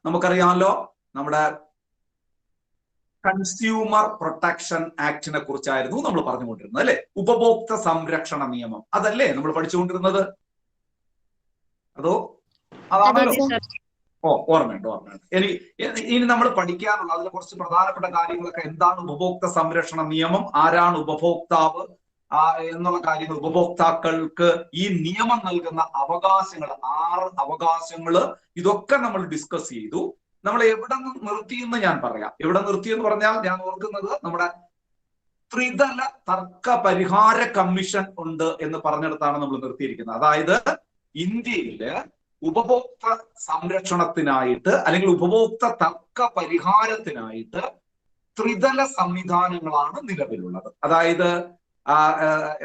നമുക്കറിയാമല്ലോ നമ്മുടെ consumer protection ആക്ടിനെ കുറിച്ചായിരുന്നു നമ്മൾ പറഞ്ഞുകൊണ്ടിരുന്നത് അല്ലെ. ഉപഭോക്തൃ സംരക്ഷണ നിയമം അതല്ലേ നമ്മൾ പഠിച്ചുകൊണ്ടിരുന്നത്? അതോ അതാണല്ലോ? ഓർമ്മയുണ്ട്. ഇനി നമ്മൾ പഠിക്കാനുള്ള അതിലെ കുറച്ച് പ്രധാനപ്പെട്ട കാര്യങ്ങളൊക്കെ എന്താണ് ഉപഭോക്തൃ സംരക്ഷണ നിയമം, ആരാണ് ഉപഭോക്താവ് എന്നുള്ള കാര്യങ്ങൾ, ഉപഭോക്താക്കൾക്ക് ഈ നിയമം നൽകുന്ന അവകാശങ്ങൾ, 6 അവകാശങ്ങൾ, ഇതൊക്കെ നമ്മൾ ഡിസ്കസ് ചെയ്തു. നമ്മൾ എവിടെ നിർത്തിയെന്ന് ഞാൻ പറയാം. എവിടെ നിർത്തിയെന്ന് പറഞ്ഞാൽ ഞാൻ ഓർക്കുന്നത് നമ്മുടെ ത്രിതല തർക്ക പരിഹാര കമ്മീഷൻ ഉണ്ട് എന്ന് പറഞ്ഞിടത്താണ് നമ്മൾ നിർത്തിയിരിക്കുന്നത്. അതായത് ഇന്ത്യയില് ഉപഭോക്തൃ സംരക്ഷണത്തിനായിട്ട് അല്ലെങ്കിൽ ഉപഭോക്തൃ തർക്ക പരിഹാരത്തിനായിട്ട് ത്രിതല സംവിധാനങ്ങളാണ് നിലവിലുള്ളത്. അതായത്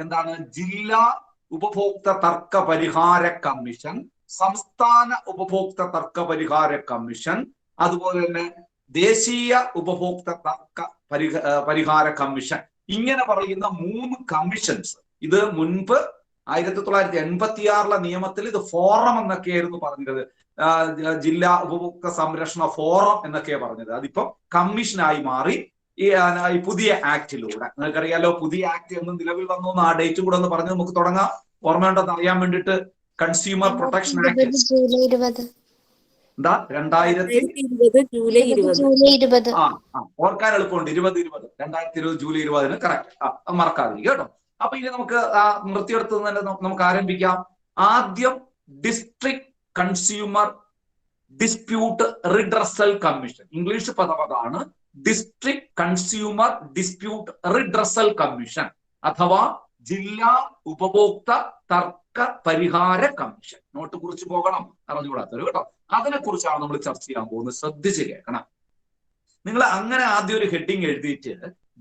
എന്താണ്? ജില്ലാ ഉപഭോക്തൃ തർക്ക പരിഹാര കമ്മീഷൻ, സംസ്ഥാന ഉപഭോക്തൃ തർക്ക പരിഹാര കമ്മീഷൻ, അതുപോലെ തന്നെ ദേശീയ ഉപഭോക്തൃ തർക്ക പരിഹാര കമ്മീഷൻ. ഇങ്ങനെ പറയുന്ന 3 കമ്മീഷൻസ്. ഇത് മുൻപ് 1986 നിയമത്തിൽ ഇത് ഫോറം എന്നൊക്കെയായിരുന്നു പറഞ്ഞത്. ജില്ലാ ഉപഭോക്തൃ സംരക്ഷണ ഫോറം എന്നൊക്കെയാണ് പറഞ്ഞത്. അതിപ്പം കമ്മീഷനായി മാറി ഈ പുതിയ ആക്ടിലൂടെ. നിങ്ങൾക്കറിയാലോ പുതിയ ആക്ട് എന്ന് നിലവിൽ വന്നു. ആ ഡേറ്റും കൂടെ ഒന്ന് പറഞ്ഞ് നമുക്ക് തുടങ്ങാം. ഓർമ്മയുണ്ടെന്ന് അറിയാൻ വേണ്ടിയിട്ട്. കൺസ്യൂമർ പ്രൊട്ടക്ഷൻ ആക്ട് എന്താ? 2020 ജൂലൈ 20. ഓർക്കാൻ എളുപ്പമുണ്ട്. 2020 ജൂലൈ 20 കറക്റ്റ്. മറക്കാതിരിക്കും കേട്ടോ. അപ്പൊ ഇനി നമുക്ക് നിർത്തിയെടുത്ത് തന്നെ നമുക്ക് ആരംഭിക്കാം. ആദ്യം district consumer dispute redressal commission. English പദം അതാണ്, district consumer dispute redressal commission അഥവാ ജില്ലാ ഉപഭോക്തൃ തർക്ക പരിഹാര കമ്മീഷൻ. നോട്ട് കുറിച്ച് പോകണം, അറിഞ്ഞുകൂടാത്തവര് കേട്ടോ. അതിനെ കുറിച്ചാണ് നമ്മൾ ചർച്ച ചെയ്യാൻ പോകുന്നത്. ശ്രദ്ധിച്ച് കേൾക്കണം. നിങ്ങൾ അങ്ങനെ ആദ്യം ഒരു ഹെഡിങ് എഴുതിയിട്ട്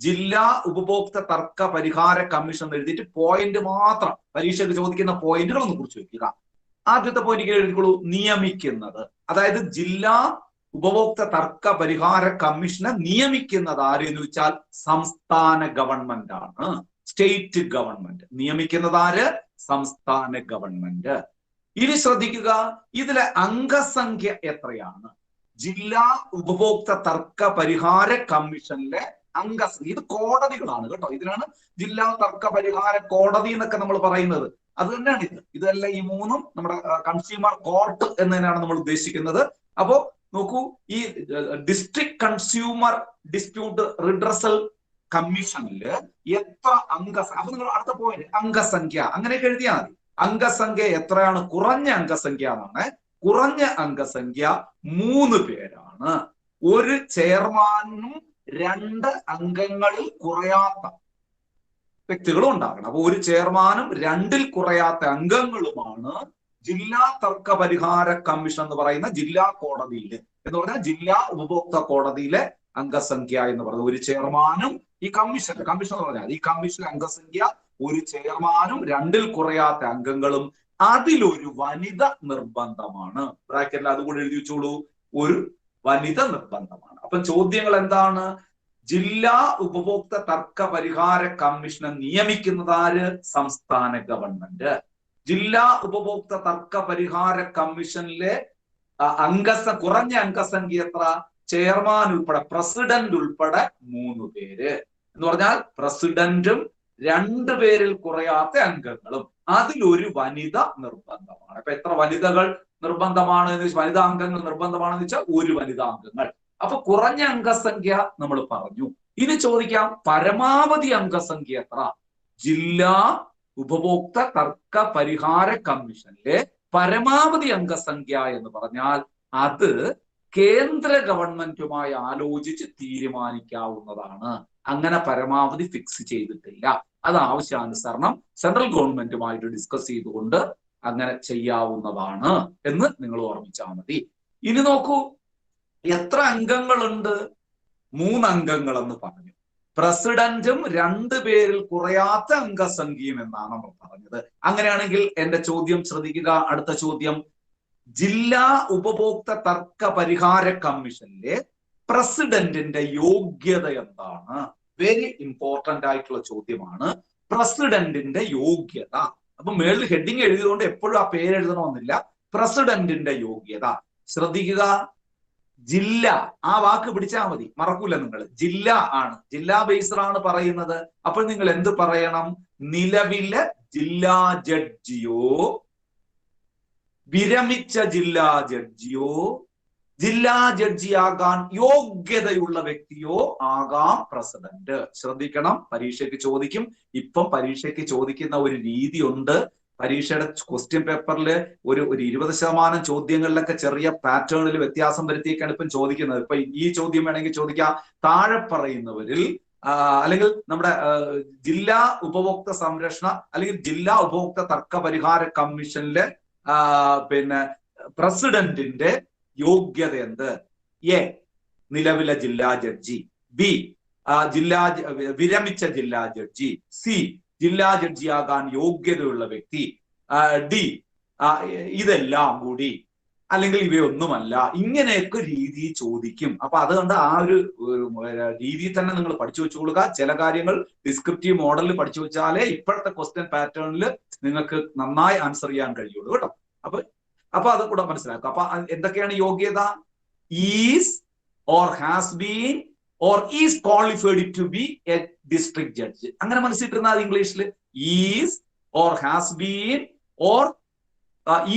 ജില്ലാ ഉപഭോക്തൃ തർക്ക പരിഹാര കമ്മീഷൻ എഴുതിയിട്ട് പോയിന്റ് മാത്രം, പരീക്ഷയ്ക്ക് ചോദിക്കുന്ന പോയിന്റുകൾ ഒന്ന് കുറിച്ച് വെക്കുക. ആദ്യത്തെ പോയിന്റ് എഴുതിക്കോളൂ, നിയമിക്കുന്നത്. അതായത് ജില്ലാ ഉപഭോക്തൃ തർക്ക പരിഹാര കമ്മീഷനെ നിയമിക്കുന്നത് ആരെന്ന് വെച്ചാൽ സംസ്ഥാന ഗവൺമെന്റ് ആണ്. State government. നിയമിക്കുന്നത് ആര്? സംസ്ഥാന ഗവൺമെന്റ്. ഇനി ശ്രദ്ധിക്കുക, ഇതിലെ അംഗസംഖ്യ എത്രയാണ്? ജില്ലാ ഉപഭോക്തൃ തർക്ക പരിഹാര കമ്മീഷനിലെ അംഗസംഖ്യ, ഇത് കോടതികളാണ് കേട്ടോ. ഇതിനാണ് ജില്ലാ തർക്ക പരിഹാര കോടതി എന്നൊക്കെ നമ്മൾ പറയുന്നത്. അത് തന്നെയാണ് ഇത്. ഇതല്ല ഈ 3ഉം നമ്മുടെ കൺസ്യൂമർ കോർട്ട് എന്നതിനാണ് നമ്മൾ ഉദ്ദേശിക്കുന്നത്. അപ്പോ നോക്കൂ, ഈ ഡിസ്ട്രിക്ട് കൺസ്യൂമർ ഡിസ്പ്യൂട്ട് റിഡ്രസൽ കമ്മീഷനില് എത്ര അപ്പൊ നിങ്ങൾ അടുത്ത പോയിന്റ് അംഗസംഖ്യ അങ്ങനെയൊക്കെ എഴുതിയാൽ മതി. അംഗസംഖ്യ എത്രയാണ്? കുറഞ്ഞ അംഗസംഖ്യ എന്നാണ്. കുറഞ്ഞ അംഗസംഖ്യ 3 പേരാണ്. ഒരു ചെയർമാനും 2 അംഗങ്ങളിൽ കുറയാത്ത വ്യക്തികളും ഉണ്ടാകണം. അപ്പൊ ഒരു ചെയർമാനും 2ൽ കുറയാത്ത അംഗങ്ങളുമാണ് ജില്ലാ തർക്ക പരിഹാര കമ്മീഷൻ എന്ന് പറയുന്ന ജില്ലാ കോടതിയിൽ, എന്ന് പറഞ്ഞാൽ ജില്ലാ ഉപഭോക്തൃ കോടതിയിലെ അംഗസംഖ്യ എന്ന് പറയുന്നത്. ഒരു ചെയർമാനും ഈ കമ്മീഷൻ എന്ന് പറഞ്ഞാൽ ഈ കമ്മീഷനിലെ അംഗസംഖ്യ ഒരു ചെയർമാനും 2ൽ കുറയാത്ത അംഗങ്ങളും, അതിലൊരു വനിത നിർബന്ധമാണ്. ബ്രാക്കറ്റിൽ അതുകൂടെ എഴുതി വെച്ചോളൂ, ഒരു വനിത നിർബന്ധമാണ്. അപ്പൊ ചോദ്യങ്ങൾ എന്താണ്? ജില്ലാ ഉപഭോക്തൃ തർക്ക പരിഹാര കമ്മീഷനെ നിയമിക്കുന്നത് ആര്? സംസ്ഥാന ഗവൺമെന്റ്. ജില്ലാ ഉപഭോക്തൃ തർക്ക പരിഹാര കമ്മീഷനിലെ കുറഞ്ഞ അംഗസംഖ്യ എത്ര? ചെയർമാൻ ഉൾപ്പെടെ, പ്രസിഡന്റ് ഉൾപ്പെടെ 3 പേര്. എന്ന് പറഞ്ഞാൽ പ്രസിഡന്റും 2 പേരിൽ കുറയാത്ത അംഗങ്ങളും, അതിലൊരു വനിത നിർബന്ധമാണ്. അപ്പൊ എത്ര വനിതകൾ നിർബന്ധമാണ് എന്ന് വെച്ചാൽ, വനിതാ അംഗങ്ങൾ നിർബന്ധമാണെന്ന് വെച്ചാൽ 1 വനിതാ അംഗങ്ങൾ. അപ്പൊ കുറഞ്ഞ അംഗസംഖ്യ നമ്മൾ പറഞ്ഞു. ഇനി ചോദിക്കാം, പരമാവധി അംഗസംഖ്യ എത്ര? ജില്ലാ ഉപഭോക്തൃ തർക്ക പരിഹാര കമ്മീഷനിലെ പരമാവധി അംഗസംഖ്യ എന്ന് പറഞ്ഞാൽ അത് കേന്ദ്ര ഗവൺമെന്റുമായി ആലോചിച്ച് തീരുമാനിക്കാവുന്നതാണ്. അങ്ങനെ പരമാവധി ഫിക്സ് ചെയ്തിട്ടില്ല. അത് ആവശ്യാനുസരണം സെൻട്രൽ ഗവൺമെന്റുമായിട്ട് ഡിസ്കസ് ചെയ്തുകൊണ്ട് അങ്ങനെ ചെയ്യാവുന്നതാണ് എന്ന് നിങ്ങൾ ഓർമ്മിച്ചാൽ മതി. ഇനി നോക്കൂ, എത്ര അംഗങ്ങളുണ്ട്? 3 അംഗങ്ങൾ എന്ന് പറഞ്ഞു. പ്രസിഡന്റും 2 പേരിൽ കുറയാത്ത അംഗസംഖ്യയും എന്നാണ് നമ്മൾ പറഞ്ഞത്. അങ്ങനെയാണെങ്കിൽ എന്റെ ചോദ്യം ശ്രദ്ധിക്കുക. അടുത്ത ചോദ്യം, ജില്ലാ ഉപഭോക്തൃ തർക്ക പരിഹാര കമ്മീഷനിലെ പ്രസിഡന്റിന്റെ യോഗ്യത എന്താണ്? വെരി ഇമ്പോർട്ടന്റ് ആയിട്ടുള്ള ചോദ്യമാണ് പ്രസിഡന്റിന്റെ യോഗ്യത. അപ്പൊ മേളിൽ ഹെഡിങ് എഴുതിയതുകൊണ്ട് എപ്പോഴും ആ പേര് എഴുതണമെന്നില്ല. പ്രസിഡന്റിന്റെ യോഗ്യത ശ്രദ്ധിക്കുക. ജില്ല, ആ വാക്ക് പിടിച്ചാൽ മതി, മറക്കൂല നിങ്ങൾ. ജില്ല ആണ്, ജില്ലാ ബേസ്ഡാണ് പറയുന്നത്. അപ്പോൾ നിങ്ങൾ എന്ത് പറയണം? നിലവിലെ ജില്ലാ ജഡ്ജിയോ വിരമിച്ച ജില്ലാ ജഡ്ജിയോ ജില്ലാ ജഡ്ജിയാകാൻ യോഗ്യതയുള്ള വ്യക്തിയോ ആകാം പ്രസിഡന്റ്. ശ്രദ്ധിക്കണം, പരീക്ഷയ്ക്ക് ചോദിക്കും. ഇപ്പം പരീക്ഷയ്ക്ക് ചോദിക്കുന്ന ഒരു രീതിയുണ്ട്. പരീക്ഷയുടെ ക്വസ്റ്റ്യൻ പേപ്പറിൽ ഒരു 20% ചോദ്യങ്ങളിലൊക്കെ ചെറിയ പാറ്റേണിൽ വ്യത്യാസം വരുത്തിയൊക്കെയാണ് ഇപ്പം ചോദിക്കുന്നത്. ഇപ്പൊ ഈ ചോദ്യം വേണമെങ്കിൽ ചോദിക്കാം, താഴെ പറയുന്നവരിൽ അല്ലെങ്കിൽ നമ്മുടെ ജില്ലാ ഉപഭോക്തൃ സംരക്ഷണ അല്ലെങ്കിൽ ജില്ലാ ഉപഭോക്തൃ തർക്ക പരിഹാര കമ്മീഷനിലെ പിന്നെ പ്രസിഡന്റിന്റെ യോഗ്യത എന്ത്? എ, നിലവിലെ ജില്ലാ ജഡ്ജി. ബി, വിരമിച്ച ജില്ലാ ജഡ്ജി. സി, ജില്ലാ ജഡ്ജിയാകാൻ യോഗ്യതയുള്ള വ്യക്തി. ഡി, ഇതെല്ലാം കൂടി, അല്ലെങ്കിൽ ഇവയൊന്നുമല്ല. ഇങ്ങനെയൊക്കെ രീതി ചോദിക്കും. അപ്പൊ അതുകൊണ്ട് ആ ഒരു രീതിയിൽ തന്നെ നിങ്ങൾ പഠിച്ചു വെച്ചുകൊള്ളുക. ചില കാര്യങ്ങൾ ഡിസ്ക്രിപ്റ്റീവ് മോഡലിൽ പഠിച്ചു വെച്ചാലേ ഇപ്പോഴത്തെ ക്വസ്റ്റ്യൻ പാറ്റേണിൽ നിങ്ങൾക്ക് നന്നായി ആൻസർ ചെയ്യാൻ കഴിയുള്ളൂ കേട്ടോ. അപ്പൊ അത് കൂടെ മനസ്സിലാക്കുക. അപ്പൊ എന്തൊക്കെയാണ് യോഗ്യത? Is or has been or is qualified to be a district judge. അങ്ങനെ മനസ്സിട്ടിരുന്നാൽ ഇംഗ്ലീഷിൽ is or has been or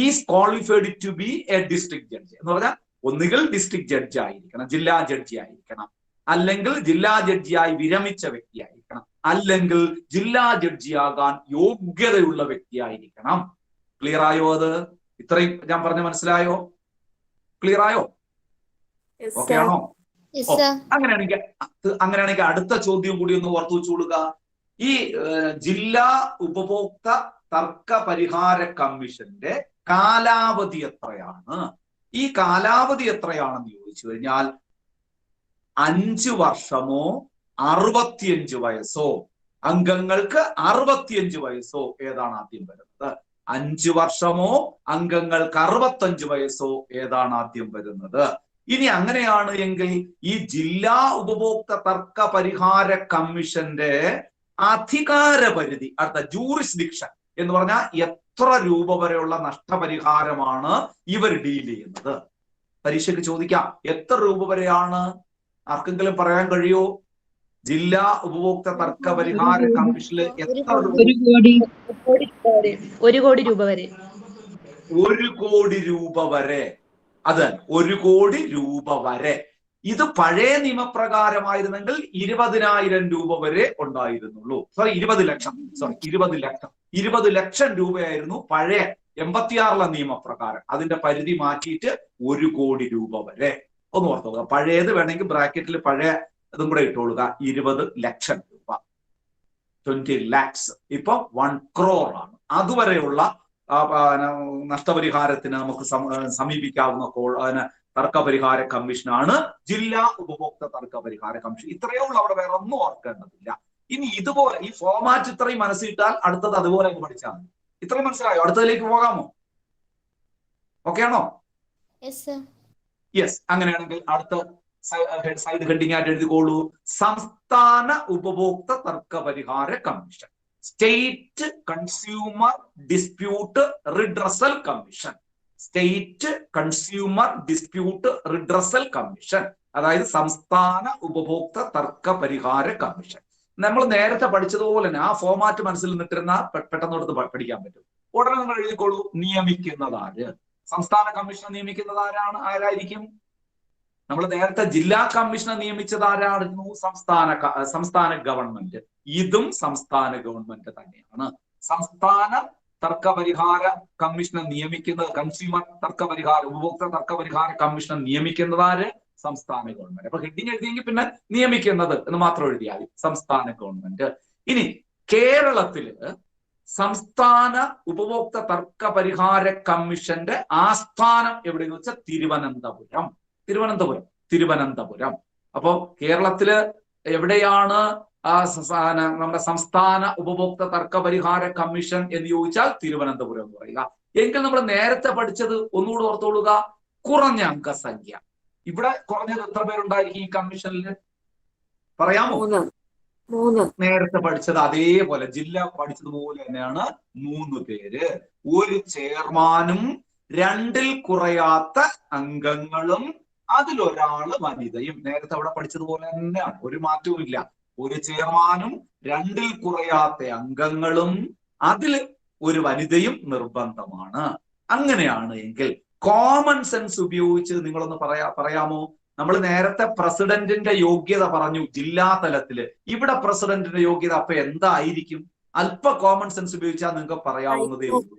is qualified to be a district judge എന്ന് പറഞ്ഞാൽ ഒന്നുകിൽ ഡിസ്ട്രിക്ട് ജഡ്ജ് ആയിരിക്കണം, ജില്ലാ ജഡ്ജി ആയിരിക്കണം, അല്ലെങ്കിൽ ജില്ലാ ജഡ്ജിയായി വിരമിച്ച വ്യക്തിയായിരിക്കണം, അല്ലെങ്കിൽ ജില്ലാ ജഡ്ജിയാകാൻ യോഗ്യതയുള്ള വ്യക്തിയായിരിക്കണം. ക്ലിയർ ആയോ? അത് ഇത്രയും ഞാൻ പറഞ്ഞ മനസ്സിലായോ? ക്ലിയർ ആയോ? ഓക്കെ ആണോ? അങ്ങനെയാണെങ്കിൽ അടുത്ത ചോദ്യം കൂടി ഒന്ന് ഓർത്തു വെച്ചുകൊള്ളുക. ഈ ജില്ലാ ഉപഭോക്തൃ തർക്ക പരിഹാര കമ്മീഷന്റെ കാലാവധി എത്രയാണ്? ഈ കാലാവധി എത്രയാണെന്ന് ചോദിച്ചു കഴിഞ്ഞാൽ 5 വർഷമോ 65 വയസ്സോ? അംഗങ്ങൾക്ക് 65 വയസ്സോ? ഏതാണ് ആദ്യം വരുന്നത്? 5 വർഷമോ അംഗങ്ങൾക്ക് 65 വയസ്സോ? ഏതാണ് ആദ്യം വരുന്നത്? ഇനി അങ്ങനെയാണ് എങ്കിൽ ഈ ജില്ലാ ഉപഭോക്തൃ തർക്ക പരിഹാര കമ്മീഷന്റെ അധികാരപരിധി, അടുത്ത ജൂറിസ്ഡിക്ഷൻ എന്ന് പറഞ്ഞാൽ എത്ര രൂപ വരെയുള്ള നഷ്ടപരിഹാരമാണ് ഇവർ ഡീൽ ചെയ്യുന്നത്? പരീക്ഷയ്ക്ക് ചോദിക്കാം. എത്ര രൂപ വരെയാണ്? ആർക്കെങ്കിലും പറയാൻ കഴിയോ? ജില്ലാ ഉപഭോക്തൃ തർക്ക പരിഹാര കമ്മീഷനിൽ എത്ര? 1 കോടി രൂപ വരെ. 1 കോടി രൂപ വരെ. അത് 1 കോടി രൂപ വരെ. ഇത് പഴയ നിയമപ്രകാരമായിരുന്നെങ്കിൽ 20,000 രൂപ വരെ ഉണ്ടായിരുന്നുള്ളൂ. 20 ലക്ഷം 20 ലക്ഷം രൂപയായിരുന്നു പഴയ 86 നിയമപ്രകാരം. അതിന്റെ പരിധി മാറ്റിയിട്ട് 1 കോടി രൂപ വരെ. ഒന്ന് ഓർത്തുക. പഴയത് വേണമെങ്കിൽ ബ്രാക്കറ്റിൽ പഴയ അതും കൂടെ ഇട്ടുകൊള്ളുക. 20 ലക്ഷം രൂപ, 20 lakhs. ഇപ്പൊ 1 crore ആണ്. അതുവരെയുള്ള നഷ്ടപരിഹാരത്തിന് നമുക്ക് സമീപിക്കാവുന്ന തർക്ക പരിഹാര കമ്മീഷനാണ് ജില്ലാ ഉപഭോക്തൃ തർക്ക പരിഹാര കമ്മീഷൻ. ഇത്രയേ ഉള്ളൂ, അവിടെ വേറെ ഒന്നും ഓർക്കേണ്ടതില്ല. ഇനി ഇതുപോലെ ഈ ഫോമാറ്റ് ഇത്രയും മനസ്സിട്ടാൽ അടുത്തത് അതുപോലെ അങ്ങ് പഠിച്ചാൽ മതി. ഇത്രയും മനസ്സിലായോ? അടുത്തതിലേക്ക് പോകാമോ? ഓക്കെ ആണോ? യെസ്. അങ്ങനെയാണെങ്കിൽ അടുത്ത സൈഡ് ഹെഡിങ് ആയിട്ട് എഴുതിക്കോളൂ. സംസ്ഥാന ഉപഭോക്തൃ തർക്ക പരിഹാര commission, state consumer dispute redressal commission. State consumer dispute redressal commission, അതായത് സംസ്ഥാന ഉപഭോക്തൃ തർക്ക പരിഹാര കമ്മീഷൻ. നമ്മൾ നേരത്തെ പഠിച്ചതുപോലെ തന്നെ ആ ഫോമാറ്റ് മനസ്സിൽ നിന്നിട്ടിരുന്ന പെട്ടെന്ന് എടുത്ത് പഠിക്കാൻ പറ്റും. ഉടനെ നിങ്ങൾ എഴുതിക്കോളൂ. നിയമിക്കുന്നതാര്? സംസ്ഥാന കമ്മീഷനെ നിയമിക്കുന്നത് ആരായിരിക്കും? നമ്മൾ നേരത്തെ ജില്ലാ കമ്മീഷനെ നിയമിച്ചത് ആരായിരുന്നു? സംസ്ഥാന ഗവൺമെന്റ്. ഇതും സംസ്ഥാന ഗവൺമെന്റ് തന്നെയാണ്. സംസ്ഥാന തർക്ക പരിഹാര കമ്മീഷനെ നിയമിക്കുന്നത്, കൺസ്യൂമർ തർക്ക പരിഹാര ഉപഭോക്തൃ തർക്ക പരിഹാര കമ്മീഷനെ നിയമിക്കുന്നത് ആര്? സംസ്ഥാന ഗവൺമെന്റ്. അപ്പൊ ഹെഡിങ് എഴുതിയെങ്കിൽ പിന്നെ നിയമിക്കുന്നത് എന്ന് മാത്രം എഴുതിയാൽ സംസ്ഥാന ഗവൺമെന്റ്. ഇനി കേരളത്തില് സംസ്ഥാന ഉപഭോക്തൃ തർക്ക പരിഹാര കമ്മീഷന്റെ ആസ്ഥാനം എവിടെയെന്ന് വെച്ചാൽ തിരുവനന്തപുരം. അപ്പോ കേരളത്തില് എവിടെയാണ് നമ്മുടെ സംസ്ഥാന ഉപഭോക്തൃ തർക്ക പരിഹാര കമ്മീഷൻ എന്ന് ചോദിച്ചാൽ തിരുവനന്തപുരം എന്ന് പറയുക. എങ്കിൽ നമ്മൾ നേരത്തെ പഠിച്ചത് ഒന്നുകൂടെ ഓർത്തോളുക. കുറഞ്ഞ അംഗസംഖ്യ. ഇവിടെ കുറഞ്ഞത് എത്ര പേരുണ്ടായിരിക്കും ഈ കമ്മീഷനിൽ? പറയാമോ? 3. നേരത്തെ പഠിച്ചത് അതേപോലെ ജില്ല പഠിച്ചതുപോലെ തന്നെയാണ്. 3 പേര്, ഒരു ചെയർമാനും 2ൽ കുറയാത്ത അംഗങ്ങളും അതിലൊരാള് വനിതയും. നേരത്തെ അവിടെ പഠിച്ചതുപോലെ തന്നെയാണ്, ഒരു മാറ്റവും ഇല്ല. ഒരു ചെയർമാനും 2ൽ കുറയാത്ത അംഗങ്ങളും അതിൽ ഒരു വനിതയും നിർബന്ധമാണ്. അങ്ങനെയാണ് എങ്കിൽ കോമൺ സെൻസ് ഉപയോഗിച്ച് നിങ്ങളൊന്ന് പറയാമോ? നമ്മൾ നേരത്തെ പ്രസിഡന്റിന്റെ യോഗ്യത പറഞ്ഞു ജില്ലാ തലത്തില്. ഇവിടെ പ്രസിഡന്റിന്റെ യോഗ്യത അപ്പൊ എന്തായിരിക്കും? അല്പ കോമൺ സെൻസ് ഉപയോഗിച്ചാൽ നിങ്ങൾക്ക് പറയാവുന്നതേ ഉള്ളൂ.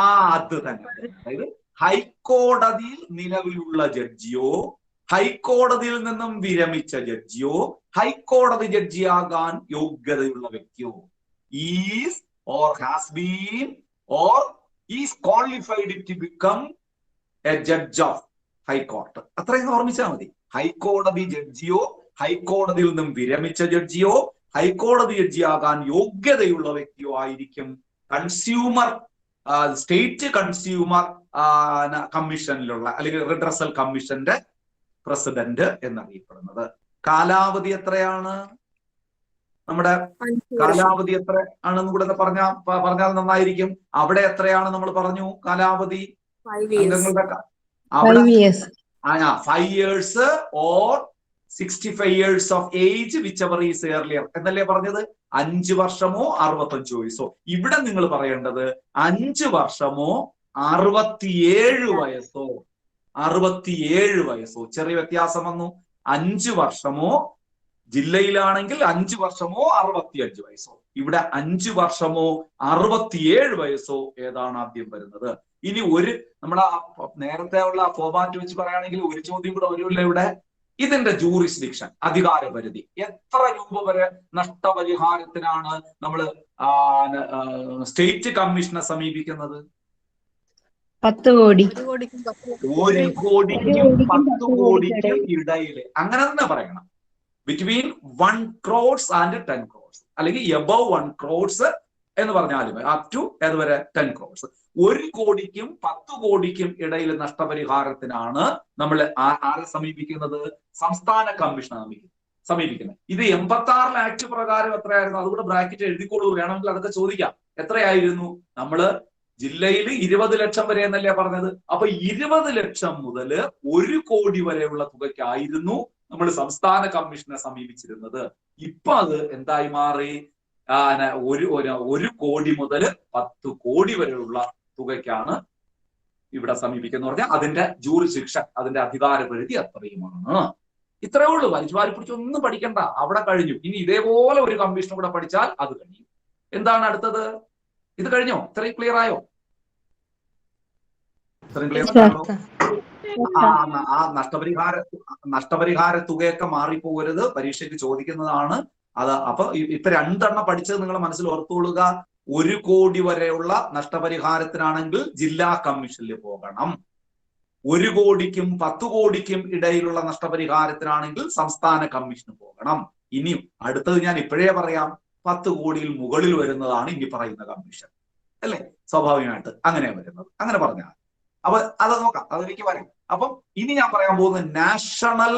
അത് തന്നെ. അതായത് ഹൈക്കോടതിയിൽ നിലവിലുള്ള ജഡ്ജിയോ ഹൈക്കോടതിയിൽ നിന്നും വിരമിച്ച ജഡ്ജിയോ ഹൈക്കോടതി ജഡ്ജിയാകാൻ യോഗ്യതയുള്ള വ്യക്തിയോ is or has been or is qualified to become a judge of high court. അത്രയും ഓർമ്മിച്ചാൽ മതി. ഹൈക്കോടതി ജഡ്ജിയോ ഹൈക്കോടതിയിൽ നിന്നും വിരമിച്ച ജഡ്ജിയോ ഹൈക്കോടതി ജഡ്ജിയാകാൻ യോഗ്യതയുള്ള വ്യക്തിയോ ആയിരിക്കും കൺസ്യൂമർ സ്റ്റേറ്റ് കൺസ്യൂമർ കമ്മീഷനിലുള്ള അല്ലെങ്കിൽ റിഡ്രസൽ കമ്മീഷന്റെ പ്രസിഡന്റ് എന്നറിയപ്പെടുന്നത്. കാലാവധി എത്രയാണ്? നമ്മുടെ കാലാവധി എത്ര ആണെന്ന് കൂടെ പറഞ്ഞാൽ നന്നായിരിക്കും. അവിടെ എത്രയാണ് നമ്മൾ പറഞ്ഞു കാലാവധി? അംഗങ്ങളുടെ അവിടെ 5 years or 65 years of age whichever is earlier എന്നല്ലേ പറഞ്ഞത്? 5 വർഷമോ 65 വയസ്സോ. ഇവിടെ നിങ്ങൾ പറയേണ്ടത് 5 വർഷമോ 67 വയസ്സോ. 67 വയസ്സോ. ചെറിയ വ്യത്യാസം വന്നു. 5 വർഷമോ ജില്ലയിലാണെങ്കിൽ 5 വർഷമോ 65 വയസ്സോ. ഇവിടെ 5 വർഷമോ 67 വയസ്സോ ഏതാണ് ആദ്യം വരുന്നത്? ഇനി നമ്മുടെ നേരത്തെ ഉള്ള ഫോർമാറ്റ് വെച്ച് പറയുകയാണെങ്കിൽ ഒരു ചോദ്യം കൂടെ വരുമല്ലോ ഇവിടെ. ഇതിന്റെ ജൂറിസ്ഡിക്ഷൻ, അധികാരപരിധി, എത്ര രൂപ വരെ നഷ്ടപരിഹാരത്തിനാണ് നമ്മൾ സ്റ്റേറ്റ് കമ്മീഷനെ സമീപിക്കുന്നത്? 10 കോടി. 1 കോടിക്കും 10 കോടിക്കും ഇടയിൽ, അങ്ങനെ തന്നെ പറയണം. ബിറ്റ്വീൻ 1 crores and 10 crores അല്ലെങ്കിൽ എബവ് 1 crores എന്ന് പറഞ്ഞാലും അപ് ടു ഏതുവരെ 10 crores. 1 കോടിക്കും 10 കോടിക്കും ഇടയിൽ നഷ്ടപരിഹാരത്തിനാണ് നമ്മൾ ആരെ സമീപിക്കുന്നത്? സംസ്ഥാന കമ്മീഷനെ സമീപിക്കുന്നത്. ഇത് 86 ആക്ട് പ്രകാരം എത്രയായിരുന്നു? അതുകൂടെ ബ്രാക്കറ്റ് എഴുതിക്കോളൂ, വേണമെങ്കിൽ അതൊക്കെ ചോദിക്കാം. എത്രയായിരുന്നു? നമ്മള് ജില്ലയിൽ 20 ലക്ഷം വരെ എന്നല്ലേ പറഞ്ഞത്? അപ്പൊ 20 ലക്ഷം മുതൽ 1 കോടി വരെയുള്ള തുകയ്ക്കായിരുന്നു നമ്മൾ സംസ്ഥാന കമ്മീഷനെ സമീപിച്ചിരുന്നത്. ഇപ്പൊ അത് എന്തായി മാറി? 1 കോടി മുതൽ 10 കോടി വരെയുള്ള തുകയ്ക്കാണ് ഇവിടെ സമീപിക്കുന്നത്. പറഞ്ഞാൽ അതിന്റെ ജൂറിസ്ഡിക്ഷൻ, അതിന്റെ അധികാരപരിധി അത്രയുമാണ്. ഇത്രയേ ഉള്ളൂ. വലിച്ചുവാരി പിടിച്ചൊന്നും പഠിക്കണ്ട, അവിടെ കഴിഞ്ഞു. ഇനി ഇതേപോലെ ഒരു കമ്മീഷൻ കൂടെ പഠിച്ചാൽ അത് കഴിയും. എന്താണ് അടുത്തത്? ഇത് കഴിഞ്ഞോ? ഇത്രയും ക്ലിയർ ആയോ? ഇത്രയും ക്ലിയർ ആണോ? ആ നഷ്ടപരിഹാര തുകയൊക്കെ മാറിപ്പോകരുത്, പരീക്ഷയ്ക്ക് ചോദിക്കുന്നതാണ് അത്. അപ്പൊ ഇപ്പൊ 2 എണ്ണം പഠിച്ചത് നിങ്ങൾ മനസ്സിൽ ഓർത്തുകൊള്ളുക. 1 കോടി വരെയുള്ള നഷ്ടപരിഹാരത്തിനാണെങ്കിൽ ജില്ലാ കമ്മീഷനിൽ പോകണം. 1 കോടിക്കും 10 കോടിക്കും ഇടയിലുള്ള നഷ്ടപരിഹാരത്തിനാണെങ്കിൽ സംസ്ഥാന കമ്മീഷന് പോകണം. ഇനിയും അടുത്തത് ഞാൻ ഇപ്പോഴേ പറയാം, 10 കോടിയിൽ മുകളിൽ വരുന്നതാണ് ഇനി പറയുന്ന കമ്മീഷൻ അല്ലേ? സ്വാഭാവികമായിട്ട് അങ്ങനെ വരുന്നത്. അങ്ങനെ പറഞ്ഞാൽ അപ്പൊ അത് നോക്കാം, അതിലേക്ക് വരാം. അപ്പം ഇനി ഞാൻ പറയാൻ പോകുന്നത് national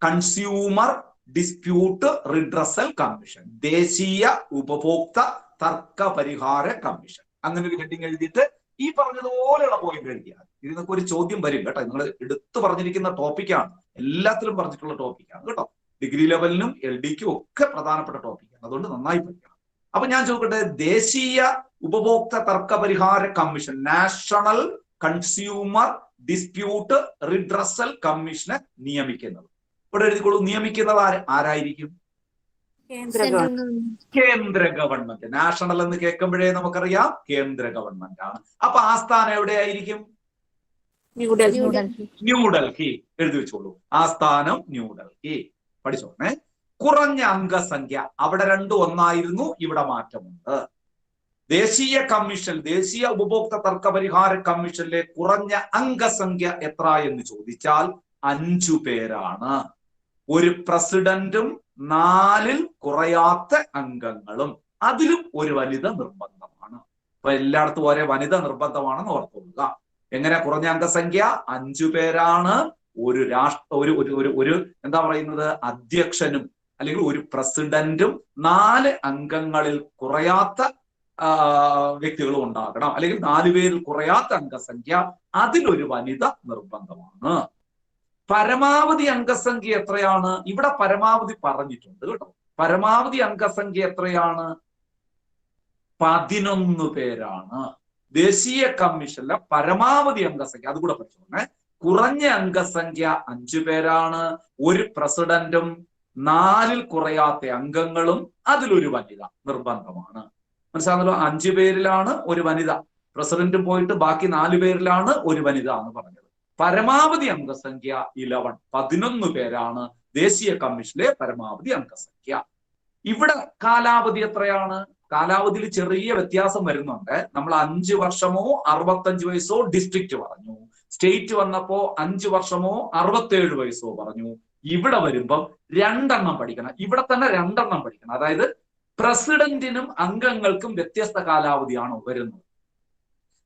consumer dispute redressal commission, ദേശീയ ഉപഭോക്തൃ തർക്ക പരിഹാര കമ്മീഷൻ. അങ്ങനെ ഒരു ഹെഡിങ് എഴുതിയിട്ട് ഈ പറഞ്ഞതുപോലെയുള്ള പോയിന്റ് എഴുതിയാൽ ഇതിനൊക്കെ ഒരു ചോദ്യം വരും കേട്ടോ. നിങ്ങൾ എടുത്തു പറഞ്ഞിരിക്കുന്ന ടോപ്പിക്കാണ്, എല്ലാത്തിലും പറഞ്ഞിട്ടുള്ള ടോപ്പിക്കാണ് കേട്ടോ. ഡിഗ്രി ലെവലിനും LD-ക്കും ഒക്കെ പ്രധാനപ്പെട്ട ടോപ്പിക്കാണ്. അതുകൊണ്ട് നന്നായി പഠിക്കണം. അപ്പൊ ഞാൻ ചോദിക്കട്ടെ, ദേശീയ ഉപഭോക്തൃ തർക്ക പരിഹാര commission, national consumer dispute redressal കമ്മീഷനെ നിയമിക്കുന്നത്, ഇവിടെ എഴുതിക്കോളൂ, നിയമിക്കുന്നത് ആരായിരിക്കും? കേന്ദ്ര ഗവൺമെന്റ്. നാഷണൽ എന്ന് കേൾക്കുമ്പോഴേ നമുക്കറിയാം കേന്ദ്ര ഗവൺമെന്റ് ആണ്. അപ്പൊ ആസ്ഥാനം എവിടെയായിരിക്കും? ന്യൂഡൽഹി. എഴുതി വെച്ചോളൂ, ആസ്ഥാനം ന്യൂഡൽഹി. പഠിച്ചോണേ. കുറഞ്ഞ അംഗസംഖ്യ, അവിടെ 2 ഒന്നായിരുന്നു, ഇവിടെ മാറ്റമുണ്ട്. ദേശീയ കമ്മീഷൻ, ദേശീയ ഉപഭോക്തൃ തർക്ക പരിഹാര കമ്മീഷനിലെ കുറഞ്ഞ അംഗസംഖ്യ എത്ര എന്ന് ചോദിച്ചാൽ 5 പേരാണ്. ഒരു പ്രസിഡന്റും 4ൽ കുറയാത്ത അംഗങ്ങളും, അതിലും ഒരു വനിത നിർബന്ധമാണ്. അപ്പൊ എല്ലായിടത്തും ഒരേ വനിത നിർബന്ധമാണെന്ന് ഓർത്തുകൊള്ളുക. എങ്ങനെ കുറഞ്ഞ അംഗസംഖ്യ? 5 പേരാണ്. ഒരു എന്താ പറയുന്നത്, അധ്യക്ഷനും അല്ലെങ്കിൽ ഒരു പ്രസിഡന്റും 4 അംഗങ്ങളിൽ കുറയാത്ത വ്യക്തികളും ഉണ്ടാകണം, അല്ലെങ്കിൽ 4 പേരിൽ കുറയാത്ത അംഗസംഖ്യ, അതിലൊരു വനിത നിർബന്ധമാണ്. പരമാവധി അംഗസംഖ്യ എത്രയാണ്? ഇവിടെ പരമാവധി പറഞ്ഞിട്ടുണ്ട് കേട്ടോ. പരമാവധി അംഗസംഖ്യ എത്രയാണ്? 11 പേരാണ്. ദേശീയ കമ്മീഷനിലെ പരമാവധി അംഗസംഖ്യ അതുകൂടെ പഠിച്ചോണേ. കുറഞ്ഞ അംഗസംഖ്യ 5 പേരാണ്. ഒരു പ്രസിഡന്റും 4-ൽ കുറയാത്ത അംഗങ്ങളും, അതിലൊരു വനിത നിർബന്ധമാണ്. മനസ്സിലാണല്ലോ? 5 പേരിലാണ് ഒരു വനിത, പ്രസിഡന്റും പോയിട്ട് ബാക്കി 4 പേരിലാണ് ഒരു വനിത എന്ന് പറഞ്ഞത്. പരമാവധി അംഗസംഖ്യ 11 പേരാണ് ദേശീയ കമ്മീഷനിലെ പരമാവധി അംഗസംഖ്യ. ഇവിടെ കാലാവധി എത്രയാണ്? കാലാവധിയിൽ ചെറിയ വ്യത്യാസം വരുന്നുണ്ട്. നമ്മൾ 5 വർഷമോ 65 വയസ്സോ ഡിസ്ട്രിക്റ്റ് പറഞ്ഞു. സ്റ്റേറ്റ് വന്നപ്പോ 5 വർഷമോ 67 വയസ്സോ പറഞ്ഞു. ഇവിടെ വരുമ്പം 2 പഠിക്കണം. ഇവിടെ തന്നെ 2 പഠിക്കണം. അതായത് പ്രസിഡന്റിനും അംഗങ്ങൾക്കും വ്യത്യസ്ത കാലാവധിയാണ് വരുന്നത്.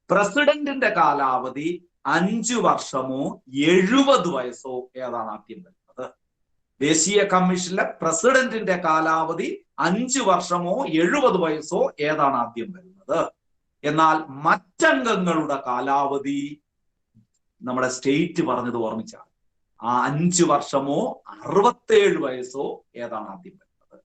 പ്രസിഡന്റിന്റെ കാലാവധി 5 വർഷമോ 70 വയസ്സോ ഏതാണ് ആദ്യം വരുന്നത്? ദേശീയ കമ്മീഷനിലെ പ്രസിഡന്റിന്റെ കാലാവധി 5 വർഷമോ 70 വയസ്സോ ഏതാണ് ആദ്യം വരുന്നത്? എന്നാൽ മറ്റംഗങ്ങളുടെ കാലാവധി നമ്മുടെ സ്റ്റേറ്റ് പറഞ്ഞത് ഓർമ്മിച്ചാൽ 5 വർഷമോ 67 വയസ്സോ ഏതാണ് ആദ്യം വരുന്നത്?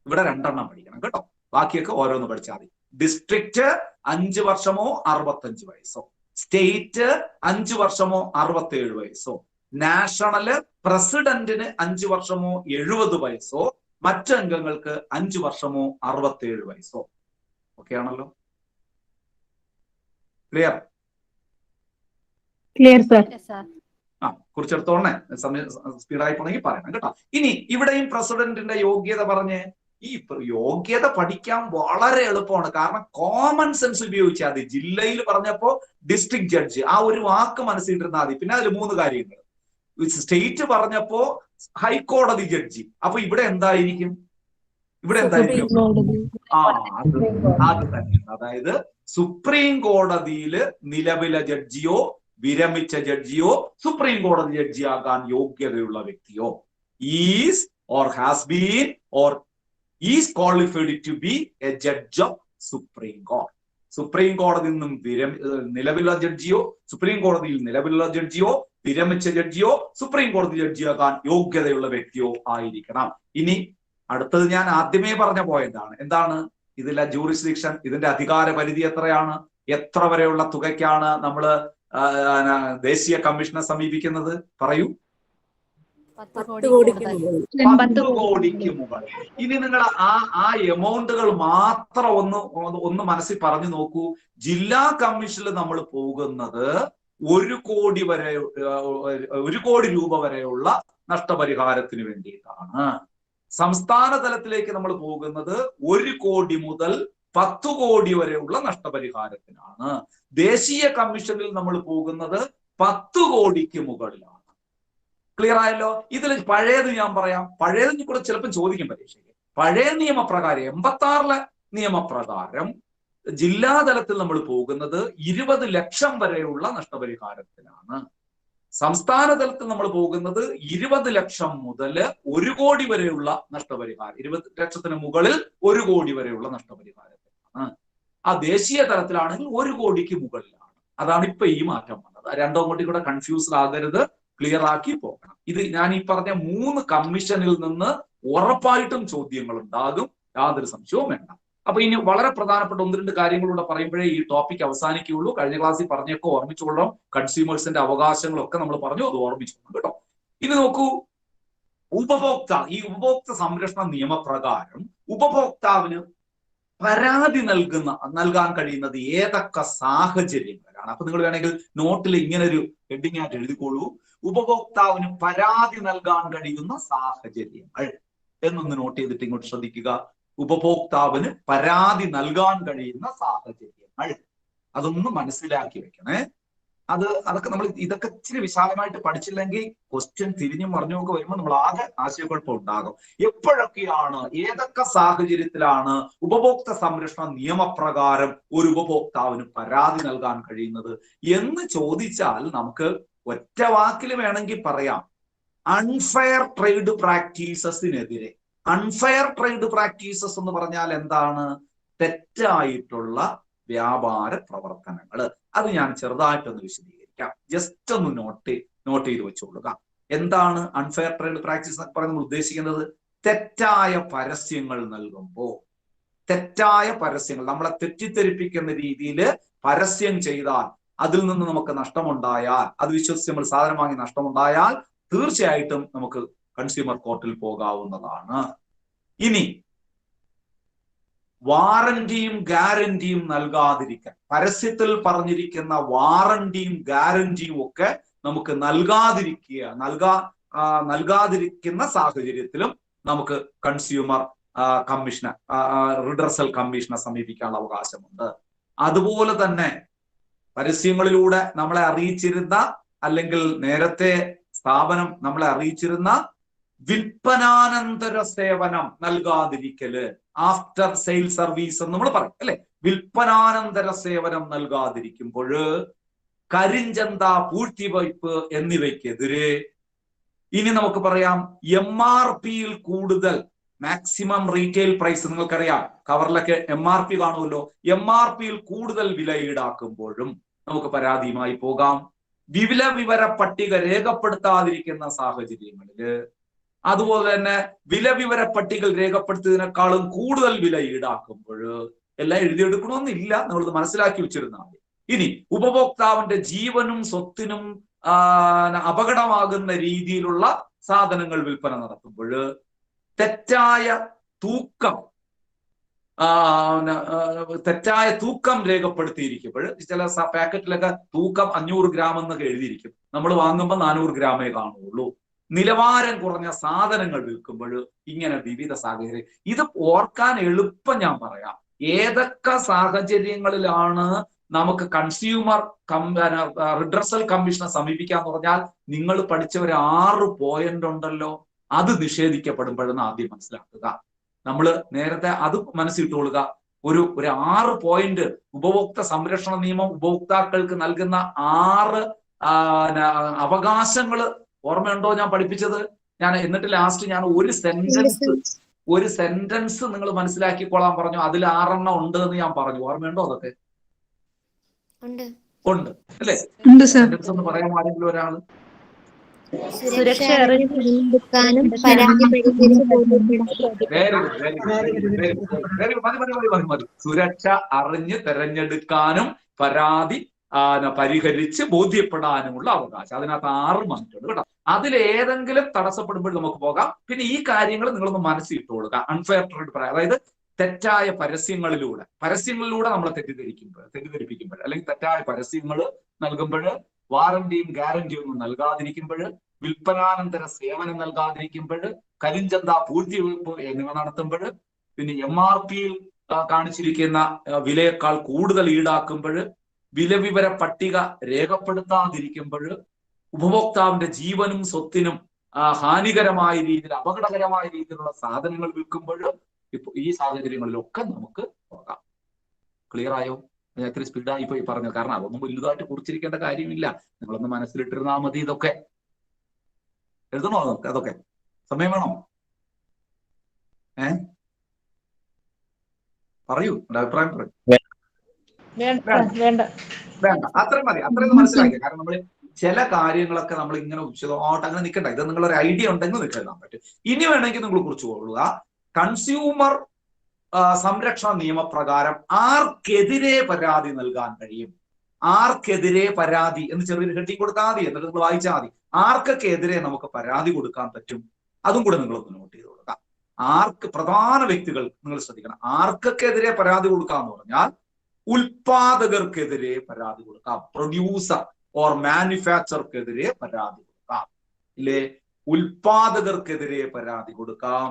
ഇവിടെ 2 പഠിക്കണം കേട്ടോ. ബാക്കിയൊക്കെ ഓരോന്ന് പഠിച്ചാൽ മതി. ഡിസ്ട്രിക്റ്റ് 5 വർഷമോ 65 വയസ്സോ, സ്റ്റേറ്റ് 5 വർഷമോ 67 വയസ്സോ, നാഷണല് പ്രസിഡന്റിന് 5 വർഷമോ 70 വയസ്സോ, മറ്റംഗങ്ങൾക്ക് 5 വർഷമോ 67 വയസ്സോ. ഓക്കെ ആണല്ലോ? ക്ലിയർ? Clear sir. കുറിച്ചെടുത്തോണേ, സ്പീഡായി പോണെങ്കിൽ പറയണം കേട്ടോ. ഇനി ഇവിടെയും പ്രസിഡന്റിന്റെ യോഗ്യത പറഞ്ഞ്, ഈ യോഗ്യത പഠിക്കാൻ വളരെ എളുപ്പമാണ്. കാരണം കോമൺ സെൻസ് ഉപയോഗിച്ചാൽ മതി. ജില്ലയിൽ പറഞ്ഞപ്പോ ഡിസ്ട്രിക്ട് ജഡ്ജ്, ആ ഒരു വാക്ക് മനസ്സിലിരുന്നാൽ മതി. പിന്നെ അതിൽ 3 കാര്യങ്ങൾ. സ്റ്റേറ്റ് പറഞ്ഞപ്പോ ഹൈക്കോടതി ജഡ്ജി, അപ്പൊ ഇവിടെ എന്തായിരിക്കും? ഇവിടെ എന്തായിരിക്കും? അത് തന്നെ. അതായത് സുപ്രീം കോടതിയിൽ നിലവിലെ ജഡ്ജിയോ വിരമിച്ച ജഡ്ജിയോ സുപ്രീം കോടതി ജഡ്ജിയാകാൻ യോഗ്യതയുള്ള വ്യക്തിയോ is or has been or is qualified to be a judge of supreme കോടതി. സുപ്രീം കോടതിയിൽ നിന്നും നിലവിലുള്ള ജഡ്ജിയോ, സുപ്രീം കോടതിയിൽ നിലവിലുള്ള ജഡ്ജിയോ, വിരമിച്ച ജഡ്ജിയോ, സുപ്രീം കോടതി ജഡ്ജിയാകാൻ യോഗ്യതയുള്ള വ്യക്തിയോ ആയിരിക്കണം. ഇനി അടുത്തത് ഞാൻ ആദ്യമേ പറഞ്ഞ പോയിന്റാണ്. എന്താണ് ഇതിലെ ജൂറിസ്ഡിക്ഷൻ? ഇതിന്റെ അധികാര പരിധി എത്രയാണ്? എത്ര വരെയുള്ള തുകയ്ക്കാണ് നമ്മള് ദേശീയ കമ്മീഷനെ സമീപിക്കുന്നത്? പറയൂ. 10 കോടിക്ക് മുകളിൽ. ഇനി നിങ്ങൾ ആ എമൗണ്ടുകൾ മാത്രം ഒന്ന് മനസ്സിൽ പറഞ്ഞു നോക്കൂ. ജില്ലാ കമ്മീഷനിൽ നമ്മൾ പോകുന്നത് 1 കോടി വരെ, 1 കോടി രൂപ വരെയുള്ള നഷ്ടപരിഹാരത്തിന് വേണ്ടിയിട്ടാണ്. സംസ്ഥാന തലത്തിലേക്ക് നമ്മൾ പോകുന്നത് 1 കോടി മുതൽ 10 കോടി വരെയുള്ള നഷ്ടപരിഹാരത്തിനാണ്. ദേശീയ കമ്മീഷനിൽ നമ്മൾ പോകുന്നത് 10 കോടിക്ക് മുകളിലാണ്. ക്ലിയർ ആയല്ലോ? ഇതിൽ പഴയത് ഞാൻ പറയാം. പഴയതിനെ കൂടെ ചിലപ്പോൾ ചോദിക്കും പരീക്ഷയ്ക്ക്. പഴയ നിയമപ്രകാരം 86-ലെ നിയമപ്രകാരം ജില്ലാതലത്തിൽ നമ്മൾ പോകുന്നത് 20 ലക്ഷം വരെയുള്ള നഷ്ടപരിഹാരത്തിനാണ്. സംസ്ഥാന തലത്തിൽ നമ്മൾ പോകുന്നത് 20 ലക്ഷം മുതൽ 1 കോടി വരെയുള്ള നഷ്ടപരിഹാരം, 20 ലക്ഷത്തിന് മുകളിൽ 1 കോടി വരെയുള്ള നഷ്ടപരിഹാരത്തിനാണ്. ആ ദേശീയ തലത്തിലാണെങ്കിൽ 1 കോടിക്ക് മുകളിലാണ്. അതാണ് ഇപ്പൊ ഈ മാറ്റം വന്നത്. രണ്ടും അങ്ങോട്ടും കൂടെ കൺഫ്യൂസ്ഡ് ആകരുത്, ക്ലിയർ ആക്കി പോകണം. ഇത് ഞാൻ ഈ പറഞ്ഞ 3 കമ്മീഷനിൽ നിന്ന് ഉറപ്പായിട്ടും ചോദ്യങ്ങൾ ഉണ്ടാകും, യാതൊരു സംശയവും വേണ്ട. അപ്പൊ ഇനി വളരെ പ്രധാനപ്പെട്ട 1-2 കാര്യങ്ങളൂടെ പറയുമ്പോഴേ ഈ ടോപ്പിക് അവസാനിക്കുകയുള്ളൂ. കഴിഞ്ഞ ക്ലാസ്സിൽ പറഞ്ഞൊക്കെ ഓർമ്മിച്ചോളാം. കൺസ്യൂമേഴ്സിന്റെ അവകാശങ്ങളൊക്കെ നമ്മൾ പറഞ്ഞു, അത് ഓർമ്മിച്ചോളാം കേട്ടോ. ഇനി നോക്കൂ, ഈ ഉപഭോക്തൃ സംരക്ഷണ നിയമപ്രകാരം ഉപഭോക്താവിന് പരാതി നൽകാൻ കഴിയുന്നത് ഏതൊക്കെ സാഹചര്യങ്ങളിലാണ്? അപ്പൊ നിങ്ങൾ വേണമെങ്കിൽ നോട്ടിൽ ഇങ്ങനെ ഒരു ഹെഡിങ് ആയിട്ട് എഴുതിക്കോളൂ. ഉപഭോക്താവിന് പരാതി നൽകാൻ കഴിയുന്ന സാഹചര്യങ്ങൾ എന്നൊന്ന് നോട്ട് ചെയ്തിട്ട് ഇങ്ങോട്ട് ശ്രദ്ധിക്കുക. ഉപഭോക്താവിന് പരാതി നൽകാൻ കഴിയുന്ന സാഹചര്യങ്ങൾ, അതൊന്ന് മനസ്സിലാക്കി വെക്കണേ. അതൊക്കെ നമ്മൾ ഇതൊക്കെ ഇച്ചിരി വിശാലമായിട്ട് പഠിച്ചില്ലെങ്കിൽ ക്വസ്റ്റ്യൻ തിരിഞ്ഞും മറിഞ്ഞുമൊക്കെ വരുമ്പോൾ നമ്മൾ ആകെ ആശയക്കുഴപ്പം ഉണ്ടാകും. എപ്പോഴൊക്കെയാണ്, ഏതൊക്കെ സാഹചര്യത്തിലാണ് ഉപഭോക്തൃ സംരക്ഷണ നിയമപ്രകാരം ഒരു ഉപഭോക്താവിന് പരാതി നൽകാൻ കഴിയുന്നത് എന്ന് ചോദിച്ചാൽ നമുക്ക് ഒറ്റ വാക്കിൽ വേണമെങ്കിൽ പറയാം, അൺഫെയർ ട്രേഡ് പ്രാക്ടീസസിനെതിരെ. അൺഫെയർ ട്രേഡ് പ്രാക്ടീസസ് എന്ന് പറഞ്ഞാൽ എന്താണ്? തെറ്റായിട്ടുള്ള വ്യാപാര പ്രവർത്തനങ്ങൾ. അത് ഞാൻ ചെറുതായിട്ടൊന്ന് വിശദീകരിക്കാം. ജസ്റ്റ് ഒന്ന് നോട്ട് ചെയ്ത് വെച്ചുകൊള്ളുക. എന്താണ് അൺഫെയർ ട്രേഡ് പ്രാക്ടീസ് എന്നൊക്കെ പറയുന്നത് ഉദ്ദേശിക്കുന്നത്? തെറ്റായ പരസ്യങ്ങൾ നൽകുമ്പോൾ, തെറ്റായ പരസ്യങ്ങൾ നമ്മളെ തെറ്റിദ്ധരിപ്പിക്കുന്ന രീതിയിൽ പരസ്യം ചെയ്താൽ അതിൽ നിന്ന് നമുക്ക് നഷ്ടമുണ്ടായാൽ, അത് വിശ്വസിച്ച് നമ്മൾ സാധനം വാങ്ങി നഷ്ടമുണ്ടായാൽ തീർച്ചയായിട്ടും നമുക്ക് കൺസ്യൂമർ കോർട്ടിൽ പോകാവുന്നതാണ്. ഇനി വാറന്റിയും ഗ്യാരന്റിയും നൽകാതിരിക്കാൻ, പരസ്യത്തിൽ പറഞ്ഞിരിക്കുന്ന വാറന്റിയും ഗ്യാരന്റിയും ഒക്കെ നമുക്ക് നൽകാതിരിക്കുന്ന സാഹചര്യത്തിലും നമുക്ക് കൺസ്യൂമർ കമ്മീഷനെ, റിഡ്രസൽ കമ്മീഷനെ സമീപിക്കാനുള്ള അവകാശമുണ്ട്. അതുപോലെ തന്നെ പരസ്യങ്ങളിലൂടെ നമ്മളെ അറിയിച്ചിരുന്ന, അല്ലെങ്കിൽ നേരത്തെ സ്ഥാപനം നമ്മളെ അറിയിച്ചിരുന്ന വിൽപ്പനാനന്തര സേവനം നൽകാതിരിക്കല്, ആഫ്റ്റർ സെയിൽ സർവീസ് എന്ന് നമ്മൾ പറയും അല്ലെ. വിൽപ്പനാനന്തര സേവനം നൽകാതിരിക്കുമ്പോൾ കരിഞ്ചന്ത, പൂഴ്ത്തിവയ്പ് എന്നിവയ്ക്കെതിരെ ഇനി നമുക്ക് പറയാം MRP കൂടുതൽ, മാക്സിമം റീറ്റെയിൽ പ്രൈസ്, നിങ്ങൾക്കറിയാം കവറിലൊക്കെ MRP കാണുമല്ലോ. MRP കൂടുതൽ വില ഈടാക്കുമ്പോഴും നമുക്ക് പരാതിയുമായി പോകാം. വിവര പട്ടിക രേഖപ്പെടുത്താതിരിക്കുന്ന സാഹചര്യങ്ങളില്, അതുപോലെ തന്നെ വിവര പട്ടികകൾ രേഖപ്പെടുത്തിയതിനേക്കാളും കൂടുതൽ വില ഈടാക്കുമ്പോൾ, എല്ലാം എഴുതിയെടുക്കണമെന്നില്ല, നമ്മളത് മനസ്സിലാക്കി വെച്ചിരുന്നാൽ മതി. ഇനി ഉപഭോക്താവിന്റെ ജീവനും സ്വത്തിനും അപകടമാകുന്ന രീതിയിലുള്ള സാധനങ്ങൾ വിൽപ്പന നടത്തുമ്പോൾ, തെറ്റായ തൂക്കം രേഖപ്പെടുത്തിയിരിക്കുമ്പോൾ, ചില പാക്കറ്റിലൊക്കെ തൂക്കം 500 ഗ്രാം എന്നൊക്കെ എഴുതിയിരിക്കും, നമ്മൾ വാങ്ങുമ്പോൾ 400 ഗ്രാമേ കാണുള്ളൂ. നിലവാരം കുറഞ്ഞ സാധനങ്ങൾ വിൽക്കുമ്പോൾ ഇങ്ങനെ വിവിധ സാഹചര്യം. ഇത് ഓർക്കാൻ എളുപ്പം ഞാൻ പറയാം. ഏതൊക്കെ സാഹചര്യങ്ങളിലാണ് നമുക്ക് കൺസ്യൂമർ റിഡ്രസൽ കമ്മീഷനെ സമീപിക്കാന്ന് പറഞ്ഞാൽ, നിങ്ങൾ പഠിച്ച ഒരു 6 പോയിന്റ് ഉണ്ടല്ലോ, അത് നിഷേധിക്കപ്പെടുമ്പോഴെന്ന് ആദ്യം മനസ്സിലാക്കുക. നമ്മൾ നേരത്തെ അത് മനസ്സിട്ടുകൊള്ളുക. ഒരു 6 പോയിന്റ് ഉപഭോക്തൃ സംരക്ഷണ നിയമം ഉപഭോക്താക്കൾക്ക് നൽകുന്ന 6 അവകാശങ്ങൾ ഓർമ്മയുണ്ടോ ഞാൻ പഠിപ്പിച്ചത്? ഞാൻ എന്നിട്ട് ലാസ്റ്റ് ഞാൻ ഒരു സെന്റൻസ് നിങ്ങൾ മനസ്സിലാക്കിക്കോളാൻ പറഞ്ഞു. അതിൽ 6 എണ്ണം ഉണ്ട് എന്ന് ഞാൻ പറഞ്ഞു. ഓർമ്മയുണ്ടോ? അതൊക്കെ ഉണ്ട് അല്ലേ? സെന്റൻസ് എന്ന് പറയാൻ ആരെങ്കിലും ഒരാൾ? സുരക്ഷ മതി. സുരക്ഷ അറിഞ്ഞ് തെരഞ്ഞെടുക്കാനും പരാതി പരിഹരിച്ച് ബോധ്യപ്പെടാനുമുള്ള അവകാശം. അതിനകത്ത് 6 മാറ്റുണ്ട് കേട്ടോ. അതിലേതെങ്കിലും തടസ്സപ്പെടുമ്പോൾ നമുക്ക് പോകാം. പിന്നെ ഈ കാര്യങ്ങൾ നിങ്ങളൊന്ന് മനസ്സിട്ട് കൊടുക്കുക. അൺഫെയർ ട്രേഡ് പറയാം, അതായത് തെറ്റായ പരസ്യങ്ങളിലൂടെ നമ്മളെ തെറ്റിദ്ധരിപ്പിക്കുമ്പോൾ, അല്ലെങ്കിൽ തെറ്റായ പരസ്യങ്ങൾ നൽകുമ്പോൾ, വാറന്റിയും ഗ്യാരന്റിയും ഒന്നും നൽകാതിരിക്കുമ്പോൾ, വിൽപ്പനാനന്തര സേവനം നൽകാതിരിക്കുമ്പോൾ, കരിഞ്ചന്ത, പൂഴ്ത്തിവയ്പ് എന്നിവ നടത്തുമ്പോൾ, പിന്നെ MRP കാണിച്ചിരിക്കുന്ന വിലയേക്കാൾ കൂടുതൽ ഈടാക്കുമ്പോൾ, വിവര പട്ടിക രേഖപ്പെടുത്താതിരിക്കുമ്പോൾ, ഉപഭോക്താവിന്റെ ജീവനും സ്വത്തിനും ഹാനികരമായ രീതിയിൽ, അപകടകരമായ രീതിയിലുള്ള സാധനങ്ങൾ വിൽക്കുമ്പോൾ, ഇപ്പൊ ഈ സാഹചര്യങ്ങളിലൊക്കെ നമുക്ക് പോകാം. ക്ലിയർ ആയോ? ഞാൻ എത്ര സ്പീഡായി പോയി പറഞ്ഞു, കാരണം അതൊന്നും വലുതായിട്ട് കുറിച്ചിരിക്കേണ്ട കാര്യമില്ല. നിങ്ങളൊന്ന് മനസ്സിലിട്ടിരുന്നാൽ മതി. ഇതൊക്കെ എഴുതണോ? അതൊക്കെ സമയം വേണോ? പറയൂ, എന്റെ അഭിപ്രായം പറയൂ. വേണ്ട, അത്രയും മതി. അത്രയും മനസ്സിലാക്കി. കാരണം നമ്മൾ ചില കാര്യങ്ങളൊക്കെ നമ്മൾ ഇങ്ങനെ വിശദമായിട്ട് അങ്ങനെ നിൽക്കണ്ട. ഇത് നിങ്ങളൊരു ഐഡിയ ഉണ്ടെങ്കിൽ നിങ്ങൾക്ക് എഴുതാൻ പറ്റും. ഇനി വേണമെങ്കിൽ നിങ്ങൾ കുറിച്ച് കൊള്ളുക. കൺസ്യൂമർ സംരക്ഷണ നിയമപ്രകാരം ആർക്കെതിരെ പരാതി നൽകാൻ കഴിയും? ആർക്കെതിരെ പരാതി എന്ന് ചെറിയൊരു ഹെഡിങ് കൊടുത്താൽ മതി. എന്നിട്ട് നിങ്ങൾ വായിച്ചാൽ മതി. ആർക്കൊക്കെ എതിരെ നമുക്ക് പരാതി കൊടുക്കാൻ പറ്റും? അതും കൂടെ നിങ്ങളൊന്ന് നോട്ട് ചെയ്ത് കൊടുക്കാം. പ്രധാന വ്യക്തികൾ നിങ്ങൾ ശ്രദ്ധിക്കണം. ആർക്കൊക്കെ എതിരെ പരാതി കൊടുക്കാന്ന് പറഞ്ഞാൽ, ഉൽപാദകർക്കെതിരെ പരാതി കൊടുക്കാം. പ്രൊഡ്യൂസർ ഓർ മാനുഫാക്ചർക്കെതിരെ പരാതി കൊടുക്കാം, ഇല്ലേ? ഉൽപാദകർക്കെതിരെ പരാതി കൊടുക്കാം,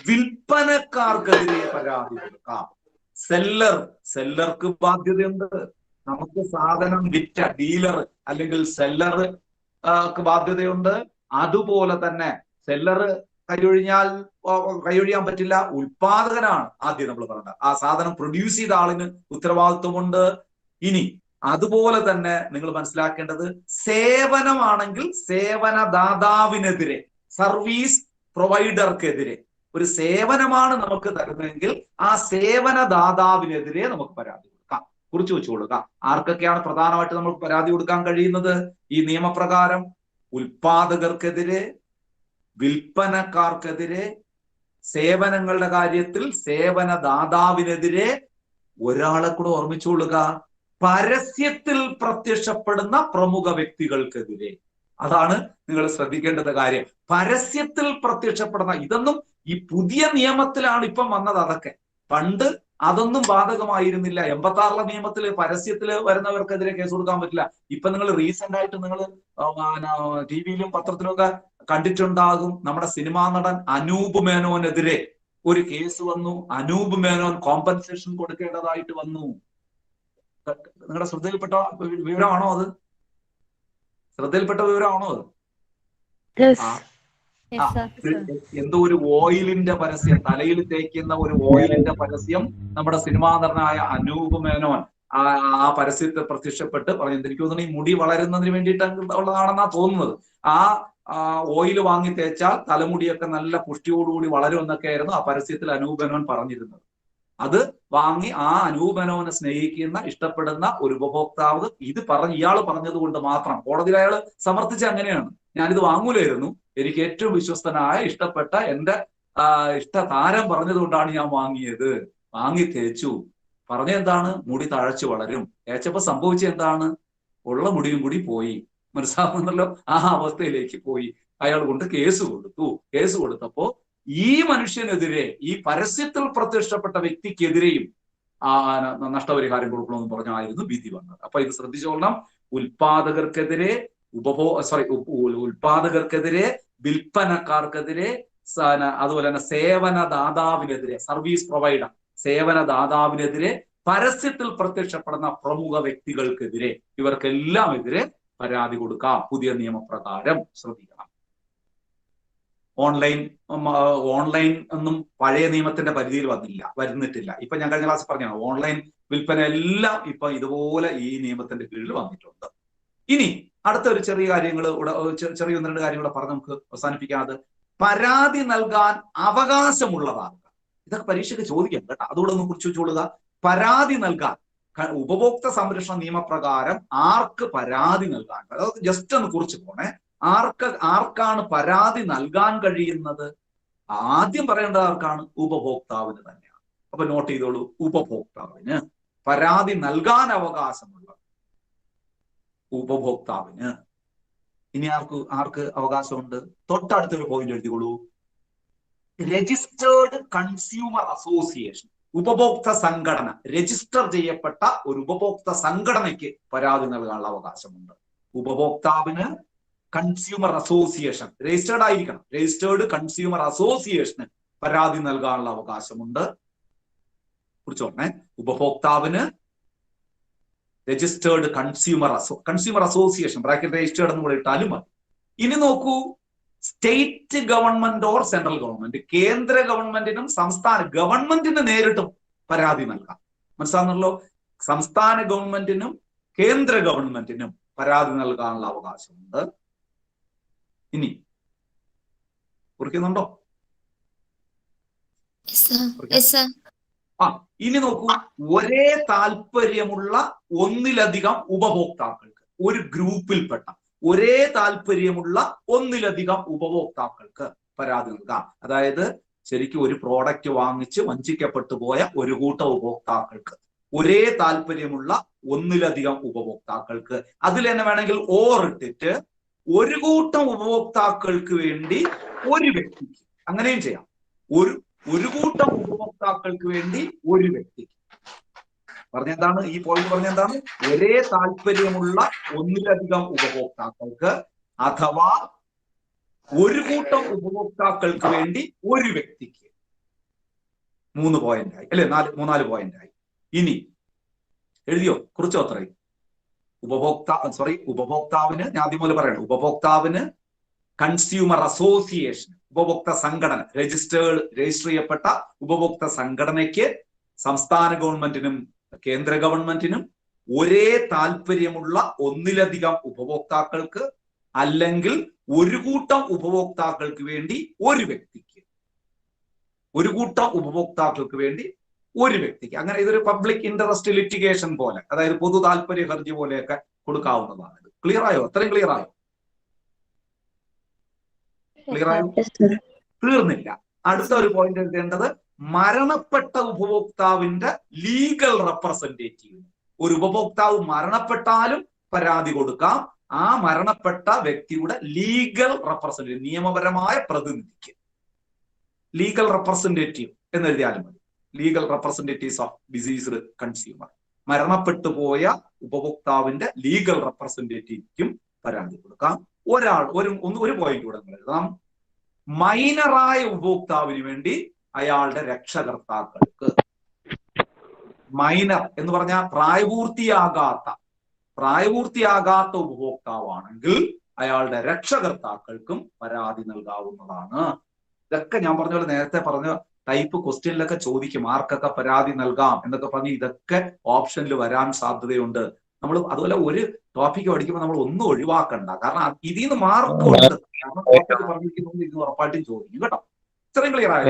വിൽപ്പനക്കാർക്കെതിരെ പരാതി കൊടുക്കാം, സെല്ലർക്ക് ബാധ്യതയുണ്ട്. നമുക്ക് സാധനം വിറ്റ ഡീലർ അല്ലെങ്കിൽ സെല്ലർ ബാധ്യതയുണ്ട്. അതുപോലെ തന്നെ സെല്ലർ കൈയൊഴിയാൻ പറ്റില്ല, ഉൽപാദകനാണ് ആദ്യം നമ്മൾ പറയേണ്ട. ആ സാധനം പ്രൊഡ്യൂസ് ചെയ്ത ആളിന് ഉത്തരവാദിത്വമുണ്ട്. ഇനി അതുപോലെ തന്നെ നിങ്ങൾ മനസ്സിലാക്കേണ്ടത്, സേവനമാണെങ്കിൽ സേവനദാതാവിനെതിരെ, സർവീസ് പ്രൊവൈഡർക്കെതിരെ, ഒരു സേവനമാണ് നമുക്ക് തരുന്നതെങ്കിൽ ആ സേവനദാതാവിനെതിരെ നമുക്ക് പരാതി കൊടുക്കാം. കുറിച്ച് വെച്ചുകൊള്ളുക. ആർക്കൊക്കെയാണ് പ്രധാനമായിട്ട് നമുക്ക് പരാതി കൊടുക്കാൻ കഴിയുന്നത് ഈ നിയമപ്രകാരം? ഉൽപാദകർക്കെതിരെ, വിൽപ്പനക്കാർക്കെതിരെ, സേവനങ്ങളുടെ കാര്യത്തിൽ സേവനദാതാവിനെതിരെ, ഒരാളെ കൂടെ ഓർമ്മിച്ചുകൊള്ളുക, പരസ്യത്തിൽ പ്രത്യക്ഷപ്പെടുന്ന പ്രമുഖ വ്യക്തികൾക്കെതിരെ. അതാണ് നിങ്ങൾ ശ്രദ്ധിക്കേണ്ടത് കാര്യം. പരസ്യത്തിൽ പ്രത്യക്ഷപ്പെടുന്ന, ഇതൊന്നും ഈ പുതിയ നിയമത്തിലാണ് ഇപ്പം വന്നത്. അതൊക്കെ പണ്ട് അതൊന്നും ബാധകമായിരുന്നില്ല. 86 നിയമത്തിൽ പരസ്യത്തിൽ വരുന്നവർക്കെതിരെ കേസ് കൊടുക്കാൻ പറ്റില്ല. ഇപ്പൊ നിങ്ങൾ റീസെന്റ് ആയിട്ട് നിങ്ങൾ ടിവിയിലും പത്രത്തിലും ഒക്കെ കണ്ടിട്ടുണ്ടാകും. നമ്മുടെ സിനിമാ നടൻ അനൂപ് മേനോനെതിരെ ഒരു കേസ് വന്നു. അനൂപ് മേനോൻ കോമ്പൻസേഷൻ കൊടുക്കേണ്ടതായിട്ട് വന്നു. നിങ്ങളുടെ ശ്രദ്ധയിൽപ്പെട്ട വിവരമാണോ അത്? ശ്രദ്ധയിൽപ്പെട്ട വിവരമാണോ അത്? എന്തോ ഒരു ഓയിലിന്റെ പരസ്യം, തലയിൽ തേക്കുന്ന ഒരു ഓയിലിന്റെ പരസ്യം നമ്മുടെ സിനിമാ നടനായ അനൂപ് മേനോൻ ആ പരസ്യത്തിൽ പ്രത്യക്ഷപ്പെട്ട് പറഞ്ഞു. എനിക്ക് തോന്നുന്നു ഈ മുടി വളരുന്നതിന് വേണ്ടിയിട്ട് ഉള്ളതാണെന്നാ തോന്നുന്നത്. ആ ഓയിൽ വാങ്ങി തേച്ചാൽ തലമുടിയൊക്കെ നല്ല പുഷ്ടിയോടുകൂടി വളരുമെന്നൊക്കെ ആയിരുന്നു ആ പരസ്യത്തിൽ അനൂപ് മേനോൻ പറഞ്ഞിരുന്നത്. അത് വാങ്ങി ആ അനൂപ് മേനോനെ സ്നേഹിക്കുന്ന, ഇഷ്ടപ്പെടുന്ന ഒരു ഉപഭോക്താവ് ഇത് ഇയാൾ പറഞ്ഞത് കൊണ്ട് മാത്രം കോടതിയിൽ അയാൾ സമർത്ഥിച്ച അങ്ങനെയാണ്, ഞാനിത് വാങ്ങൂലായിരുന്നു, എനിക്ക് ഏറ്റവും വിശ്വസ്തനായ ഇഷ്ടപ്പെട്ട എന്റെ ഇഷ്ട താരം പറഞ്ഞത് കൊണ്ടാണ് ഞാൻ വാങ്ങിയത്, വാങ്ങി തേച്ചു. പറഞ്ഞ എന്താണ്? മുടി തഴച്ചു വളരും. തേച്ചപ്പോ സംഭവിച്ച എന്താണ്? ഉള്ള മുടിയും കൂടി പോയി. മനസ്സിലാവുന്നല്ലോ? ആ അവസ്ഥയിലേക്ക് പോയി. അയാൾ കൊണ്ട് കേസ് കൊടുത്തു. കേസ് കൊടുത്തപ്പോ ഈ മനുഷ്യനെതിരെ, ഈ പരസ്യത്തിൽ പ്രത്യക്ഷപ്പെട്ട വ്യക്തിക്കെതിരെയും നഷ്ടപരിഹാരം കൊടുക്കണമെന്ന് പറഞ്ഞായിരുന്നു വിധി വന്നത്. അപ്പൊ ഇത് ശ്രദ്ധിച്ചോളണം. ഉൽപാദകർക്കെതിരെ, ഉൽപാദകർക്കെതിരെ, വിൽപ്പനക്കാർക്കെതിരെ, അതുപോലെ തന്നെ സേവനദാതാവിനെതിരെ, സർവീസ് പ്രൊവൈഡർ, സേവനദാതാവിനെതിരെ, പരസ്യത്തിൽ പ്രത്യക്ഷപ്പെടുന്ന പ്രമുഖ വ്യക്തികൾക്കെതിരെ, ഇവർക്കെല്ലാം എതിരെ പരാതി കൊടുക്കാം പുതിയ നിയമപ്രകാരം. ശ്രദ്ധിക്കണം. ഓൺലൈൻ ഒന്നും പഴയ നിയമത്തിന്റെ പരിധിയിൽ വരുന്നിട്ടില്ല. ഇപ്പൊ ഞാൻ കഴിഞ്ഞ ക്ലാസ് പറഞ്ഞാണ്, ഓൺലൈൻ വിൽപ്പന എല്ലാം ഇപ്പൊ ഇതുപോലെ ഈ നിയമത്തിന്റെ കീഴിൽ വന്നിട്ടുണ്ട്. ഇനി അടുത്ത ഒരു ചെറിയ കാര്യങ്ങൾ, ചെറിയ 1-2 കാര്യങ്ങൾ പറഞ്ഞ് നമുക്ക് അവസാനിപ്പിക്കാതെ, പരാതി നൽകാൻ അവകാശമുള്ളതാണ്. ഇതൊക്കെ പരീക്ഷയ്ക്ക് ചോദിക്കാം കേട്ടോ, അതുകൂടെ ഒന്ന് കുറിച്ച് വെച്ചോളുക. പരാതി നൽകാൻ ഉപഭോക്തൃ സംരക്ഷണ നിയമപ്രകാരം ആർക്ക് പരാതി നൽകാൻ, അതായത് ജസ്റ്റ് ഒന്ന് കുറിച്ച് പോണേ. ആർക്കാണ് പരാതി നൽകാൻ കഴിയുന്നത്? ആദ്യം പറയേണ്ടത് ആർക്കാണ്? ഉപഭോക്താവിന് തന്നെയാണ്. അപ്പൊ നോട്ട് ചെയ്തോളൂ, ഉപഭോക്താവിന് പരാതി നൽകാൻ അവകാശമുള്ള ഉപഭോക്താവിന്. ഇനി ആർക്ക് അവകാശമുണ്ട്? തൊട്ടടുത്തൊരു പോയിന്റ് എഴുതിക്കോളൂ. രജിസ്റ്റേർഡ് കൺസ്യൂമർ അസോസിയേഷൻ, ഉപഭോക്തൃ സംഘടന, രജിസ്റ്റർ ചെയ്യപ്പെട്ട ഒരു ഉപഭോക്തൃ സംഘടനയ്ക്ക് പരാതി നൽകാനുള്ള അവകാശമുണ്ട്. ഉപഭോക്താവിന് കൺസ്യൂമർ അസോസിയേഷൻ രജിസ്റ്റേർഡ് ആയിരിക്കണം. രജിസ്റ്റേർഡ് കൺസ്യൂമർ അസോസിയേഷന് പരാതി നൽകാനുള്ള അവകാശമുണ്ട്. കുറിച്ചോണേ, ഉപഭോക്താവിന് registered consumer association bracket registered എന്ന് കൂടെ ഇട്ടാലും മതി. ഇനി നോക്കൂ, state government or central government, കേന്ദ്ര ഗവൺമെന്റിനും സംസ്ഥാന ഗവൺമെന്റിന് നേരിട്ടും പരാതി നൽകാം. മനസ്സിലാകുന്നല്ലോ? സംസ്ഥാന ഗവൺമെന്റിനും കേന്ദ്ര ഗവൺമെന്റിനും പരാതി നൽകാനുള്ള അവകാശമുണ്ട്. ഇനി കുറിക്കുന്നുണ്ടോ? ഇനി നോക്കൂ, ഒരേ താല്പര്യമുള്ള ഒന്നിലധികം ഉപഭോക്താക്കൾക്ക്, ഒരു ഗ്രൂപ്പിൽപ്പെട്ട ഒരേ താല്പര്യമുള്ള ഒന്നിലധികം ഉപഭോക്താക്കൾക്ക് പരാതി നൽകാം. അതായത് ശരിക്കും ഒരു പ്രോഡക്റ്റ് വാങ്ങിച്ച് വഞ്ചിക്കപ്പെട്ടു പോയ ഒരു കൂട്ടം ഉപഭോക്താക്കൾക്ക്, ഒരേ താല്പര്യമുള്ള ഒന്നിലധികം ഉപഭോക്താക്കൾക്ക്, അതിൽ തന്നെ വേണമെങ്കിൽ ഇട്ടിട്ട് ഒരു കൂട്ടം ഉപഭോക്താക്കൾക്ക് വേണ്ടി ഒരു വ്യക്തിക്ക്, അങ്ങനെയും ചെയ്യാം. ഒരു കൂട്ടം ഉപഭോക്താക്കൾക്ക് വേണ്ടി ഒരു വ്യക്തിക്ക്. പറഞ്ഞെന്താണ് ഈ പോയിന്റ്? പറഞ്ഞെന്താണ്? ഒരേ താല്പര്യമുള്ള ഒന്നിലധികം ഉപഭോക്താക്കൾക്ക് അഥവാ ഒരു കൂട്ടം ഉപഭോക്താക്കൾക്ക് വേണ്ടി ഒരു വ്യക്തിക്ക്. 3 പോയിന്റായി അല്ലെ? 4 പോയിന്റായി. ഇനി എഴുതിയോ? കുറിച്ചോ? അത്രയും. ഉപഭോക്താവിന് ഞാൻ ആദ്യം പോലെ പറയണം. ഉപഭോക്താവിന് കൺസ്യൂമർ അസോസിയേഷൻ, ഉപഭോക്തൃ സംഘടന, രജിസ്റ്റർ ചെയ്യപ്പെട്ട ഉപഭോക്തൃ സംഘടനയ്ക്ക്, സംസ്ഥാന ഗവൺമെന്റിനും കേന്ദ്ര ഗവൺമെന്റിനും ഒരേ താല്പര്യമുള്ള ഒന്നിലധികം ഉപഭോക്താക്കൾക്ക് അല്ലെങ്കിൽ ഒരു കൂട്ടം ഉപഭോക്താക്കൾക്ക് വേണ്ടി ഒരു വ്യക്തിക്ക്. ഒരു കൂട്ടം ഉപഭോക്താക്കൾക്ക് വേണ്ടി ഒരു വ്യക്തിക്ക്. അങ്ങനെ ഇതൊരു പബ്ലിക് ഇൻട്രസ്റ്റ് ലിറ്റിഗേഷൻ പോലെ, അതായത് പൊതു താല്പര്യ ഹർജി പോലെയൊക്കെ കൊടുക്കാവുന്നതാണ്. ഇത് ക്ലിയർ ആയോ? അത്രയും ക്ലിയർ ആയോ? ക്ലിയർ ആയോ? തീർന്നില്ല. അടുത്ത ഒരു പോയിന്റ് എഴുതേണ്ടത് മരണപ്പെട്ട ഉപഭോക്താവിന്റെ ലീഗൽ റെപ്രസെന്റേറ്റീവ്. ഒരു ഉപഭോക്താവ് മരണപ്പെട്ടാലും പരാതി കൊടുക്കാം. ആ മരണപ്പെട്ട വ്യക്തിയുടെ ലീഗൽ റെപ്രസെന്റേറ്റീവ്, നിയമപരമായ പ്രതിനിധിക്ക് ലീഗൽ റെപ്രസെന്റേറ്റീവ് എന്നെഴുതിയാലും മതി. Legal representatives of diseased consumer. മരണപ്പെട്ടു പോയ ഉപഭോക്താവിന്റെ ലീഗൽ റെപ്രസെന്റേറ്റീവിനും പരാതി കൊടുക്കാം. ഒരു പോയിന്റ് കൂടെ എഴുതാം. മൈനറായ ഉപഭോക്താവിന് വേണ്ടി അയാളുടെ രക്ഷകർത്താക്കൾക്ക്. മൈനർ എന്ന് പറഞ്ഞാൽ പ്രായപൂർത്തിയാകാത്ത ഉപഭോക്താവാണെങ്കിൽ അയാളുടെ രക്ഷകർത്താക്കൾക്കും പരാതി നൽകാവുന്നതാണ്. ഇതൊക്കെ ഞാൻ പറഞ്ഞ പോലെ നേരത്തെ പറഞ്ഞ ടൈപ്പ് ക്വസ്റ്റ്യനിലൊക്കെ ചോദിക്കും, ആർക്കൊക്കെ പരാതി നൽകാം എന്നൊക്കെ പറഞ്ഞ് ഇതൊക്കെ ഓപ്ഷനിൽ വരാൻ സാധ്യതയുണ്ട്. നമ്മൾ അതുപോലെ ഒരു ടോപ്പിക്ക് പഠിക്കുമ്പോൾ നമ്മൾ ഒന്നും ഒഴിവാക്കണ്ട. കാരണം ഇതിൽ നിന്ന് മാർക്ക് ഉണ്ട്. കാരണം ടോപ്പിക്ക് പറഞ്ഞിരിക്കുന്നത് ഇത് ഉറപ്പായിട്ടും ചോദിക്കും കേട്ടോ. ഇത്രയും ക്ലിയർ ആയോ?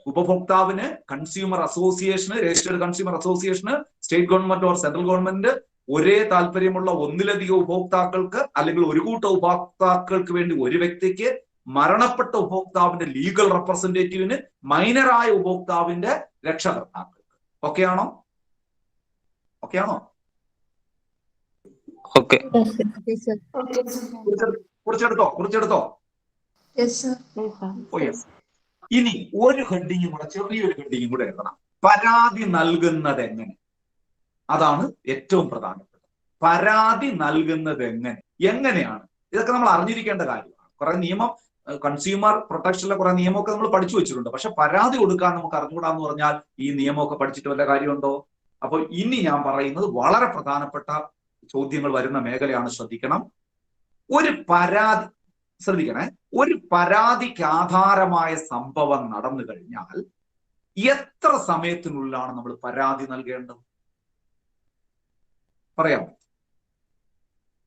ഉപഭോക്താവിന് consumer association, registered consumer association, state government or central government ഒരേ താല്പര്യമുള്ള ഒന്നിലധികം ഉപഭോക്താക്കൾക്ക് അല്ലെങ്കിൽ ഒരു കൂട്ടം ഉപഭോക്താക്കൾക്ക് വേണ്ടി ഒരു വ്യക്തിക്ക്, മരണപ്പെട്ട ഉപഭോക്താവിന്റെ ലീഗൽ റെപ്രസെന്റേറ്റീവിന്, മൈനറായ ഉപഭോക്താവിന്റെ രക്ഷകർത്താക്കൾക്ക്. ഓക്കെ ആണോ? കുറിച്ചെടുത്തോ? ഇനി ഒരു ഹെഡിങ്ങും കൂടെ, ചെറിയൊരു ഹെഡിങ്ങും കൂടെ എഴുതണം. പരാതി നൽകുന്നത് എങ്ങനെ? അതാണ് ഏറ്റവും പ്രധാനപ്പെട്ടത്. പരാതി നൽകുന്നത് എങ്ങനെയാണ്? ഇതൊക്കെ നമ്മൾ അറിഞ്ഞിരിക്കേണ്ട കാര്യമാണ്. കുറെ നിയമം, കൺസ്യൂമർ പ്രൊട്ടക്ഷനിലെ കുറെ നിയമമൊക്കെ നമ്മൾ പഠിച്ചു വെച്ചിട്ടുണ്ട്. പക്ഷെ പരാതി കൊടുക്കാൻ നമുക്ക് അറിഞ്ഞുകൂടാന്ന് പറഞ്ഞാൽ ഈ നിയമമൊക്കെ പഠിച്ചിട്ട് വല്ല കാര്യമുണ്ടോ? അപ്പോൾ ഇനി ഞാൻ പറയുന്നത് വളരെ പ്രധാനപ്പെട്ട ചോദ്യങ്ങൾ വരുന്ന മേഖലയാണ്. ശ്രദ്ധിക്കണം. ഒരു പരാതിക്ക് ആധാരമായ സംഭവം നടന്നു കഴിഞ്ഞാൽ എത്ര സമയത്തിനുള്ളിലാണ് നമ്മൾ പരാതി നൽകേണ്ടത്? പറയാമോ?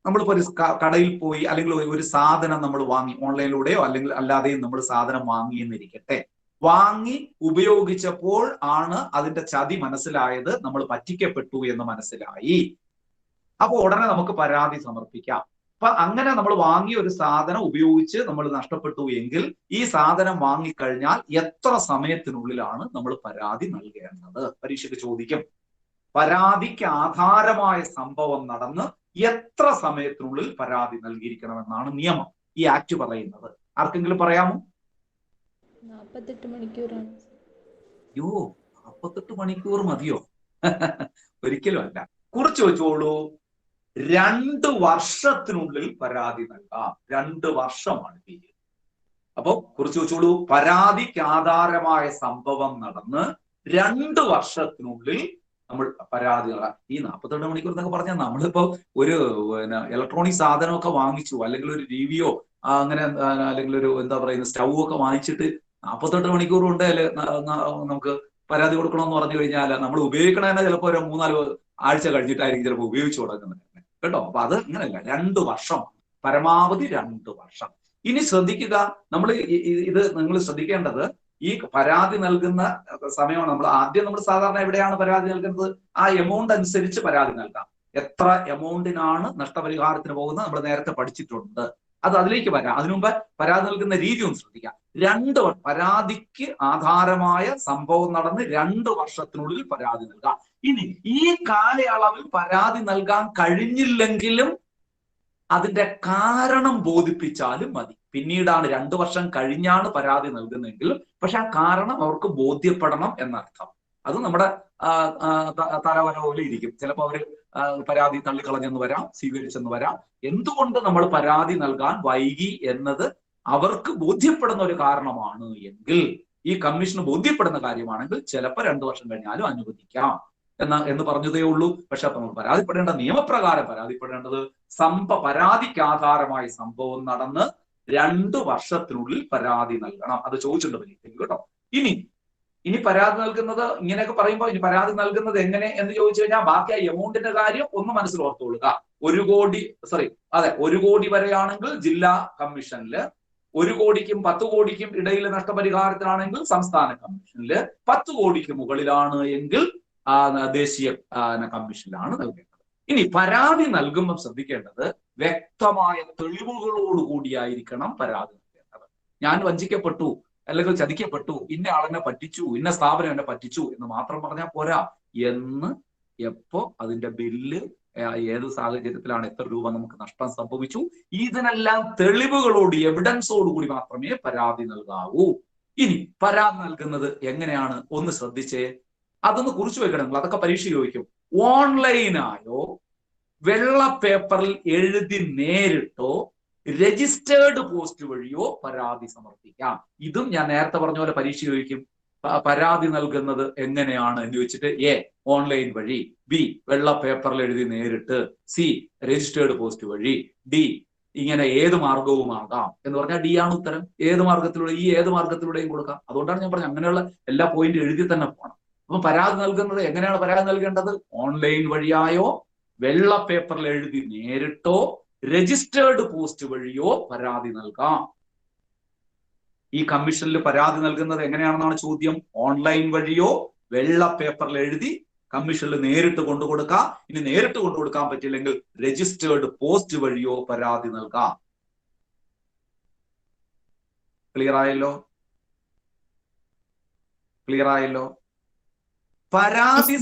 നമ്മളിപ്പോ ഒരു കടയിൽ പോയി അല്ലെങ്കിൽ ഒരു സാധനം നമ്മൾ വാങ്ങി, ഓൺലൈനിലൂടെയോ അല്ലെങ്കിൽ അല്ലാതെയും നമ്മൾ സാധനം വാങ്ങി എന്നിരിക്കട്ടെ. വാങ്ങി ഉപയോഗിച്ചപ്പോൾ ആണ് അതിന്റെ ചതി മനസ്സിലായത്, നമ്മൾ പറ്റിക്കപ്പെട്ടു എന്ന് മനസ്സിലായി. അപ്പൊ ഉടനെ നമുക്ക് പരാതി സമർപ്പിക്കാം. അപ്പൊ അങ്ങനെ നമ്മൾ വാങ്ങിയ ഒരു സാധനം ഉപയോഗിച്ച് നമ്മൾ നഷ്ടപ്പെട്ടു എങ്കിൽ ഈ സാധനം വാങ്ങിക്കഴിഞ്ഞാൽ എത്ര സമയത്തിനുള്ളിലാണ് നമ്മൾ പരാതി നൽകേണ്ടത്? പരീക്ഷയ്ക്ക് ചോദിക്കും. പരാതിക്ക് ആധാരമായ സംഭവം നടന്ന് എത്ര സമയത്തിനുള്ളിൽ പരാതി നൽകിയിരിക്കണമെന്നാണ് നിയമം, ഈ ആക്ട് പറയുന്നത്. ആർക്കെങ്കിലും പറയാമോ? 48 മണിക്കൂറാണ്. 48 മണിക്കൂർ മതിയോ? ഒരിക്കലും അല്ല. കുറിച്ച് വെച്ചോളൂ. 2 വർഷത്തിനുള്ളിൽ പരാതി നൽകാം. 2 വർഷമാണ് പീരീഡ്. അപ്പൊ കുറിച്ച് വെച്ചോളൂ. പരാതിക്ക് ആധാരമായ സംഭവം നടന്ന് 2 വർഷത്തിനുള്ളിൽ നമ്മൾ പരാതി നൽകാം. ഈ 48 മണിക്കൂർ എന്നൊക്കെ പറഞ്ഞാൽ നമ്മളിപ്പോ ഒരു ഇലക്ട്രോണിക് സാധനമൊക്കെ വാങ്ങിച്ചു, അല്ലെങ്കിൽ ഒരു ടിവിയോ അങ്ങനെ, അല്ലെങ്കിൽ ഒരു എന്താ പറയുന്ന സ്റ്റൗ ഒക്കെ വാങ്ങിച്ചിട്ട് 48 മണിക്കൂർ കൊണ്ട് നമുക്ക് പരാതി കൊടുക്കണമെന്ന് പറഞ്ഞു കഴിഞ്ഞാൽ നമ്മൾ ഉപയോഗിക്കണതന്നെ ചിലപ്പോൾ ഒരു 3-4 ആഴ്ച കഴിഞ്ഞിട്ടായിരിക്കും ചിലപ്പോൾ ഉപയോഗിച്ചു തുടങ്ങുന്നത് കേട്ടോ. അപ്പൊ അത് അങ്ങനെയല്ല, 2 വർഷം, പരമാവധി 2 വർഷം. ഇനി ശ്രദ്ധിക്കുക, ഇത് നിങ്ങൾ ശ്രദ്ധിക്കേണ്ടത് ഈ പരാതി നൽകുന്ന സമയമാണ്. നമ്മൾ സാധാരണ എവിടെയാണ് പരാതി നൽകുന്നത്? ആ എമൗണ്ട് അനുസരിച്ച് പരാതി നൽകാം. എത്ര എമൗണ്ടിനാണ് നഷ്ടപരിഹാരത്തിന് പോകുന്നത് നമ്മൾ നേരത്തെ പഠിച്ചിട്ടുണ്ട്. അതിലേക്ക് വരാം. അതിനു മുമ്പ് പരാതി നൽകുന്ന രീതി ഒന്ന് ശ്രദ്ധിക്കാം. പരാതിക്ക് ആധാരമായ സംഭവം നടന്ന് 2 വർഷത്തിനുള്ളിൽ പരാതി നൽകാം. ഇനി ഈ കാലയളവിൽ പരാതി നൽകാൻ കഴിഞ്ഞില്ലെങ്കിലും അതിന്റെ കാരണം ബോധിപ്പിച്ചാലും മതി. പിന്നീടാണ് 2 വർഷം കഴിഞ്ഞാണ് പരാതി നൽകുന്നതെങ്കിൽ പക്ഷെ ആ കാരണം അവർക്ക് ബോധ്യപ്പെടണം എന്നർത്ഥം. അത് നമ്മുടെ തലവര പോലെ ഇരിക്കും. ചിലപ്പോൾ അവര് പരാതി തള്ളിക്കളഞ്ഞെന്ന് വരാം, സ്വീകരിച്ചെന്ന് വരാം. എന്തുകൊണ്ട് നമ്മൾ പരാതി നൽകാൻ വൈകി എന്നത് അവർക്ക് ബോധ്യപ്പെടുന്ന ഒരു കാരണമാണ് എങ്കിൽ, ഈ കമ്മീഷന് ബോധ്യപ്പെടുന്ന കാര്യമാണെങ്കിൽ ചിലപ്പോൾ 2 വർഷം കഴിഞ്ഞാലും അനുവദിക്കാം എന്ന് പറഞ്ഞതേ ഉള്ളൂ. പക്ഷെ അപ്പൊ നമ്മൾ പരാതിപ്പെടേണ്ട, നിയമപ്രകാരം പരാതിപ്പെടേണ്ടത് പരാതിക്ക് ആധാരമായ സംഭവം നടന്ന് 2 വർഷത്തിനുള്ളിൽ പരാതി നൽകണം. അത് ചോദിച്ചിട്ടുണ്ട് പരീക്ഷയ്ക്ക് കേട്ടോ. ഇനി പരാതി നൽകുന്നത് ഇങ്ങനെയൊക്കെ പറയുമ്പോൾ ഇനി പരാതി നൽകുന്നത് എങ്ങനെ എന്ന് ചോദിച്ചു കഴിഞ്ഞാൽ ബാക്കി ആ എമൗണ്ടിന്റെ കാര്യം ഒന്ന് മനസ്സിൽ ഓർത്തുകൊള്ളുക. 1 കോടി വരെയാണെങ്കിൽ ജില്ലാ കമ്മീഷനില്, 1 കോടിക്കും 10 കോടിക്കും ഇടയിൽ നഷ്ടപരിഹാരത്തിനാണെങ്കിൽ സംസ്ഥാന കമ്മീഷനിൽ, 10 കോടിക്ക് മുകളിലാണ് എങ്കിൽ ദേശീയ കമ്മീഷനിലാണ് നൽകേണ്ടത്. ഇനി പരാതി നൽകുമ്പോൾ ശ്രദ്ധിക്കേണ്ടത് വ്യക്തമായ തെളിവുകളോടുകൂടിയായിരിക്കണം പരാതി നൽകേണ്ടത്. ഞാൻ വഞ്ചിക്കപ്പെട്ടു അല്ലെങ്കിൽ ചതിക്കപ്പെട്ടു, ഇന്ന ആളെന്നെ പറ്റിച്ചു, ഇന്ന സ്ഥാപനം എന്നെ പറ്റിച്ചു എന്ന് മാത്രം പറഞ്ഞാൽ പോരാ. എന്ന്, എപ്പോ, അതിന്റെ ബില്ല്, ഏത് സാഹചര്യത്തിലാണ്, എത്ര രൂപ നമുക്ക് നഷ്ടം സംഭവിച്ചു, ഇതിനെല്ലാം തെളിവുകളോട്, എവിഡൻസോടുകൂടി മാത്രമേ പരാതി നൽകാവൂ. ഇനി പരാതി നൽകുന്നത് എങ്ങനെയാണ് ഒന്ന് ശ്രദ്ധിച്ചേ, അതൊന്ന് കുറിച്ചു വെക്കണം നിങ്ങൾ. അതൊക്കെ പരീക്ഷ ചോദിക്കും. ഓൺലൈനായോ വെള്ള പേപ്പറിൽ എഴുതി നേരിട്ടോ രജിസ്റ്റേർഡ് പോസ്റ്റ് വഴിയോ പരാതി സമർപ്പിക്കാം. ഇതും ഞാൻ നേരത്തെ പറഞ്ഞ പോലെ പരീക്ഷ ചോദിക്കും. പരാതി നൽകുന്നത് എങ്ങനെയാണ് എന്ന് ചോദിച്ചിട്ട് എ ഓൺലൈൻ വഴി, ബി വെള്ള പേപ്പറിൽ എഴുതി നേരിട്ട്, സി രജിസ്റ്റേർഡ് പോസ്റ്റ് വഴി, ഡി ഇങ്ങനെ ഏത് മാർഗവുമാകാം എന്ന് പറഞ്ഞാൽ ഡി ആണ് ഉത്തരം. ഏത് മാർഗത്തിലൂടെ, ഈ ഏത് മാർഗത്തിലൂടെയും കൊടുക്കാം. അതുകൊണ്ടാണ് ഞാൻ പറഞ്ഞത് അങ്ങനെയുള്ള എല്ലാ പോയിന്റ് എഴുതി തന്നെ പോകണം. അപ്പൊ പരാതി നൽകുന്നത് എങ്ങനെയാണ് പരാതി നൽകേണ്ടത്? ഓൺലൈൻ വഴിയായോ വെള്ള പേപ്പറിൽ എഴുതി നേരിട്ടോ രജിസ്റ്റേർഡ് പോസ്റ്റ് വഴിയോ പരാതി നൽകാം. ഈ കമ്മീഷനിൽ പരാതി നൽകുന്നത് എങ്ങനെയാണെന്നാണ് ചോദ്യം. ഓൺലൈൻ വഴിയോ വെള്ള പേപ്പറിൽ എഴുതി കമ്മീഷനിൽ നേരിട്ട് കൊണ്ടുകൊടുക്കാം. ഇനി നേരിട്ട് കൊണ്ടുകൊടുക്കാൻ പറ്റില്ലെങ്കിൽ രജിസ്റ്റേർഡ് പോസ്റ്റ് വഴിയോ പരാതി നൽകാം. ക്ലിയർ ആയല്ലോ? ക്ലിയർ ആയല്ലോ? പരാതി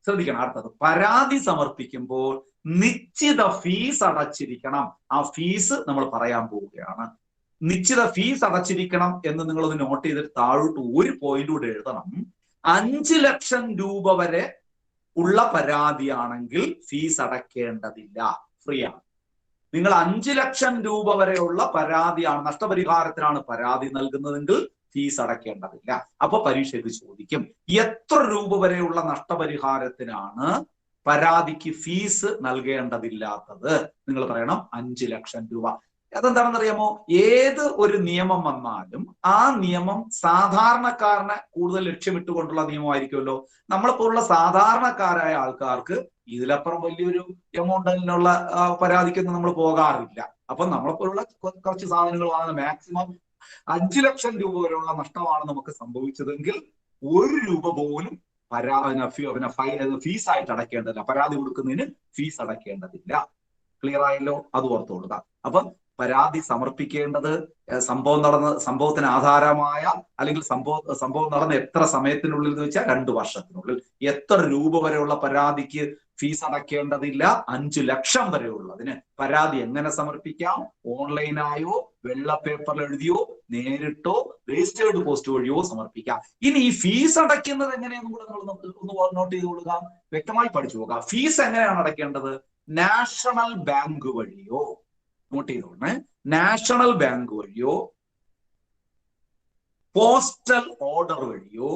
ശ്രദ്ധിക്കണം. അടുത്തത്, പരാതി സമർപ്പിക്കുമ്പോൾ നിശ്ചിത ഫീസ് അടച്ചിരിക്കണം. ആ ഫീസ് നമ്മൾ പറയാൻ പോവുകയാണ്. നിശ്ചിത ഫീസ് അടച്ചിരിക്കണം എന്ന് നിങ്ങളൊന്ന് നോട്ട് ചെയ്തിട്ട് താഴോട്ട് ഒരു പോയിന്റ് കൂടെ എഴുതണം. 5 ലക്ഷം രൂപ വരെ ഉള്ള പരാതിയാണെങ്കിൽ ഫീസ് അടയ്ക്കേണ്ടതില്ല, ഫ്രീ ആണ്. നിങ്ങൾ 5 ലക്ഷം രൂപ വരെയുള്ള പരാതിയാണ്, നഷ്ടപരിഹാരത്തിനാണ് പരാതി നൽകുന്നതെങ്കിൽ ഫീസ് അടയ്ക്കേണ്ടതില്ല. അപ്പൊ പരീക്ഷയ്ക്ക് ചോദിക്കും, എത്ര രൂപ വരെയുള്ള നഷ്ടപരിഹാരത്തിനാണ് പരാതിക്ക് ഫീസ് നൽകേണ്ടതില്ലാത്തത്? നിങ്ങൾ പറയണം 5 ലക്ഷം രൂപ. അതെന്താണെന്നറിയാമോ? ഏത് ഒരു നിയമം വന്നാലും ആ നിയമം സാധാരണക്കാരനെ കൂടുതൽ ലക്ഷ്യമിട്ടുകൊണ്ടുള്ള നിയമമായിരിക്കുമല്ലോ. നമ്മളെപ്പോലുള്ള സാധാരണക്കാരായ ആൾക്കാർക്ക് ഇതിലപ്പുറം വലിയൊരു എമൗണ്ടിനുള്ള പരാതിക്കൊന്നും നമ്മൾ പോകാറില്ല. അപ്പൊ നമ്മളെപ്പോലുള്ള കുറച്ച് സാധനങ്ങൾ വാങ്ങുന്ന മാക്സിമം 5 ലക്ഷം രൂപ വരെയുള്ള നഷ്ടമാണ് നമുക്ക് സംഭവിച്ചതെങ്കിൽ 1 രൂപ പോലും ഫീസായിട്ട് അടയ്ക്കേണ്ടതില്ല. പരാതി കൊടുക്കുന്നതിന് ഫീസ് അടയ്ക്കേണ്ടതില്ല. ക്ലിയർ ആയല്ലോ? അത് ഓർത്തുകൊള്ളുക. അപ്പം പരാതി സമർപ്പിക്കേണ്ടത് സംഭവത്തിന് ആധാരമായ അല്ലെങ്കിൽ സംഭവം നടന്ന എത്ര സമയത്തിനുള്ളിൽ എന്ന് വെച്ചാൽ 2 വർഷത്തിനുള്ളിൽ. എത്ര രൂപ വരെയുള്ള പരാതിക്ക് ഫീസ് അടയ്ക്കേണ്ടതില്ല? 5 ലക്ഷം വരെയുള്ളതിന്. പരാതി എങ്ങനെ സമർപ്പിക്കാം? ഓൺലൈനായോ വെള്ള പേപ്പറിൽ എഴുതിയോ നേരിട്ടോ രജിസ്റ്റേർഡ് പോസ്റ്റ് വഴിയോ സമർപ്പിക്കാം. ഇനി ഈ ഫീസ് അടയ്ക്കുന്നത് എങ്ങനെയാണെന്ന് കൂടെ ഒന്ന് നോട്ട് ചെയ്ത് കൊടുക്കുക, വ്യക്തമായി പഠിച്ചു പോകാം. ഫീസ് എങ്ങനെയാണ് അടയ്ക്കേണ്ടത്? നാഷണൽ ബാങ്ക് വഴിയോ, നോട്ട് ചെയ്തോണേ, നാഷണൽ ബാങ്ക് വഴിയോ പോസ്റ്റൽ ഓർഡർ വഴിയോ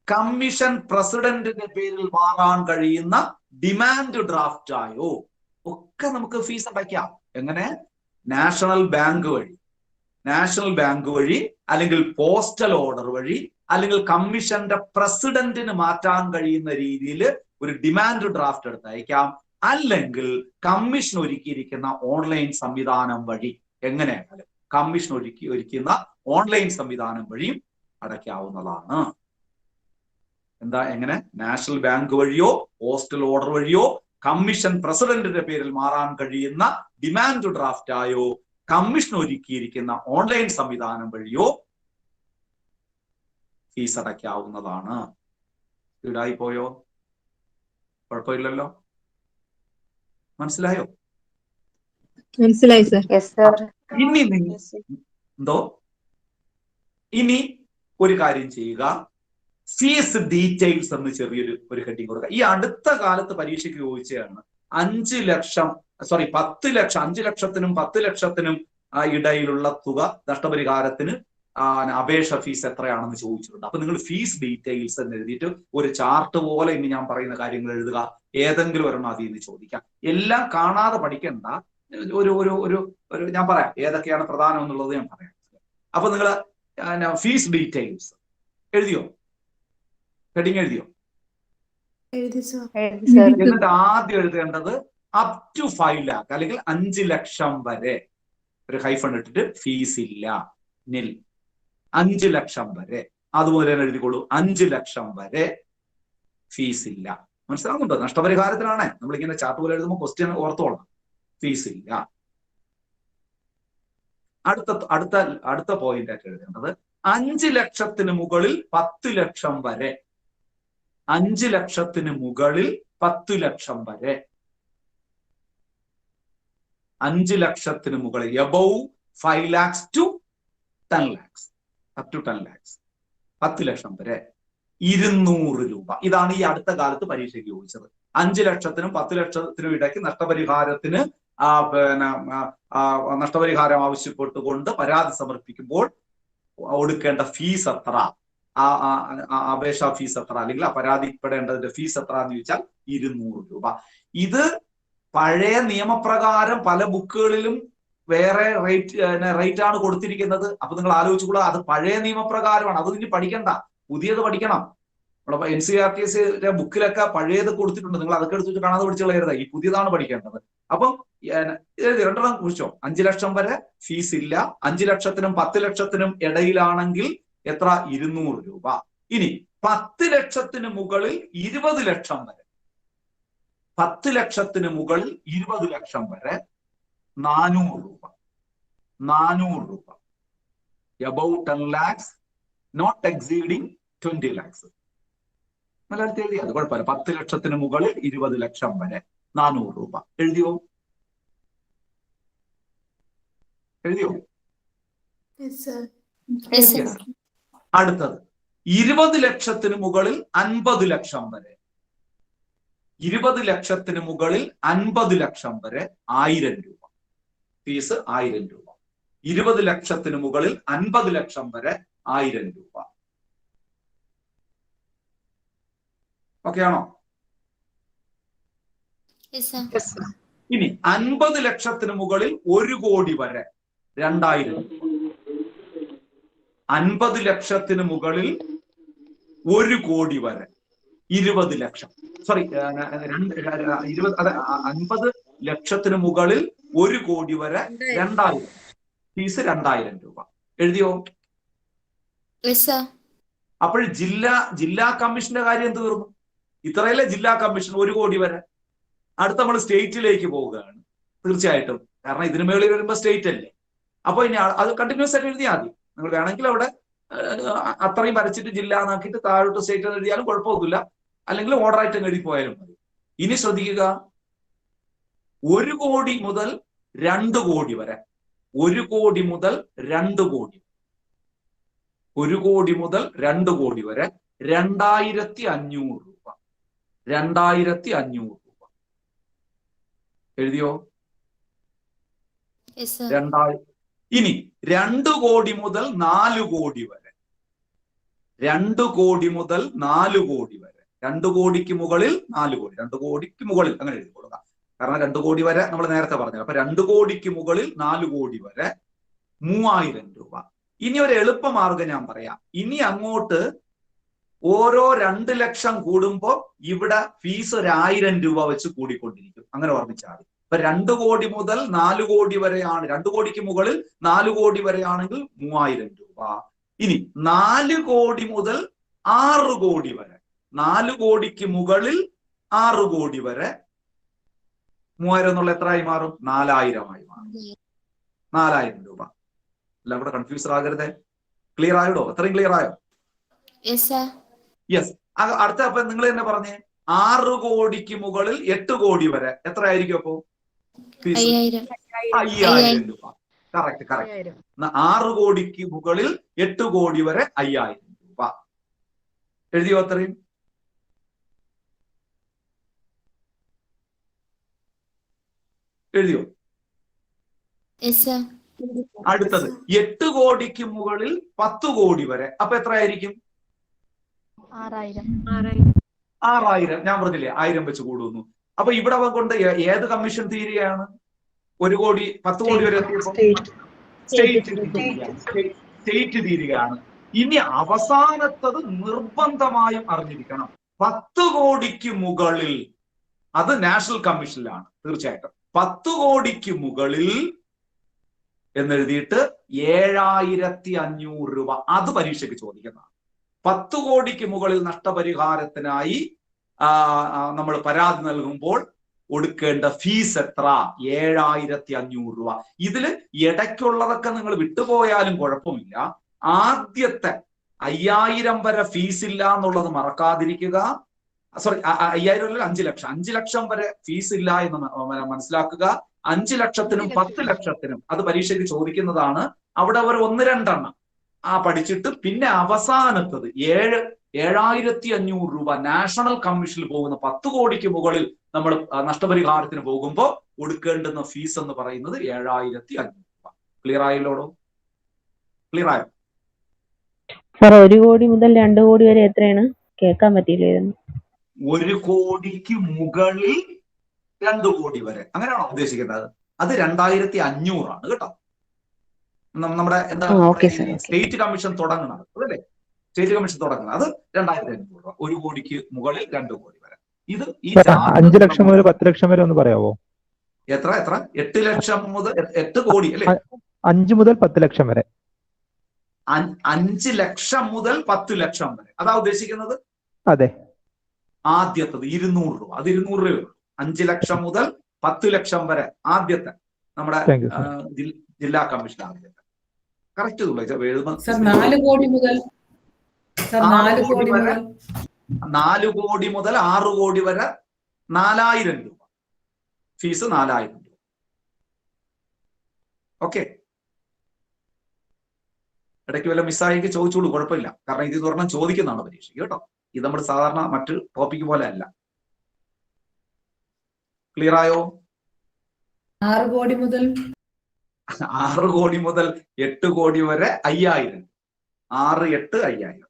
കമ്മീഷൻ പ്രസിഡന്റിന്റെ പേരിൽ മാറാൻ കഴിയുന്ന ഡിമാൻഡ് ഡ്രാഫ്റ്റായോ ഒക്കെ നമുക്ക് ഫീസ് അടയ്ക്കാം. എങ്ങനെ? നാഷണൽ ബാങ്ക് വഴി അല്ലെങ്കിൽ പോസ്റ്റൽ ഓർഡർ വഴി അല്ലെങ്കിൽ കമ്മീഷന്റെ പ്രസിഡന്റിന് മാറ്റാൻ കഴിയുന്ന രീതിയിൽ ഒരു ഡിമാൻഡ് ഡ്രാഫ്റ്റ് എടുത്ത് അയക്കാം. അല്ലെങ്കിൽ കമ്മീഷൻ ഒരുക്കിയിരിക്കുന്ന ഓൺലൈൻ സംവിധാനം വഴി, എങ്ങനെയായാലും കമ്മീഷൻ ഒരുക്കുന്ന ഓൺലൈൻ സംവിധാനം വഴിയും അടയ്ക്കാവുന്നതാണ്. എങ്ങനെ? നാഷണൽ ബാങ്ക് വഴിയോ പോസ്റ്റൽ ഓർഡർ വഴിയോ കമ്മീഷൻ പ്രസിഡന്റിന്റെ പേരിൽ മാറാൻ കഴിയുന്ന ഡിമാൻഡ് ഡ്രാഫ്റ്റായോ കമ്മീഷൻ ഒരുക്കിയിരിക്കുന്ന ഓൺലൈൻ സംവിധാനം വഴിയോ ഫീസ് അടയ്ക്കാവുന്നതാണ്. സ്പീഡായി പോയോ? കുഴപ്പമില്ലല്ലോ? മനസ്സിലായോ? മനസ്സിലായി സർ. ഇനി ഒരു കാര്യം ചെയ്യുക, ഫീസ് ഡീറ്റെയിൽസ് എന്ന് ചെറിയൊരു ഹെഡിങ് കൊടുക്കുക. ഈ അടുത്ത കാലത്ത് പരീക്ഷയ്ക്ക് ചോദിച്ചതാണ് 5 ലക്ഷത്തിനും 10 ലക്ഷത്തിനും ഇടയിലുള്ള തുക നഷ്ടപരിഹാരത്തിന് അപേക്ഷ ഫീസ് എത്രയാണെന്ന് ചോദിച്ചിട്ടുണ്ട്. അപ്പൊ നിങ്ങൾ ഫീസ് ഡീറ്റെയിൽസ് എന്ന് എഴുതിയിട്ട് ഒരു ചാർട്ട് പോലെ ഇനി ഞാൻ പറയുന്ന കാര്യങ്ങൾ എഴുതുക. ഏതെങ്കിലും ഒരെണ്ണം അതിൽ നിന്ന് ചോദിക്കാം. എല്ലാം കാണാതെ പഠിക്കണ്ട. ഞാൻ പറയാം ഏതൊക്കെയാണ് പ്രധാനം എന്നുള്ളത് ഞാൻ പറയാം. അപ്പൊ നിങ്ങൾ ഫീസ് ഡീറ്റെയിൽസ് എഴുതിയോ? ഹെഡിങ് എഴുതിയോ? എന്നിട്ട് ആദ്യം എഴുതേണ്ടത് അപ് ടു 5 lakh അല്ലെങ്കിൽ 5 ലക്ഷം വരെ. ഒരു ഹൈഫൺ ഇട്ടിട്ട് ഫീസ് ഇല്ല, നിൽ. 5 ലക്ഷം വരെ അതുപോലെ തന്നെ എഴുതിക്കോളൂ, 5 ലക്ഷം വരെ ഫീസ് ഇല്ല. മനസ്സിലാവുന്നുണ്ടോ? നഷ്ടപരിഹാരത്തിനാണ് നമ്മളിങ്ങനെ ചാർട്ട് പോലെ എഴുതുമ്പോൾ ക്വസ്റ്റ്യൻ ഓർത്തോളാം. ഫീസ് ഇല്ല. അടുത്ത പോയിന്റ് ആയിട്ട് എഴുതേണ്ടത് 5 ലക്ഷത്തിന് മുകളിൽ 10 ലക്ഷം വരെ. 5 ലക്ഷത്തിന് മുകളിൽ 10 ലക്ഷം വരെ. 5 ലക്ഷത്തിന് മുകളിൽ above 5 lakhs to 10 lakhs, up to 10 lakhs. 10 ലക്ഷം വരെ 200 രൂപ. ഇതാണ് ഈ അടുത്ത കാലത്ത് പരീക്ഷയ്ക്ക് ചോദിച്ചത്. 5 ലക്ഷത്തിനും 10 ലക്ഷത്തിനും ഇടയ്ക്ക് നഷ്ടപരിഹാരത്തിന് നഷ്ടപരിഹാരം ആവശ്യപ്പെട്ടുകൊണ്ട് പരാതി സമർപ്പിക്കുമ്പോൾ കൊടുക്കേണ്ട ഫീസ് എത്ര, അപേക്ഷാ ഫീസ് എത്ര, അല്ലെങ്കിൽ പരാതിപ്പെടേണ്ടതിന്റെ ഫീസ് എത്ര എന്ന് ചോദിച്ചാൽ 200 രൂപ. ഇത് പഴയ നിയമപ്രകാരം പല ബുക്കുകളിലും വേറെ റേറ്റ് ആണ് കൊടുത്തിരിക്കുന്നത്. അപ്പൊ നിങ്ങൾ ആലോചിച്ചുകൂടാ, അത് പഴയ നിയമപ്രകാരമാണ്. അത് ഇനി പഠിക്കണ്ട, പുതിയത് പഠിക്കണം. നമ്മളെ NCERT ബുക്കിലൊക്കെ പഴയത് കൊടുത്തിട്ടുണ്ട്. നിങ്ങൾ അതൊക്കെ എടുത്തിട്ട് കാണാതെ പഠിച്ചു കളയരുത്. ഈ പുതിയതാണ് പഠിക്കേണ്ടത്. അപ്പം രണ്ടെണ്ണം കുറിച്ചോ. 5 ലക്ഷം വരെ ഫീസ് ഇല്ല. 5 ലക്ഷത്തിനും 10 ലക്ഷത്തിനും ഇടയിലാണെങ്കിൽ എത്ര? 200 രൂപ. ഇനി 10 ലക്ഷത്തിന് മുകളിൽ 20 ലക്ഷം വരെ, 10 ലക്ഷത്തിന് മുകളിൽ 20 ലക്ഷം വരെ 400 രൂപ. 400 രൂപ. Above 10 lakhs, not exceeding 20 lakhs. മലയാളത്തിൽ എഴുതി, അത് കുഴപ്പമില്ല. 10 ലക്ഷത്തിന് മുകളിൽ 20 ലക്ഷം വരെ 400 രൂപ. എഴുതിയോ? അടുത്തത് 20 ലക്ഷത്തിന് മുകളിൽ 50 ലക്ഷം വരെ. 20 ലക്ഷത്തിന് മുകളിൽ 50 ലക്ഷം വരെ 1000 രൂപ. ഫീസ് 1000 രൂപ. 20 ലക്ഷത്തിന് മുകളിൽ 50 ലക്ഷം വരെ 1000 രൂപ. ഓക്കെ ആണോ? ഇനി 50 ലക്ഷത്തിന് മുകളിൽ 1 കോടി വരെ 2000 രൂപ. 50 ലക്ഷത്തിന് മുകളിൽ 1 കോടി വരെ 20 ലക്ഷം. സോറി, 50 ലക്ഷത്തിന് മുകളിൽ 1 കോടി വരെ 2000. ഫീസ് 2000 രൂപ. എഴുതിയോ? അപ്പോൾ ജില്ലാ കമ്മീഷന്റെ കാര്യം തീർന്നു. ഇത്രയല്ലേ ജില്ലാ കമ്മീഷൻ, 1 കോടി വരെ. അടുത്ത നമ്മൾ സ്റ്റേറ്റിലേക്ക് പോവുകയാണ്. തീർച്ചയായിട്ടും, കാരണം ഇതിന് മേളിൽ വരുമ്പോൾ സ്റ്റേറ്റ് അല്ലേ. അപ്പൊ ഇനി അത് കണ്ടിന്യൂസ് ആയിട്ട് എഴുതിയാൽ മതി. നിങ്ങൾ വേണമെങ്കിൽ അവിടെ അത്രയും വരച്ചിട്ട് ജില്ല എന്നാക്കിയിട്ട് താഴോട്ട് സ്റ്റേറ്റ് എന്ന് എഴുതിയാലും കുഴപ്പമൊന്നുമില്ല. അല്ലെങ്കിൽ ഓർഡർ ആയിട്ട് എഴുതി പോയാലും മതി. ഇനി ശ്രദ്ധിക്കുക, 1 കോടി മുതൽ 2 കോടി വരെ. 1 കോടി മുതൽ 2 കോടി. 1 കോടി മുതൽ 2 കോടി വരെ 2500 രൂപ. 2500 രൂപ. എഴുതിയോ? ഇനി 2 കോടി മുതൽ 4 കോടി വരെ. 2 കോടി മുതൽ 4 കോടി വരെ. 2 കോടിക്ക് മുകളിൽ 4 കോടി. 2 കോടിക്ക് മുകളിൽ അങ്ങനെ എഴുതി കൊടുക്കുക. കാരണം 2 കോടി വരെ നമ്മൾ നേരത്തെ പറഞ്ഞു. അപ്പൊ 2 കോടിക്ക് മുകളിൽ 4 കോടി വരെ 3000 രൂപ. ഇനി ഒരു എളുപ്പമാർഗം ഞാൻ പറയാം. ഇനി അങ്ങോട്ട് ഓരോ 2 ലക്ഷം കൂടുമ്പോൾ ഇവിടെ ഫീസ് 1000 രൂപ വെച്ച് കൂടിക്കൊണ്ടിരിക്കും. അങ്ങനെ ഓർമ്മിച്ചാൽ മതി. ഇപ്പൊ 2 കോടി മുതൽ 4 കോടി വരെയാണ്. 2 കോടിക്ക് മുകളിൽ 4 കോടി വരെയാണെങ്കിൽ 3000 രൂപ. ഇനി 4 കോടി മുതൽ 6 കോടി വരെ. 4 കോടിക്ക് മുകളിൽ 6 കോടി വരെ 3000 എന്നുള്ള എത്രയായി മാറും? 4000 ആയി മാറും. 4000 രൂപ. എല്ലാം കൂടെ കൺഫ്യൂസ് ആകരുതേ. ക്ലിയർ ആയോ? അത്രയും ക്ലിയർ ആയോ? യെസ്. അടുത്ത അപ്പൊ നിങ്ങൾ തന്നെ പറഞ്ഞേ, 6 കോടിക്ക് മുകളിൽ 8 കോടി വരെ എത്ര ആയിരിക്കും? അപ്പോ 5000 രൂപ. കറക്റ്റ്. 6 കോടിക്ക് മുകളിൽ 8 കോടി വരെ 5000 രൂപ. എഴുതിയോ? അത്രയും എഴുതിയോ? അടുത്തത് 8 കോടിക്ക് മുകളിൽ 10 കോടി വരെ. അപ്പൊ എത്ര ആയിരിക്കും? 6000. ഞാൻ പറഞ്ഞില്ലേ 1000 വെച്ച് കൂടുന്നു. അപ്പൊ ഇവിടെ കൊണ്ട് ഏത് കമ്മീഷൻ തീരുകയാണ്? 1 കോടി 10 കോടി വരെ എത്തിയപ്പോ സ്റ്റേറ്റ് തീരുകയാണ്. ഇനി അവസാനത്തത് നിർബന്ധമായും അറിഞ്ഞിരിക്കണം. 10 കോടിക്ക് മുകളിൽ, അത് നാഷണൽ കമ്മീഷനിലാണ് തീർച്ചയായിട്ടും. 10 കോടിക്ക് മുകളിൽ എന്നെഴുതിയിട്ട് 7500 രൂപ. അത് പരീക്ഷയ്ക്ക് ചോദിക്കുന്നതാണ്. 10 കോടിക്ക് മുകളിൽ നഷ്ടപരിഹാരത്തിനായി നമ്മൾ പരാതി നൽകുമ്പോൾ കൊടുക്കേണ്ട ഫീസ് എത്ര? 7500 രൂപ. ഇതിൽ ഇടയ്ക്കുള്ളതൊക്കെ നിങ്ങൾ വിട്ടുപോയാലും കുഴപ്പമില്ല. ആദ്യത്തെ 5000 വരെ ഫീസ് ഇല്ല എന്നുള്ളത് മറക്കാതിരിക്കുക. സോറി, 5000 അല്ല, 5 ലക്ഷം. 5 ലക്ഷം വരെ ഫീസ് ഇല്ല എന്ന് മനസ്സിലാക്കുക. 5 ലക്ഷത്തിനും 10 ലക്ഷത്തിനും അത് പരീക്ഷയ്ക്ക് ചോദിക്കുന്നതാണ്. അവിടെ അവർ 1-2 പഠിച്ചിട്ട് പിന്നെ അവസാനത്തത് 7500 രൂപ നാഷണൽ കമ്മീഷനിൽ പോകുന്ന 10 കോടിക്ക് മുകളിൽ നമ്മൾ നഷ്ടപരിഹാരത്തിന് പോകുമ്പോൾ കൊടുക്കേണ്ടുന്ന ഫീസ് എന്ന് പറയുന്നത് 7500 രൂപ. ക്ലിയർ ആയല്ലോടോ? ക്ലിയർ ആയോ സാർ? 1 കോടി മുതൽ 2 കോടി വരെ എത്രയാണ്? കേൾക്കാൻ പറ്റിയില്ലായിരുന്നു. 1 കോടിക്ക് മുകളിൽ 2 കോടി വരെ, അങ്ങനെയാണോ ഉദ്ദേശിക്കുന്നത്? അത് 2500 ആണ് കേട്ടോ. നമ്മുടെ എന്താ സ്റ്റേറ്റ് കമ്മീഷൻ തുടങ്ങുന്നത് അതല്ലേ? സ്റ്റേറ്റ് കമ്മീഷൻ തുടങ്ങുന്നത് അത് 2500 രൂപ. 1 കോടിക്ക് മുകളിൽ 2 കോടി വരെ. ഇത് ഈ 5 ലക്ഷം മുതൽ 10 ലക്ഷം വരെ ഒന്ന് പറയാവോ? എത്ര? 8 ലക്ഷം മുതൽ 8 കോടി അല്ലേ? 5 മുതൽ 10 ലക്ഷം വരെ. 5 ലക്ഷം മുതൽ 10 ലക്ഷം വരെ അതാ ഉദ്ദേശിക്കുന്നത്? അതെ. ആദ്യത്തത് 200 രൂപ. അത് 200 രൂപ. 5 ലക്ഷം മുതൽ 10 ലക്ഷം വരെ ആദ്യത്തെ നമ്മുടെ ജില്ലാ കമ്മീഷൻ ആദ്യത്തെ. കറക്റ്റ് 4 കോടി മുതൽ 4 കോടി മുതൽ 6 കോടി വരെ 4000 രൂപ ഫീസ്. 4000 രൂപ. ഓക്കെ. ഇടയ്ക്ക് വല്ല മിസ്സായെങ്കിൽ ചോദിച്ചോളൂ, കുഴപ്പമില്ല. കാരണം ഇത് തുറന്നാൽ ചോദിക്കുന്നതാണ് പരീക്ഷയ്ക്ക് കേട്ടോ. ഇത് നമ്മുടെ സാധാരണ മറ്റു ടോപ്പിക് പോലെ അല്ല. ക്ലിയർ ആയോ? 6 കോടി മുതൽ 6 കോടി മുതൽ 8 കോടി വരെ 5000. 6, 8, 5000.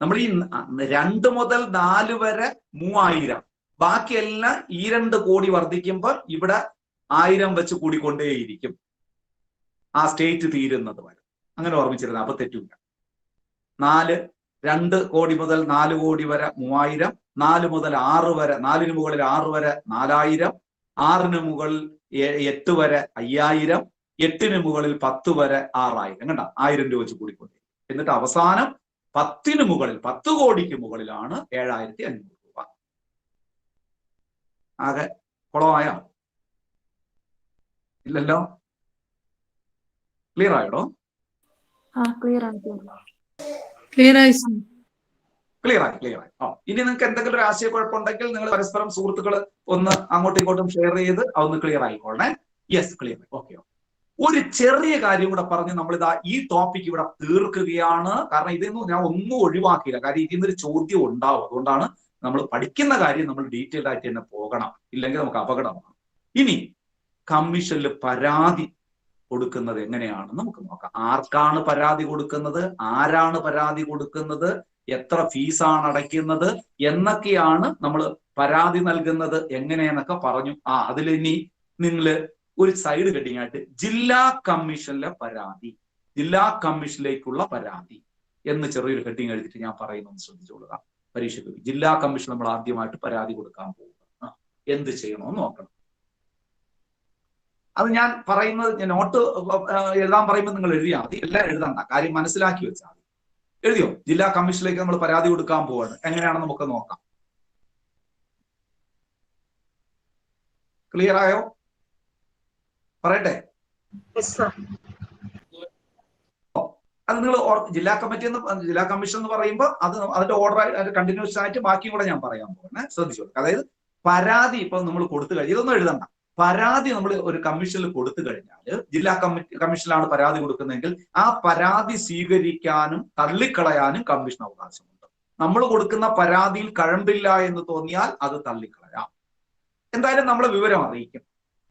നമ്മൾ ഈ 2 മുതൽ 4 വരെ 3000. ബാക്കിയെല്ലാം ഈ 2 കോടി വർദ്ധിക്കുമ്പോൾ ഇവിടെ 1000 വെച്ച് കൂടിക്കൊണ്ടേയിരിക്കും ആ സ്റ്റേറ്റ് തീരുന്നത് വരെ. അങ്ങനെ ഓർമ്മിച്ചിരുന്നത്. അപ്പൊ തെറ്റില്ല. 2 കോടി മുതൽ 4 കോടി വരെ 3000. 4 മുതൽ 6 വരെ, 4-ന് മുകളിൽ 6 വരെ 4000. 6-ന് മുകളിൽ 8 വരെ 5000. 8-ന് മുകളിൽ 10 വരെ 6000. കണ്ട, 1000 രൂപ വെച്ച് കൂടിക്കൊണ്ടേ. എന്നിട്ട് അവസാനം 10-ന് മുകളിൽ 10 കോടിക്ക് മുകളിലാണ് 7500 രൂപ. ആകെ കുളമായോ? ഇല്ലല്ലോ. ക്ലിയർ ആയോടോ? ക്ലിയർ ആയി. ക്ലിയർ ആയി. ഇനി നിങ്ങൾക്ക് എന്തെങ്കിലും ഒരു ആശയക്കുഴപ്പമുണ്ടെങ്കിൽ നിങ്ങൾ പരസ്പരം സുഹൃത്തുക്കൾ ഒന്ന് അങ്ങോട്ടും ഇങ്ങോട്ടും ഷെയർ ചെയ്ത് അതൊന്ന് ക്ലിയർ ആയിക്കോളെ. Yes, clear. ഓക്കെ. ഒരു ചെറിയ കാര്യം കൂടെ പറഞ്ഞ് നമ്മളിതാ ഈ ടോപ്പിക് ഇവിടെ തീർക്കുകയാണ്. കാരണം ഇതൊന്നും ഞാൻ ഒന്നും ഒഴിവാക്കിയില്ല. കാര്യം ഇതിന്നൊരു ചോദ്യം ഉണ്ടാവും. അതുകൊണ്ടാണ് നമ്മൾ പഠിക്കുന്ന കാര്യം നമ്മൾ ഡീറ്റെയിൽഡ് ആയിട്ട് തന്നെ പോകണം. ഇല്ലെങ്കിൽ നമുക്ക് അപകടമാണ്. ഇനി കമ്മീഷനിൽ പരാതി കൊടുക്കുന്നത് എങ്ങനെയാണെന്ന് നമുക്ക് നോക്കാം. ആർക്കാണ് പരാതി കൊടുക്കുന്നത്, ആരാണ് പരാതി കൊടുക്കുന്നത്, എത്ര ഫീസാണ് അടയ്ക്കുന്നത് എന്നൊക്കെയാണ് നമ്മൾ പരാതി നൽകുന്നത് എങ്ങനെയെന്നൊക്കെ പറഞ്ഞു. അതിലിനി നിങ്ങൾ ഒരു സൈഡ് ഹെഡിങ് ആയിട്ട് ജില്ലാ കമ്മീഷനിലെ പരാതി, ജില്ലാ കമ്മീഷനിലേക്കുള്ള പരാതി എന്ന് ചെറിയൊരു ഹെഡിങ് എഴുതിയിട്ട് ഞാൻ പറയുന്നത് ശ്രദ്ധിച്ചോളുക. പരീക്ഷയ്ക്ക് ജില്ലാ കമ്മീഷൻ നമ്മൾ ആദ്യമായിട്ട് പരാതി കൊടുക്കാൻ പോകുക, എന്ത് ചെയ്യണമെന്ന് നോക്കണം. അത് ഞാൻ പറയുന്നത്, ഞാൻ നോട്ട് എഴുതാൻ പറയുമ്പോൾ നിങ്ങൾ എഴുതിയാൽ മതി. എല്ലാം എഴുതണ്ട, കാര്യം മനസ്സിലാക്കി വെച്ചാൽ മതി. എഴുതിയോ? ജില്ലാ കമ്മീഷനിലേക്ക് നമ്മൾ പരാതി കൊടുക്കാൻ പോവാണ്. എങ്ങനെയാണെന്ന് നമുക്ക് നോക്കാം. ക്ലിയർ ആയോ? പറയട്ടെ. അത് നിങ്ങൾ ജില്ലാ കമ്മീഷൻ എന്ന് പറയുമ്പോൾ അത് അതിന്റെ ഓർഡർ കണ്ടിന്യൂസ് ആയിട്ട് ബാക്കിയും കൂടെ ഞാൻ പറയാൻ പോകുന്നത് ശ്രദ്ധിച്ചോളൂ. അതായത് പരാതി ഇപ്പൊ നമ്മൾ കൊടുത്തു കഴിഞ്ഞാൽ ഇതൊന്നും എഴുതണ്ട. പരാതി നമ്മൾ ഒരു കമ്മീഷനിൽ കൊടുത്തു കഴിഞ്ഞാൽ, ജില്ലാ കമ്മീഷനിലാണ് പരാതി കൊടുക്കുന്നതെങ്കിൽ ആ പരാതി സ്വീകരിക്കാനും തള്ളിക്കളയാനും കമ്മീഷൻ അവകാശമുണ്ട്. നമ്മൾ കൊടുക്കുന്ന പരാതിയിൽ കഴമ്പില്ല എന്ന് തോന്നിയാൽ അത് തള്ളിക്കളയാം. എന്തായാലും നമ്മളെ വിവരം അറിയിക്കും.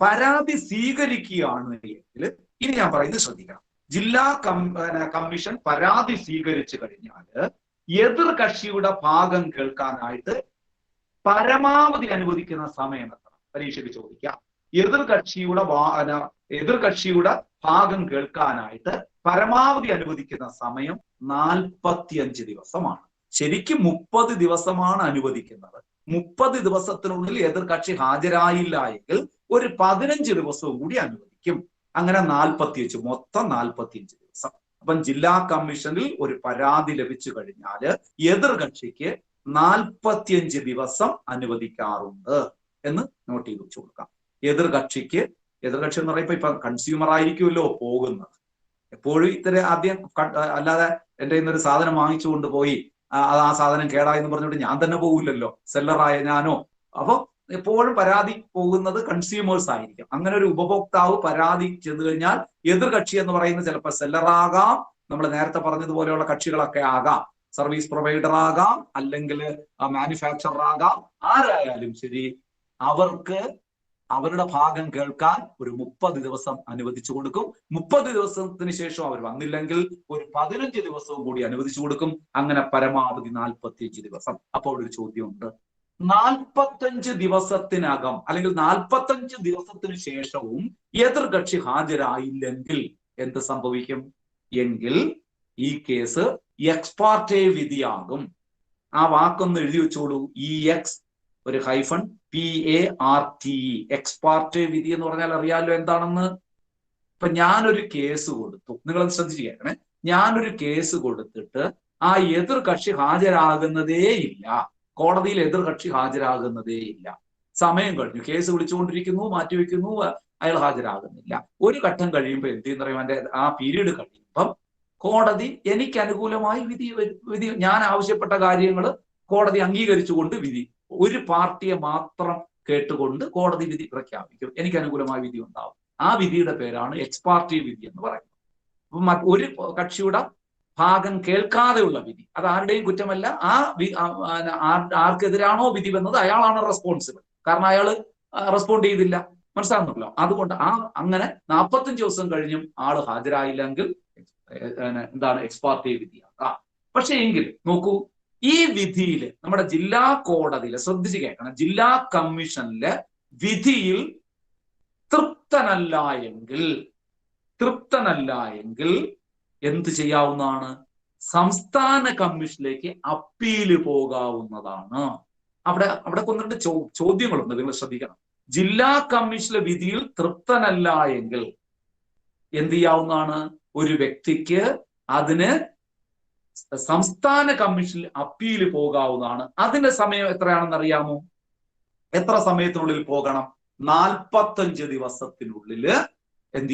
പരാതി സ്വീകരിക്കുകയാണ് എങ്കിൽ ഇനി ഞാൻ പറയുന്നത് ശ്രദ്ധിക്കണം. ജില്ലാ കമ്മീഷൻ പരാതി സ്വീകരിച്ചു കഴിഞ്ഞാൽ എതിർ കക്ഷിയുടെ ഭാഗം കേൾക്കാനായിട്ട് പരമാവധി അനുവദിക്കുന്ന സമയം എത്ര? പരീക്ഷയ്ക്ക് ചോദിക്കാം. എതിർ കക്ഷിയുടെ ഭാഗം കേൾക്കാനായിട്ട് പരമാവധി അനുവദിക്കുന്ന സമയം 45 ദിവസമാണ്. ശരിക്കും 30 ദിവസമാണ് അനുവദിക്കുന്നത്. 30 ദിവസത്തിനുള്ളിൽ എതിർ കക്ഷി ഹാജരായില്ല എങ്കിൽ ഒരു 15 ദിവസവും കൂടി അനുവദിക്കും. അങ്ങനെ 45, മൊത്തം 45 ദിവസം. അപ്പം ജില്ലാ കമ്മീഷനിൽ ഒരു പരാതി ലഭിച്ചു കഴിഞ്ഞാൽ എതിർകക്ഷിക്ക് 45 ദിവസം അനുവദിക്കാറുണ്ട് എന്ന് നോട്ട് ചെയ്ത് വെച്ചു കൊടുക്കാം. എതിർകക്ഷി എന്ന് പറയുമ്പോൾ ഇപ്പൊ കൺസ്യൂമർ ആയിരിക്കുമല്ലോ പോകുന്നത്. എപ്പോഴും ഇത്തരം ആദ്യം അല്ലാതെ എന്റെ ഇന്നൊരു സാധനം വാങ്ങിച്ചു കൊണ്ടുപോയി ആ സാധനം കേടായെന്ന് പറഞ്ഞിട്ട് ഞാൻ തന്നെ പോകില്ലല്ലോ, സെല്ലറായ ഞാനോ. അപ്പൊ എപ്പോഴും പരാതി പോകുന്നത് കൺസ്യൂമേഴ്സ് ആയിരിക്കും. അങ്ങനെ ഒരു ഉപഭോക്താവ് പരാതി ചെന്ന് കഴിഞ്ഞാൽ എതിർകക്ഷി എന്ന് പറയുന്നത് ചിലപ്പോൾ സെല്ലറാകാം, നമ്മൾ നേരത്തെ പറഞ്ഞതുപോലെയുള്ള കക്ഷികളൊക്കെ ആകാം, സർവീസ് പ്രൊവൈഡർ ആകാം, അല്ലെങ്കിൽ മാനുഫാക്ചറർ ആകാം. ആരായാലും ശരി, അവർക്ക് അവരുടെ ഭാഗം കേൾക്കാൻ ഒരു 30 ദിവസം അനുവദിച്ചു കൊടുക്കും. 30 ദിവസത്തിന് ശേഷം അവർ വന്നില്ലെങ്കിൽ ഒരു 15 ദിവസവും കൂടി അനുവദിച്ചു കൊടുക്കും. അങ്ങനെ പരമാവധി 45 ദിവസം. അപ്പോൾ ഒരു ചോദ്യമുണ്ട്, 45 ദിവസത്തിനകം അല്ലെങ്കിൽ 45 ദിവസത്തിന് ശേഷവും എതിർകക്ഷി ഹാജരായില്ലെങ്കിൽ എന്ത് സംഭവിക്കും? എങ്കിൽ ഈ കേസ് എക്സ് പാർട്ടേ വിധിയാകും. ആ വാക്കൊന്ന് എഴുതി വെച്ചോളൂ, EX ഒരു -PARTE, എക്സ് പാർട്ടേ വിധി എന്ന് പറഞ്ഞാൽ അറിയാലോ എന്താണെന്ന്. ഇപ്പൊ ഞാനൊരു കേസ് കൊടുത്തു, നിങ്ങൾ ശ്രദ്ധിച്ചു കേൾക്കണേ. ഞാനൊരു കേസ് കൊടുത്തിട്ട് ആ എതിർകക്ഷി ഹാജരാകുന്നതേ ഇല്ല, കോടതിയിൽ എതിർകക്ഷി ഹാജരാകുന്നതേ ഇല്ല. സമയം കഴിഞ്ഞു, കേസ് വിളിച്ചുകൊണ്ടിരിക്കുന്നു, മാറ്റിവെക്കുന്നു, അയാൾ ഹാജരാകുന്നില്ല. ഒരു ഘട്ടം കഴിയുമ്പോൾ എന്ത് ചെയ്യുന്ന അവന്റെ ആ പീരീഡ് കഴിയുമ്പം കോടതി എനിക്ക് അനുകൂലമായി വിധി ഞാൻ ആവശ്യപ്പെട്ട കാര്യങ്ങൾ കോടതി അംഗീകരിച്ചുകൊണ്ട് വിധി, ഒരു പാർട്ടിയെ മാത്രം കേട്ടുകൊണ്ട് കോടതി വിധി പ്രഖ്യാപിക്കും. എനിക്ക് അനുകൂലമായ വിധി ഉണ്ടാവും. ആ വിധിയുടെ പേരാണ് എക്സ് പാർട്ടി വിധി എന്ന് പറയുന്നത്. അപ്പം ഒരു കക്ഷിയുടെ ഭാഗം കേൾക്കാതെയുള്ള വിധി, അത് ആരുടെയും കുറ്റമല്ല. ആർക്കെതിരാണോ വിധി വന്നത് അയാളാണ് റെസ്പോൺസിബിൾ. കാരണം അയാൾ റെസ്പോണ്ട് ചെയ്തില്ല, മനസ്സിലാകുന്നല്ലോ. അതുകൊണ്ട് അങ്ങനെ 45 ദിവസം കഴിഞ്ഞും ആള് ഹാജരായില്ലെങ്കിൽ എന്താണ് എക്സ് പാർട്ടി വിധിയാക്കാം. പക്ഷെ എങ്കിൽ നോക്കൂ, ഈ വിധിയിൽ നമ്മുടെ ജില്ലാ കോടതിയിലെ, ശ്രദ്ധിച്ച് കേൾക്കണം, ജില്ലാ കമ്മീഷനിലെ വിധിയിൽ തൃപ്തനല്ല എങ്കിൽ എന്ത് ചെയ്യാവുന്നതാണ്? സംസ്ഥാന കമ്മീഷനിലേക്ക് അപ്പീല് പോകാവുന്നതാണ്. അവിടെ കൊന്നിട്ട് ചോദ്യങ്ങളുണ്ട്, നിങ്ങൾ ശ്രദ്ധിക്കണം. ജില്ലാ കമ്മീഷനിലെ വിധിയിൽ തൃപ്തനല്ല എങ്കിൽ എന്ത് ചെയ്യാവുന്നതാണ്? ഒരു വ്യക്തിക്ക് അതിന് സംസ്ഥാന കമ്മീഷനിൽ അപ്പീല് പോകാവുന്നതാണ്. അതിന്റെ സമയം എത്രയാണെന്ന് അറിയാമോ? എത്ര സമയത്തിനുള്ളിൽ പോകണം? 45 ദിവസത്തിനുള്ളിൽ എന്ത്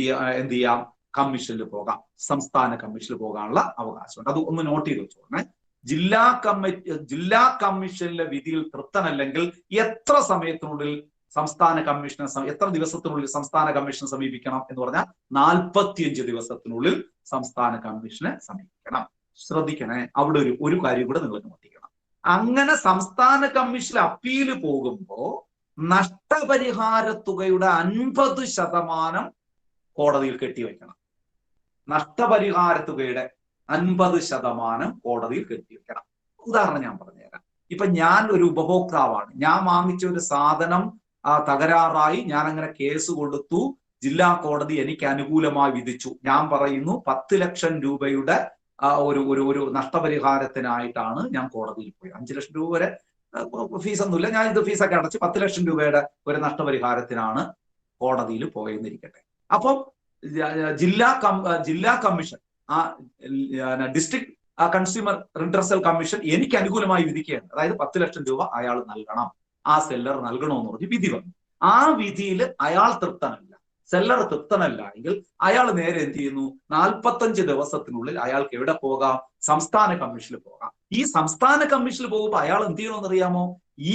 ചെയ്യാം? കമ്മീഷനിൽ പോകാം, സംസ്ഥാന കമ്മീഷനിൽ പോകാനുള്ള അവകാശമുണ്ട്. അത് ഒന്ന് നോട്ട് ചെയ്ത് വെച്ചോളേ. ജില്ലാ കമ്മീഷനിലെ വിധിയിൽ തൃപ്തനല്ലെങ്കിൽ എത്ര സമയത്തിനുള്ളിൽ സംസ്ഥാന കമ്മീഷനെ, എത്ര ദിവസത്തിനുള്ളിൽ സംസ്ഥാന കമ്മീഷനെ സമീപിക്കണം എന്ന് പറഞ്ഞാൽ 45 ദിവസത്തിനുള്ളിൽ സംസ്ഥാന കമ്മീഷനെ സമീപിക്കണം. ശ്രദ്ധിക്കണേ, അവിടെ ഒരു കാര്യം കൂടെ നിങ്ങൾ നോട്ടിക്കണം. അങ്ങനെ സംസ്ഥാന കമ്മീഷനിൽ അപ്പീല് പോകുമ്പോ നഷ്ടപരിഹാര തുകയുടെ 50% കോടതിയിൽ കെട്ടിവെക്കണം. നഷ്ടപരിഹാര തുകയുടെ 50% കോടതിയിൽ കെട്ടിവെക്കണം. ഉദാഹരണം ഞാൻ പറഞ്ഞുതരാം. ഇപ്പൊ ഞാൻ ഒരു ഉപഭോക്താവാണ്, ഞാൻ വാങ്ങിച്ച ഒരു സാധനം തകരാറായി, ഞാൻ അങ്ങനെ കേസ് കൊടുത്തു, ജില്ലാ കോടതി എനിക്ക് അനുകൂലമായി വിധിച്ചു. ഞാൻ പറയുന്നു 10 ലക്ഷം രൂപയുടെ ഒരു നഷ്ടപരിഹാരത്തിനായിട്ടാണ് ഞാൻ കോടതിയിൽ പോയി. 5 ലക്ഷം രൂപ വരെ ഫീസൊന്നുമില്ല, ഞാൻ ഇത് ഫീസൊക്കെ അടച്ച് 10 ലക്ഷം രൂപയുടെ ഒരു നഷ്ടപരിഹാരത്തിനാണ് കോടതിയിൽ പോയെന്നിരിക്കട്ടെ. അപ്പം ജില്ലാ commission, district consumer redressal commission എനിക്ക് അനുകൂലമായി വിധിക്കുകയാണ്. അതായത് 10 ലക്ഷം രൂപ അയാൾ നൽകണം, ആ സെല്ലർ നൽകണമെന്ന് പറഞ്ഞ് വിധി വന്നു. ആ വിധിയിൽ അയാൾ തൃപ്തനല്ല, സെല്ലർ തൃപ്തനല്ല എങ്കിൽ അയാൾ നേരെ എന്ത് ചെയ്യുന്നു? 45 ദിവസത്തിനുള്ളിൽ അയാൾക്ക് എവിടെ പോകാം? സംസ്ഥാന കമ്മീഷനിൽ പോകാം. ഈ സംസ്ഥാന കമ്മീഷനിൽ പോകുമ്പോൾ അയാൾ എന്ത് ചെയ്യണമെന്ന് അറിയാമോ?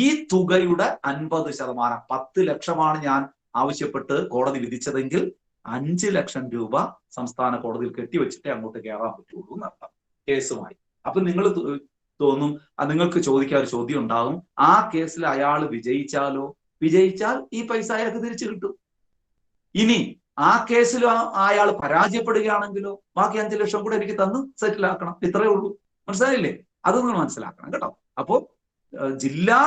ഈ തുകയുടെ 50%, 10 ലക്ഷമാണ് ഞാൻ ആവശ്യപ്പെട്ട് കോടതി വിധിച്ചതെങ്കിൽ 5 ലക്ഷം രൂപ സംസ്ഥാന കോടതിയിൽ കെട്ടിവെച്ചിട്ടേ അങ്ങോട്ട് കയറാൻ പറ്റുള്ളൂ എന്നർത്ഥം കേസുമായി. അപ്പൊ നിങ്ങൾ തോന്നും, നിങ്ങൾക്ക് ചോദിക്കാൻ ഒരു ചോദ്യം ഉണ്ടാകും, ആ കേസിൽ അയാൾ വിജയിച്ചാലോ? വിജയിച്ചാൽ ഈ പൈസ അയാൾക്ക് തിരിച്ചു കിട്ടും. ഇനി ആ കേസിൽ അയാൾ പരാജയപ്പെടുകയാണെങ്കിലോ ബാക്കി 5 ലക്ഷം കൂടെ എനിക്ക് തന്ന് സെറ്റിൽ ആക്കണം. ഇത്രയേ ഉള്ളൂ. മനസ്സിലായില്ലേ? അത് നിങ്ങൾ മനസ്സിലാക്കണം കേട്ടോ. അപ്പോ ജില്ലാ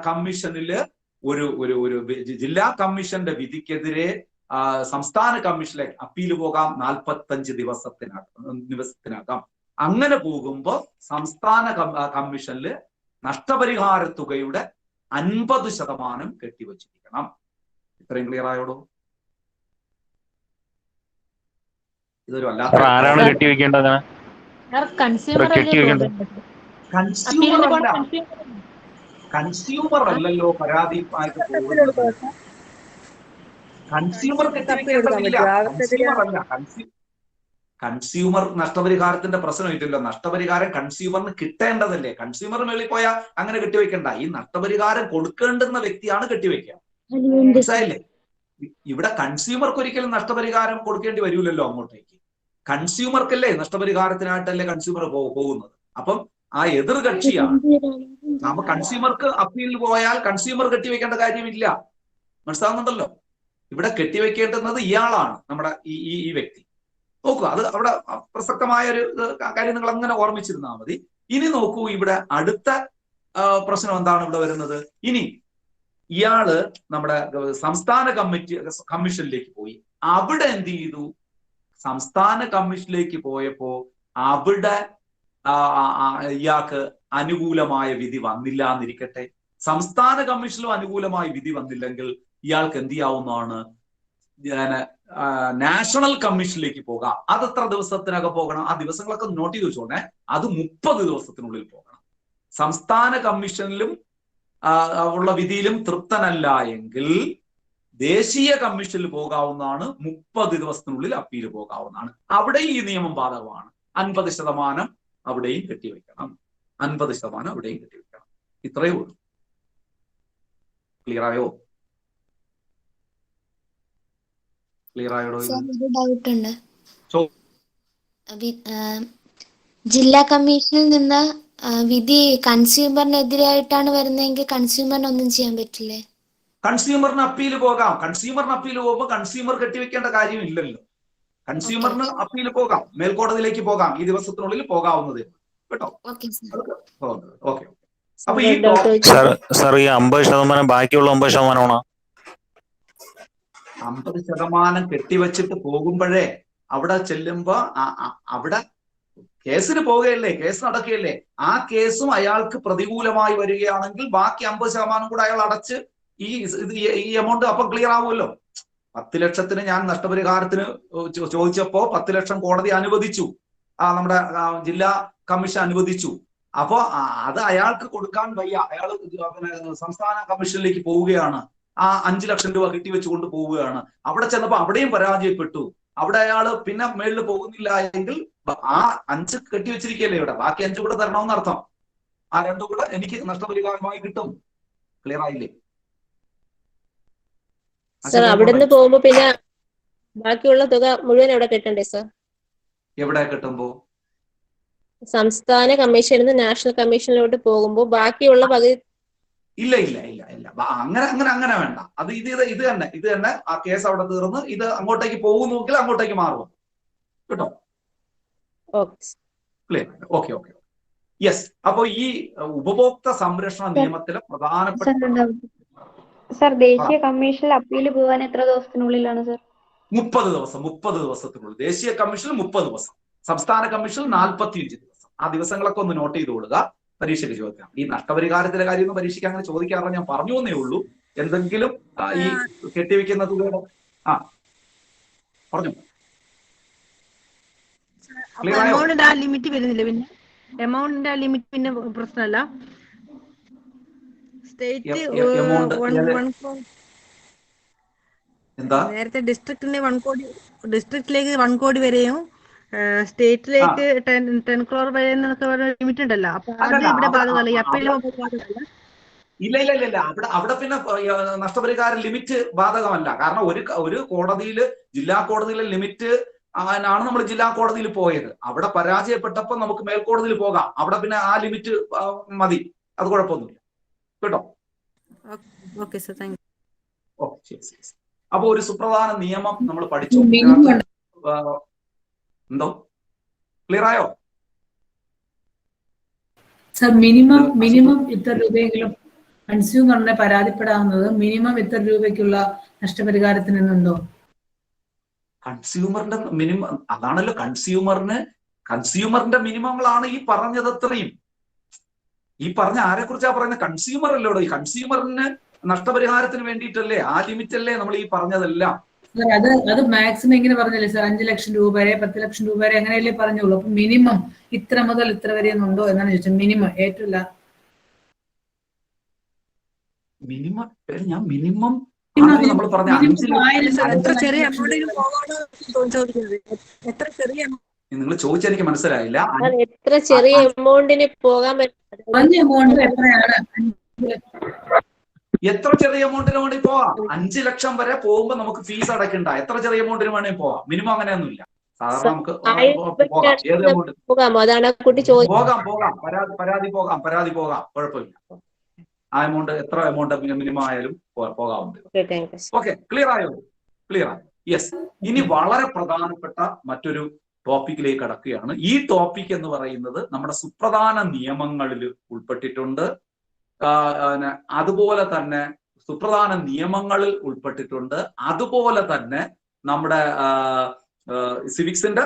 കമ്മീഷനില് ഒരു ജില്ലാ കമ്മീഷന്റെ വിധിക്കെതിരെ സംസ്ഥാന കമ്മീഷനിലേക്ക് അപ്പീല് പോകാം 45 ദിവസത്തിനകം. അങ്ങനെ പോകുമ്പോൾ സംസ്ഥാന കമ്മീഷനിൽ നഷ്ടപരിഹാര തുകയുടെ 50% കെട്ടിവച്ചിരിക്കണം. ഇത്രയും ക്ലിയർ ആയോടോ? ഇതൊരു സാർ ആരാണ് വല്ലാത്ത കെട്ടിവെക്കേണ്ടത്? കൺസ്യൂമർ അല്ലേ കെട്ടിവെക്കേണ്ടത് പോകുന്നത്? കൺസ്യൂമർ അപ്പീലിന് അല്ല, പോണ കൺസ്യൂമർ കൺസ്യൂമർ അല്ലല്ലോ പരാതിയുമായിട്ട് പോകുന്നത്. കൺസ്യൂമർ കെട്ടിവെക്കേണ്ടതില്ല, കൺസ്യൂമർ അല്ല. കൺസ്യൂമർ നഷ്ടപരിഹാരത്തിന്റെ പ്രശ്നമില്ലല്ലോ. നഷ്ടപരിഹാരം കൺസ്യൂമറിന് കിട്ടേണ്ടതല്ലേ. കൺസ്യൂമർ മേളിൽ പോയാൽ അങ്ങനെ കെട്ടിവെക്കണ്ട. ഈ നഷ്ടപരിഹാരം കൊടുക്കേണ്ടുന്ന വ്യക്തിയാണ് കെട്ടിവെക്കുക. മനസ്സിലായില്ലേ? ഇവിടെ കൺസ്യൂമർക്ക് ഒരിക്കലും നഷ്ടപരിഹാരം കൊടുക്കേണ്ടി വരില്ലല്ലോ അങ്ങോട്ടേക്ക്. കൺസ്യൂമർക്കല്ലേ നഷ്ടപരിഹാരത്തിനായിട്ടല്ലേ കൺസ്യൂമർ പോകുന്നത്. അപ്പം ആ എതിർ കക്ഷിയാണ്. നമ്മ കൺസ്യൂമർക്ക് അപ്പീലിൽ പോയാൽ കൺസ്യൂമർ കെട്ടിവെക്കേണ്ട കാര്യമില്ല. മനസ്സിലാവുന്നുണ്ടല്ലോ? ഇവിടെ കെട്ടിവെക്കേണ്ടുന്നത് ഇയാളാണ്, നമ്മുടെ ഈ വ്യക്തി. നോക്കൂ, അത് അവിടെ പ്രസക്തമായ ഒരു കാര്യം നിങ്ങൾ അങ്ങനെ ഓർമ്മിച്ചിരുന്നാൽ മതി. ഇനി നോക്കൂ, ഇവിടെ അടുത്ത പ്രശ്നം എന്താണ് ഇവിടെ വരുന്നത്. ഇനി ഇയാള് നമ്മുടെ സംസ്ഥാന കമ്മീഷനിലേക്ക് പോയി. അവിടെ എന്ത് ചെയ്തു? സംസ്ഥാന കമ്മീഷനിലേക്ക് പോയപ്പോ അവിടെ ഇയാൾക്ക് അനുകൂലമായ വിധി വന്നില്ല എന്നിരിക്കട്ടെ. സംസ്ഥാന കമ്മീഷനിലും അനുകൂലമായ വിധി വന്നില്ലെങ്കിൽ ഇയാൾക്ക് എന്ത് ചെയ്യാവുന്നതാണ്? നാഷണൽ കമ്മീഷനിലേക്ക് പോകാം. അത് എത്ര ദിവസത്തിനകം പോകണം? ആ ദിവസങ്ങളൊക്കെ നോട്ട് ചെയ്ത് വെച്ചോണേ. അത് 30 ദിവസത്തിനുള്ളിൽ പോകണം. സംസ്ഥാന കമ്മീഷനിലും ഉള്ള വിധിയിലും തൃപ്തനല്ല എങ്കിൽ ദേശീയ കമ്മീഷനിൽ പോകാവുന്നതാണ്. 30 ദിവസത്തിനുള്ളിൽ അപ്പീൽ പോകാവുന്നതാണ്. അവിടെയും ഈ നിയമം ബാധകമാണ്. 50% അവിടെയും കെട്ടിവെക്കണം. 50% അവിടെയും കെട്ടിവെക്കണം. ഇത്രയേ ഉള്ളൂ. ക്ലിയർ ആയോ? ക്ലിയർ ആയോടോ? ഒരു ഡൗട്ട് ഉണ്ട്. ജില്ലാ കമ്മീഷനിൽ നിന്ന് വിധി കൺസ്യൂമറിനെതിരായിട്ടാണ് വരുന്നതെങ്കിൽ കൺസ്യൂമറിന് ഒന്നും ചെയ്യാൻ പറ്റില്ലേ? കൺസ്യൂമറിന് അപ്പീൽ പോകാം. കൺസ്യൂമറിന് അപ്പീൽ പോകുമ്പോൾ കൺസ്യൂമർ കെട്ടിവെക്കേണ്ട കാര്യമില്ലല്ലോ. കൺസ്യൂമറിന് അപ്പീൽ പോകാം, മേൽക്കോടതിയിലേക്ക് പോകാം. ഈ ദിവസത്തിനുള്ളിൽ പോകാവുന്നതേ കേട്ടോ. ഓക്കെ. അപ്പൊ ഈ സാർ ഈ 50% ബാക്കിയുള്ള 50%ആണോ? 50% കെട്ടിവെച്ചിട്ട് പോകുമ്പോഴേ അവിടെ ചെല്ലുമ്പോ അവിടെ കേസിന് പോകുകയല്ലേ, കേസ് നടക്കുകയല്ലേ. ആ കേസും അയാൾക്ക് പ്രതികൂലമായി വരികയാണെങ്കിൽ ബാക്കി 50% കൂടെ അയാൾ അടച്ച് ഈ എമൗണ്ട് അപ്പൊ ക്ലിയർ ആവുമല്ലോ. 10 ലക്ഷത്തിന് ഞാൻ നഷ്ടപരിഹാരത്തിന് ചോദിച്ചപ്പോ 10 ലക്ഷം കോടതി അനുവദിച്ചു, നമ്മുടെ ജില്ലാ കമ്മീഷൻ അനുവദിച്ചു. അപ്പോ അത് അയാൾക്ക് കൊടുക്കാൻ വയ്യ. അയാൾ സംസ്ഥാന കമ്മീഷനിലേക്ക് പോവുകയാണ്. ആ 5 ലക്ഷം രൂപ കെട്ടിവെച്ചുകൊണ്ട് പോവുകയാണ്. അവിടെ ചെന്നപ്പോ അവിടെയും പരാജയപ്പെട്ടു. അവിടെ അയാൾ പിന്നെ മേളിൽ പോകുന്നില്ല എങ്കിൽ ആ 5 കെട്ടിവെച്ചിരിക്കുകയല്ലേ ഇവിടെ, ബാക്കി 5 കൂടെ തരണമെന്ന് അർത്ഥം. ആ 2 കൂടെ എനിക്ക് നഷ്ടപരിഹാരമായി കിട്ടും. ക്ലിയർ ആയില്ലേ? സർ അവിടെ നിന്ന് പോകുമ്പോ പിന്നെ ബാക്കിയുള്ള തുക മുഴുവൻ എവിടെ കിട്ടണ്ടേ സർ? എവിടെ കിട്ടുമ്പോ? സംസ്ഥാന കമ്മീഷനിൽ നിന്ന് നാഷണൽ കമ്മീഷനിലോട്ട് പോകുമ്പോ ബാക്കിയുള്ള പകുതി. ഇല്ല അങ്ങനെ വേണ്ട. അത് ഇത് തന്നെ ആ കേസ് അവിടെ തീർന്ന് ഇത് അങ്ങോട്ടേക്ക് പോകുന്നെങ്കിൽ അങ്ങോട്ടേക്ക് മാറും കേട്ടോ. ക്ലിയർ? ഓക്കെ. യെസ്. അപ്പൊ ഈ ഉപഭോക്തൃ സംരക്ഷണ നിയമത്തിലെ പ്രധാനപ്പെട്ട സർ, ദേശീയ കമ്മീഷനിൽ അപ്പീൽ പോകാൻ എത്ര ദിവസത്തിനുള്ളിലാണ് സർ? 30 ദിവസത്തിനുള്ളിൽ. ദേശീയ കമ്മീഷനിൽ 30 ദിവസം, സംസ്ഥാന കമ്മീഷനിൽ 45 ദിവസം. ആ ദിവസങ്ങളൊക്കെ ഒന്ന് നോട്ട് ചെയ്ത് കൊടുക്കുക. പരീക്ഷയ്ക്ക് ചോദിക്കാം. ഈ നഷ്ടപരിഹാരത്തിന്റെ കാര്യമൊന്നും പരീക്ഷയ്ക്ക് അങ്ങനെ ചോദിക്കാറില്ല, ഞാൻ പറഞ്ഞു എന്നേ ഉള്ളൂ. എന്തെങ്കിലും ഈ കെട്ടിവെക്കുന്ന തുകയുടെ പറഞ്ഞു. എമൗണ്ടിന്റെ ആ ലിമിറ്റ് വരുന്നില്ല, പിന്നെ എമൗണ്ടിന്റെ ആ ലിമിറ്റ് പിന്നെ പ്രശ്നമല്ല. സ്റ്റേറ്റ് നേരത്തെ ഡിസ്ട്രിക്റ്റിലേക്ക് 1 കോടി വരെയും സ്റ്റേറ്റിലേക്ക് 10 crore വരെ എന്നൊക്കെ ലിമിറ്റ് ഉണ്ടല്ലോ. അപ്പൊ അത് ഇവിടെ ബാധകമല്ല, ഈ അപ്പീൽ ബാധകമല്ല. ഇല്ല. അവിടെ പിന്നെ നഷ്ടപരിഹാര ലിമിറ്റ് ബാധകമല്ല. കാരണം ഒരു കോടതിയിൽ, ജില്ലാ കോടതിയിലെ ലിമിറ്റ് ആണ് നമ്മൾ ജില്ലാ കോടതിയിൽ പോയത്. അവിടെ പരാജയപ്പെട്ടപ്പോൾ നമുക്ക് മേൽക്കോടതിയിൽ പോകാം. അവിടെ പിന്നെ ആ ലിമിറ്റ് മതി, അത് കുഴപ്പമൊന്നുമില്ല കേട്ടോ. Okay sir, thank you. ശരി. അപ്പൊ ഒരു സുപ്രധാന നിയമം നമ്മൾ പഠിച്ചു. എന്തോ ക്ലിയർ ആയോ സർ? മിനിമം ഇത്ര രൂപയെങ്കിലും കൺസ്യൂമറിനെ പരാതിപ്പെടാവുന്നത് മിനിമം ഇത്ര രൂപയ്ക്കുള്ള നഷ്ടപരിഹാരത്തിന് എന്നുണ്ടോ? കൺസ്യൂമറിന്റെ മിനിമം അതാണല്ലോ. കൺസ്യൂമറിന്റെ മിനിമങ്ങളാണ് ഈ പറഞ്ഞത്. അത്രയും ഈ പറഞ്ഞ ആരെ കുറിച്ചാ പറയുന്നത്? കൺസ്യൂമർ അല്ലോടോ. ഈ കൺസ്യൂമറിന് നഷ്ടപരിഹാരത്തിന് വേണ്ടിയിട്ടല്ലേ, ആ ലിമിറ്റ് അല്ലേ നമ്മൾ ഈ പറഞ്ഞതെല്ലാം. സാർ അത് മാക്സിമം ഇങ്ങനെ പറഞ്ഞല്ലേ സാർ, 5 ലക്ഷം രൂപ വരെ 10 ലക്ഷം രൂപ വരെ അങ്ങനെയല്ലേ പറഞ്ഞോളൂ. അപ്പൊ മിനിമം ഇത്ര മുതൽ ഇത്ര വരെ ഉണ്ടോ എന്നാണ് ചോദിച്ചത്. മിനിമം ഏറ്റവും മിനിമം ഞാൻ മിനിമം മിനിമം നമ്മൾ പറഞ്ഞ മിനിമം 1000 എത്ര ചെറിയ ലക്ഷം എമൗണ്ടിന് പോകാണോ ചോദിക്കുന്നത്? എത്ര ചെറിയ നിങ്ങൾ ചോദിച്ചാൽ എനിക്ക് മനസ്സിലായില്ല. അത് എത്ര ചെറിയ എമൗണ്ടിന് പോകാൻ പറ്റും? കുറഞ്ഞ എമൗണ്ട് എത്രയാണ്? എത്ര ചെറിയ എമൗണ്ടിന് വേണ്ടി പോവാം. 5 ലക്ഷം വരെ പോകുമ്പോ നമുക്ക് ഫീസ് അടയ്ക്കണ്ട. എത്ര ചെറിയ എമൗണ്ടിന് വേണമെങ്കിൽ പോവാം. മിനിമം അങ്ങനെയൊന്നുമില്ല. സാധാരണ നമുക്ക് പോകാം. ഏത് എമൗണ്ട് പോകാമോ? അതാണ് ആ കുട്ടി ചോദിച്ചത്. പോകാം. പരാതി പോകാം. കുഴപ്പമില്ല. ആ എമൗണ്ട് എത്ര എമൗണ്ട് മിനിമം ആയാലും പോകാവുന്നത്. ഓക്കെ, ക്ലിയർ ആയോ? യെസ്. ഇനി വളരെ പ്രധാനപ്പെട്ട മറ്റൊരു ടോപ്പിക്കിലേക്ക് കടക്കുകയാണ്. ഈ ടോപ്പിക് എന്ന് പറയുന്നത് നമ്മുടെ സുപ്രധാന നിയമങ്ങളിൽ ഉൾപ്പെട്ടിട്ടുണ്ട്. അതുപോലെ തന്നെ സുപ്രധാന നിയമങ്ങളിൽ ഉൾപ്പെട്ടിട്ടുണ്ട്. അതുപോലെ തന്നെ നമ്മുടെ സിവിക്സിന്റെ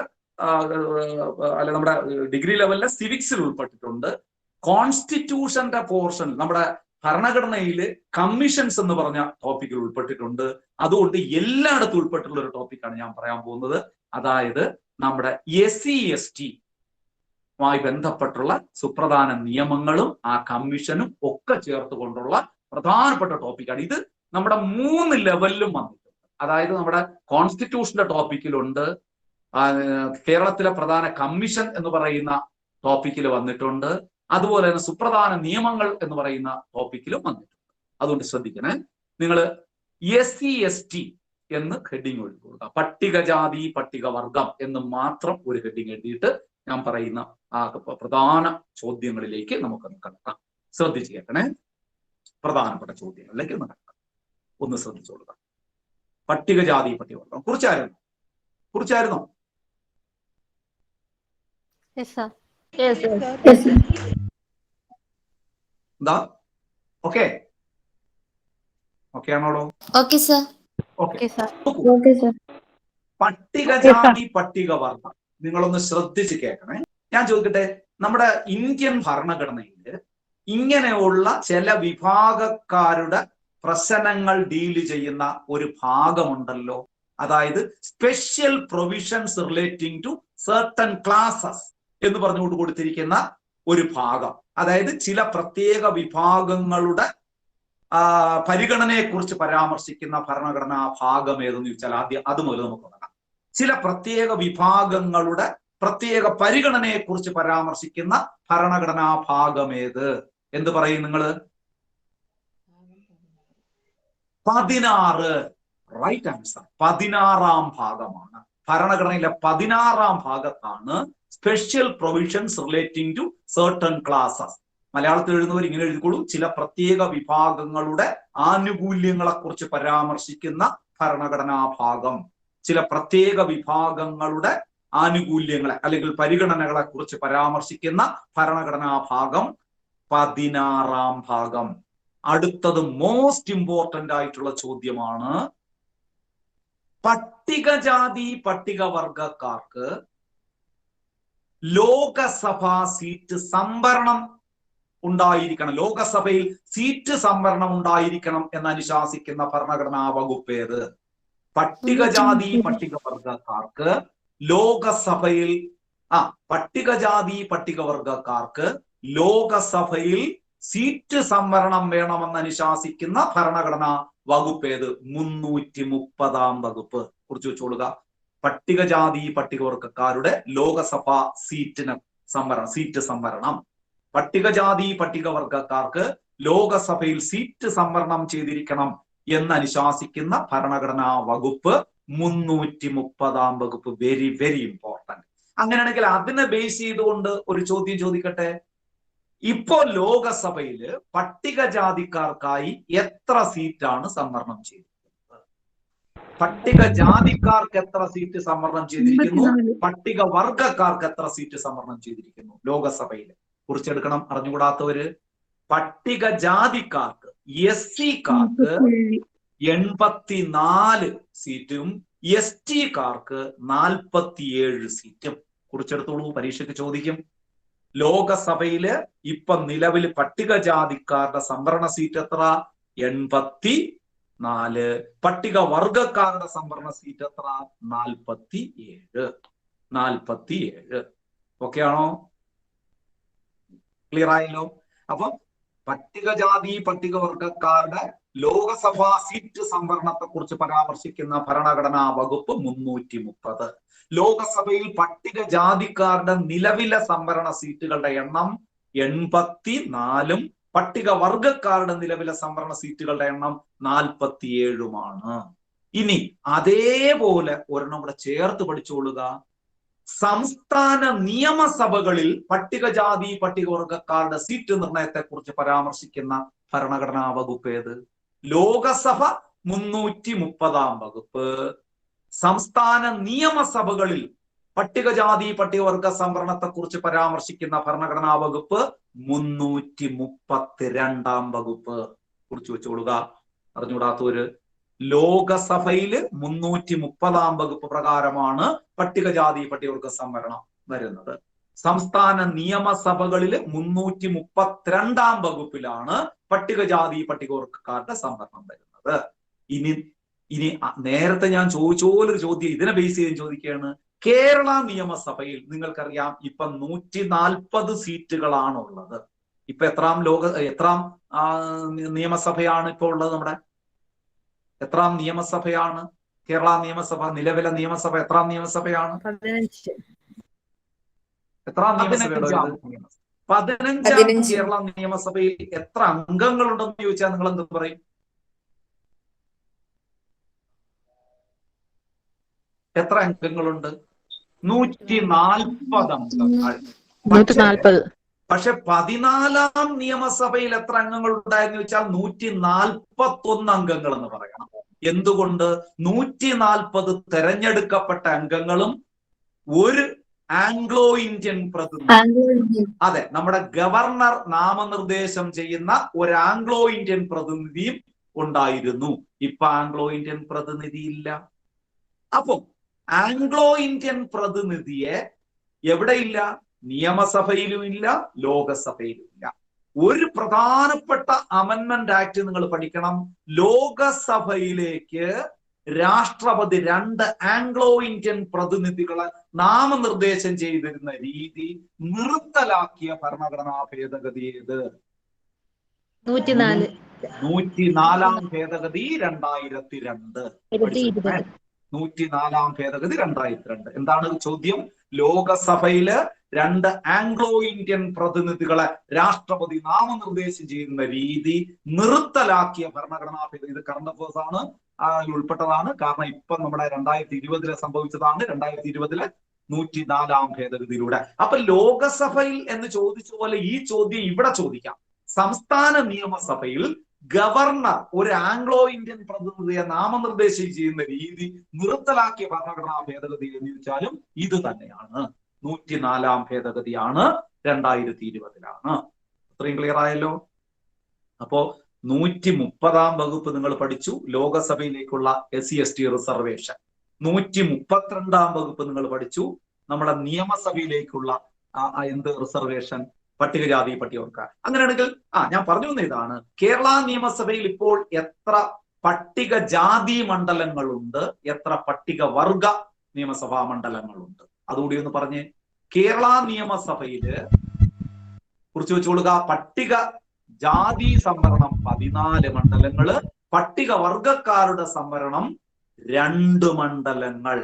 അല്ലെ നമ്മുടെ ഡിഗ്രി ലെവലിലെ സിവിക്സിൽ ഉൾപ്പെട്ടിട്ടുണ്ട്. കോൺസ്റ്റിറ്റ്യൂഷന്റെ പോർഷൻ നമ്മുടെ ഭരണഘടനയിൽ കമ്മീഷൻസ് എന്ന് പറഞ്ഞ ടോപ്പിക്കിൽ ഉൾപ്പെട്ടിട്ടുണ്ട്. അതുകൊണ്ട് എല്ലായിടത്തും ഉൾപ്പെട്ടുള്ള ഒരു ടോപ്പിക്കാണ് ഞാൻ പറയാൻ പോകുന്നത്. അതായത് നമ്മുടെ SC/ST ബന്ധപ്പെട്ടുള്ള സുപ്രധാന നിയമങ്ങളും ആ കമ്മീഷനും ഒക്കെ ചേർത്തുകൊണ്ടുള്ള പ്രധാനപ്പെട്ട ടോപ്പിക്കാണ് ഇത്. നമ്മുടെ 3 ലെവലിലും വന്നിട്ടുണ്ട്. അതായത് നമ്മുടെ കോൺസ്റ്റിറ്റ്യൂഷന്റെ ടോപ്പിക്കിലുണ്ട്, കേരളത്തിലെ പ്രധാന കമ്മീഷൻ എന്ന് പറയുന്ന ടോപ്പിക്കിൽ വന്നിട്ടുണ്ട്, അതുപോലെ തന്നെ സുപ്രധാന നിയമങ്ങൾ എന്ന് പറയുന്ന ടോപ്പിക്കിലും വന്നിട്ടുണ്ട്. അതുകൊണ്ട് ശ്രദ്ധിക്കണേ. നിങ്ങൾ SC/ST എന്ന് ഹെഡിങ് എഴുതി കൊടുക്കുക. പട്ടികജാതി പട്ടികവർഗം എന്ന് മാത്രം ഒരു ഹെഡിങ് എഴുതിയിട്ട് ഞാൻ പറയുന്ന ആ പ്രധാന ചോദ്യങ്ങളിലേക്ക് നമുക്കൊന്ന് കടക്കാം. ശ്രദ്ധിച്ചു കേൾക്കണേ. പ്രധാനപ്പെട്ട ചോദ്യങ്ങളിലേക്ക് ഒന്ന് കടക്കാം. ഒന്ന് ശ്രദ്ധിച്ചോളുക. പട്ടികജാതി പട്ടികവർഗം കുറിച്ചായിരുന്നോ? എന്താ? ഓക്കെ ആണോടോ? Okay sir. പട്ടികജാതി പട്ടികവർഗം നിങ്ങളൊന്ന് ശ്രദ്ധിച്ച് കേൾക്കണേ. ഞാൻ ചോദിക്കട്ടെ, നമ്മുടെ ഇന്ത്യൻ ഭരണഘടനയിൽ ഇങ്ങനെയുള്ള ചില വിഭാഗക്കാരുടെ പ്രശ്നങ്ങൾ ഡീല് ചെയ്യുന്ന ഒരു ഭാഗമുണ്ടല്ലോ. അതായത് special provisions relating to certain classes എന്ന് പറഞ്ഞുകൊണ്ട് കൊടുത്തിരിക്കുന്ന ഒരു ഭാഗം. അതായത് ചില പ്രത്യേക വിഭാഗങ്ങളുടെ പരിഗണനയെ കുറിച്ച് പരാമർശിക്കുന്ന ഭരണഘടനാ ഭാഗം ഏതെന്ന് ചോദിച്ചാൽ ആദ്യം അത് മുതൽ നമുക്ക് തുടങ്ങാം. ചില പ്രത്യേക വിഭാഗങ്ങളുടെ പ്രത്യേക പരിഗണനയെ കുറിച്ച് പരാമർശിക്കുന്ന ഭരണഘടനാ ഭാഗം ഏത്? എന്ത് പറയും നിങ്ങൾ? 16. Right answer. 16ാം ഭാഗമാണ്. ഭരണഘടനയിലെ 16ാം ഭാഗത്താണ് special provisions relating to certain classes. മലയാളത്തിൽ എഴുതുന്നവർ ഇങ്ങനെ എഴുതിക്കോളൂ. ചില പ്രത്യേക വിഭാഗങ്ങളുടെ ആനുകൂല്യങ്ങളെ കുറിച്ച് പരാമർശിക്കുന്ന ഭരണഘടനാ ഭാഗം. ചില പ്രത്യേക വിഭാഗങ്ങളുടെ ആനുകൂല്യങ്ങളെ അല്ലെങ്കിൽ പരിഗണനകളെ കുറിച്ച് പരാമർശിക്കുന്ന ഭരണഘടനാ ഭാഗം 16ാം ഭാഗം. അടുത്തത് മോസ്റ്റ് ഇമ്പോർട്ടന്റ് ആയിട്ടുള്ള ചോദ്യമാണ്. പട്ടികജാതി പട്ടികവർഗക്കാർക്ക് ലോകസഭാ സീറ്റ് സംവരണം ഉണ്ടായിരിക്കണം, ലോകസഭയിൽ സീറ്റ് സംവരണം ഉണ്ടായിരിക്കണം എന്ന് അനുശാസിക്കുന്ന ഭരണഘടനാ വകുപ്പ് ഏത്? പട്ടികജാതി പട്ടികവർഗക്കാർക്ക് ലോകസഭയിൽ പട്ടികജാതി പട്ടികവർഗക്കാർക്ക് ലോകസഭയിൽ സീറ്റ് സംവരണം വേണമെന്ന് അനുശാസിക്കുന്ന ഭരണഘടനാ വകുപ്പ് ഏത്? 330ാം വകുപ്പ്. കുറിച്ച് വെച്ചോളുക. പട്ടികജാതി പട്ടികവർഗക്കാരുടെ ലോകസഭാ സീറ്റ് സംവരണം. പട്ടികജാതി പട്ടികവർഗക്കാർക്ക് ലോകസഭയിൽ സീറ്റ് സംവരണം ചെയ്തിരിക്കണം എന്ന് അനുശാസിക്കുന്ന ഭരണഘടനാ വകുപ്പ് 330ാം വകുപ്പ്. Very very important. അങ്ങനെയാണെങ്കിൽ അതിനെ ബേസ് ചെയ്തുകൊണ്ട് ഒരു ചോദ്യം ചോദിക്കട്ടെ. ഇപ്പോ ലോകസഭയില് പട്ടികജാതിക്കാർക്കായി എത്ര സീറ്റാണ് സംവരണം ചെയ്തിരിക്കുന്നത്? പട്ടികജാതിക്കാർക്ക് എത്ര സീറ്റ് സംവരണം ചെയ്തിരിക്കുന്നു? പട്ടികവർഗക്കാർക്ക് എത്ര സീറ്റ് സംവരണം ചെയ്തിരിക്കുന്നു ലോകസഭയിൽ? കുറിച്ചെടുക്കണം. അറിഞ്ഞുകൂടാത്തവര്. പട്ടികജാതിക്കാർക്ക് SC-കാർക്ക് 84 സീറ്റും ST-കാർക്ക് 47 സീറ്റും. കുറിച്ചെടുത്തോളൂ, പരീക്ഷയ്ക്ക് ചോദിക്കും. ലോകസഭയില് ഇപ്പൊ നിലവിൽ പട്ടികജാതിക്കാരുടെ സംവരണ സീറ്റ് എത്ര? 4. പട്ടികവർഗക്കാരുടെ സംവരണ സീറ്റ് എത്ര? 47. ഓക്കെ ആണോ? ക്ലിയർ ആയല്ലോ? അപ്പൊ പട്ടികജാതി പട്ടികവർഗക്കാരുടെ ലോകസഭാ സീറ്റ് സംവരണത്തെ കുറിച്ച് പരാമർശിക്കുന്ന ഭരണഘടനാ വകുപ്പ് 330. ലോകസഭയിൽ പട്ടികജാതിക്കാരുടെ നിലവിലെ സംവരണ സീറ്റുകളുടെ എണ്ണം 84-ഉം പട്ടികവർഗക്കാരുടെ നിലവിലെ സംവരണ സീറ്റുകളുടെ എണ്ണം 47-ഉമാണ്. ഇനി അതേപോലെ ഒരെണ്ണം കൂടെ ചേർത്ത് പഠിച്ചോളുക. സംസ്ഥാന നിയമസഭകളിൽ പട്ടികജാതി പട്ടികവർഗക്കാരുടെ സീറ്റ് നിർണയത്തെ കുറിച്ച് പരാമർശിക്കുന്ന ഭരണഘടനാ വകുപ്പ് ഏത്? ലോകസഭ 330 വകുപ്പ്. സംസ്ഥാന നിയമസഭകളിൽ പട്ടികജാതി പട്ടികവർഗ സംവരണത്തെ കുറിച്ച് പരാമർശിക്കുന്ന ഭരണഘടനാ വകുപ്പ് 332 വകുപ്പ്. കുറിച്ച് വെച്ചോളുക. അറിഞ്ഞുകൂടാത്തവര്, ലോകസഭയില് 330 വകുപ്പ് പ്രകാരമാണ് പട്ടികജാതി പട്ടികവർഗ സംവരണം വരുന്നത്. സംസ്ഥാന നിയമസഭകളില് 332 വകുപ്പിലാണ് പട്ടികജാതി പട്ടികവർഗക്കാരുടെ സംവരണം വരുന്നത്. ഇനി നേരത്തെ ഞാൻ ചോദിച്ചോലൊരു ചോദ്യം ഇതിനെ ബേസ് ചെയ്ത് ചോദിക്കുകയാണ്. കേരള നിയമസഭയിൽ നിങ്ങൾക്കറിയാം ഇപ്പൊ 140 സീറ്റുകളാണുള്ളത്. ഇപ്പൊ എത്രാം നിയമസഭയാണ് ഇപ്പൊ ഉള്ളത്? നമ്മുടെ എത്രാം നിയമസഭയാണ് കേരള നിയമസഭ? നിലവിലെ നിയമസഭ എത്രാം നിയമസഭയാണ്? 15. എത്രാം നിയമസഭയാണ്? 15 കേരള നിയമസഭയിൽ എത്ര അംഗങ്ങളുണ്ടെന്ന് ചോദിച്ചാൽ നിങ്ങൾ എന്ത് പറയും? എത്ര അംഗങ്ങളുണ്ട്? 140 അംഗങ്ങൾ. പക്ഷെ 14-ാം നിയമസഭയിൽ എത്ര അംഗങ്ങൾ ഉണ്ടായെന്ന് ചോദിച്ചാൽ 141 അംഗങ്ങൾ എന്ന് പറയണം. എന്തുകൊണ്ട്? 140 തെരഞ്ഞെടുക്കപ്പെട്ട അംഗങ്ങളും ഒരു ആംഗ്ലോ ഇന്ത്യൻ പ്രതിനിധി, അതെ, നമ്മുടെ ഗവർണർ നാമനിർദ്ദേശം ചെയ്യുന്ന ഒരു ആംഗ്ലോ ഇന്ത്യൻ പ്രതിനിധിയും ഉണ്ടായിരുന്നു. ഇപ്പൊ ആംഗ്ലോ ഇന്ത്യൻ പ്രതിനിധി ഇല്ല. അപ്പൊ ആംഗ്ലോ ഇന്ത്യൻ പ്രതിനിധിയെ എവിടെയില്ല? നിയമസഭയിലും ഇല്ല, ലോകസഭയിലും ഇല്ല. ഒരു പ്രധാനപ്പെട്ട അമെൻമെന്റ് ആക്ട് നിങ്ങൾ പഠിക്കണം. ലോകസഭയിലേക്ക് രാഷ്ട്രപതി 2 ആംഗ്ലോ ഇന്ത്യൻ പ്രതിനിധികളെ നാമനിർദ്ദേശം ചെയ്തിരുന്ന രീതി നിർത്തലാക്കിയ ഭരണഘടനാ ഭേദഗതി ഏത്? 104-ാം ഭേദഗതി 2002. 104-ാം ഭേദഗതി 2002. എന്താണ് ചോദ്യം? ലോകസഭയില് 2 ആംഗ്ലോ ഇന്ത്യൻ പ്രതിനിധികളെ രാഷ്ട്രപതി നാമനിർദ്ദേശം ചെയ്യുന്ന രീതി നിർത്തലാക്കിയ ഭരണഘടനാ ഭേദഗതി. ഇത് കറണ്ട് അഫേഴ്സ് ആണ്, ഉൾപ്പെട്ടതാണ്. കാരണം ഇപ്പൊ നമ്മുടെ 2020 സംഭവിച്ചതാണ്. 2020 104-ാം ഭേദഗതിയിലൂടെ. അപ്പൊ ലോകസഭയിൽ എന്ന് ചോദിച്ച പോലെ ഈ ചോദ്യം ഇവിടെ ചോദിക്കാം. സംസ്ഥാന നിയമസഭയിൽ ഗവർണർ ഒരു ആംഗ്ലോ ഇന്ത്യൻ പ്രതിനിധിയെ നാമനിർദ്ദേശം ചെയ്യുന്ന രീതി നിർത്തലാക്കിയ ഭരണഘടനാ ഭേദഗതി എന്ന് ചോദിച്ചാലും ഇത് തന്നെയാണ്. 104-ാം ഭേദഗതിയാണ്, 2020-ലാണ്. അത്രയും ക്ലിയർ ആയല്ലോ? അപ്പോ 130-ാം വകുപ്പ് നിങ്ങൾ പഠിച്ചു, ലോകസഭയിലേക്കുള്ള SC/ST റിസർവേഷൻ. 132-ാം വകുപ്പ് നിങ്ങൾ പഠിച്ചു, നമ്മുടെ നിയമസഭയിലേക്കുള്ള എന്ത് റിസർവേഷൻ? പട്ടികജാതി പട്ടികവർഗ. അങ്ങനെയാണെങ്കിൽ ഞാൻ പറഞ്ഞു വന്ന ഇതാണ്, കേരള നിയമസഭയിൽ ഇപ്പോൾ എത്ര പട്ടികജാതി മണ്ഡലങ്ങളുണ്ട്, എത്ര പട്ടികവർഗ നിയമസഭാ മണ്ഡലങ്ങളുണ്ട്? അതുകൂടി ഒന്ന് പറഞ്ഞ്. കേരള നിയമസഭയില് കുറിച്ച് വെച്ചുകൊള്ളുക. പട്ടിക ജാതി സംവരണം 14 മണ്ഡലങ്ങള്, പട്ടികവർഗക്കാരുടെ സംവരണം 2 മണ്ഡലങ്ങൾ.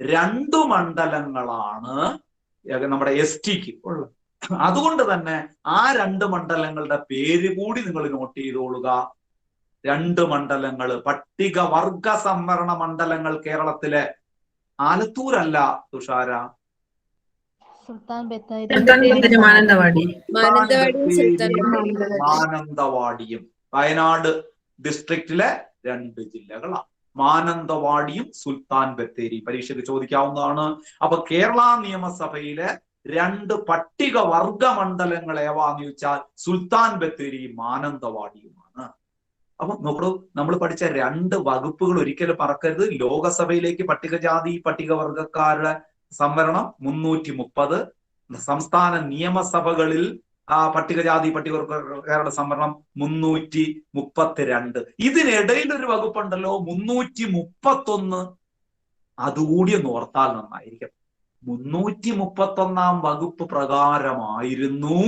2 മണ്ഡലങ്ങളാണ് നമ്മുടെ STക്ക് ഉള്ളത്. അതുകൊണ്ട് തന്നെ ആ 2 മണ്ഡലങ്ങളുടെ പേര് കൂടി നിങ്ങൾ നോട്ട് ചെയ്തോളുക. 2 മണ്ഡലങ്ങൾ പട്ടികവർഗ സംവരണ മണ്ഡലങ്ങൾ കേരളത്തിലെ. ആലത്തൂരല്ല തുഷാര, മാനന്തവാടിയും. വയനാട് ഡിസ്ട്രിക്റ്റിലെ 2 ജില്ലകളാണ്. മാനന്തവാടിയും സുൽത്താൻ ബത്തേരി. പരീക്ഷയ്ക്ക് ചോദിക്കാവുന്നതാണ്. അപ്പൊ കേരള നിയമസഭയിലെ 2 പട്ടികവർഗ മണ്ഡലങ്ങൾ ഏവാന്ന് ചോദിച്ചാൽ സുൽത്താൻ ബത്തേരിയും മാനന്തവാടിയുമാണ്. അപ്പൊ നമ്മൾ പഠിച്ച 2 വകുപ്പുകൾ ഒരിക്കലും മറക്കരുത്. ലോകസഭയിലേക്ക് പട്ടികജാതി പട്ടികവർഗക്കാരുടെ സംവരണം 330, സംസ്ഥാന നിയമസഭകളിൽ പട്ടികജാതി പട്ടികവർഗക്കാരുടെ സംവരണം 332. ഇതിനിടയിൽ ഒരു വകുപ്പുണ്ടല്ലോ 331. അതുകൂടി ഒന്ന് ഓർത്താൽ നന്നായിരിക്കും. 331 വകുപ്പ് പ്രകാരമായിരുന്നു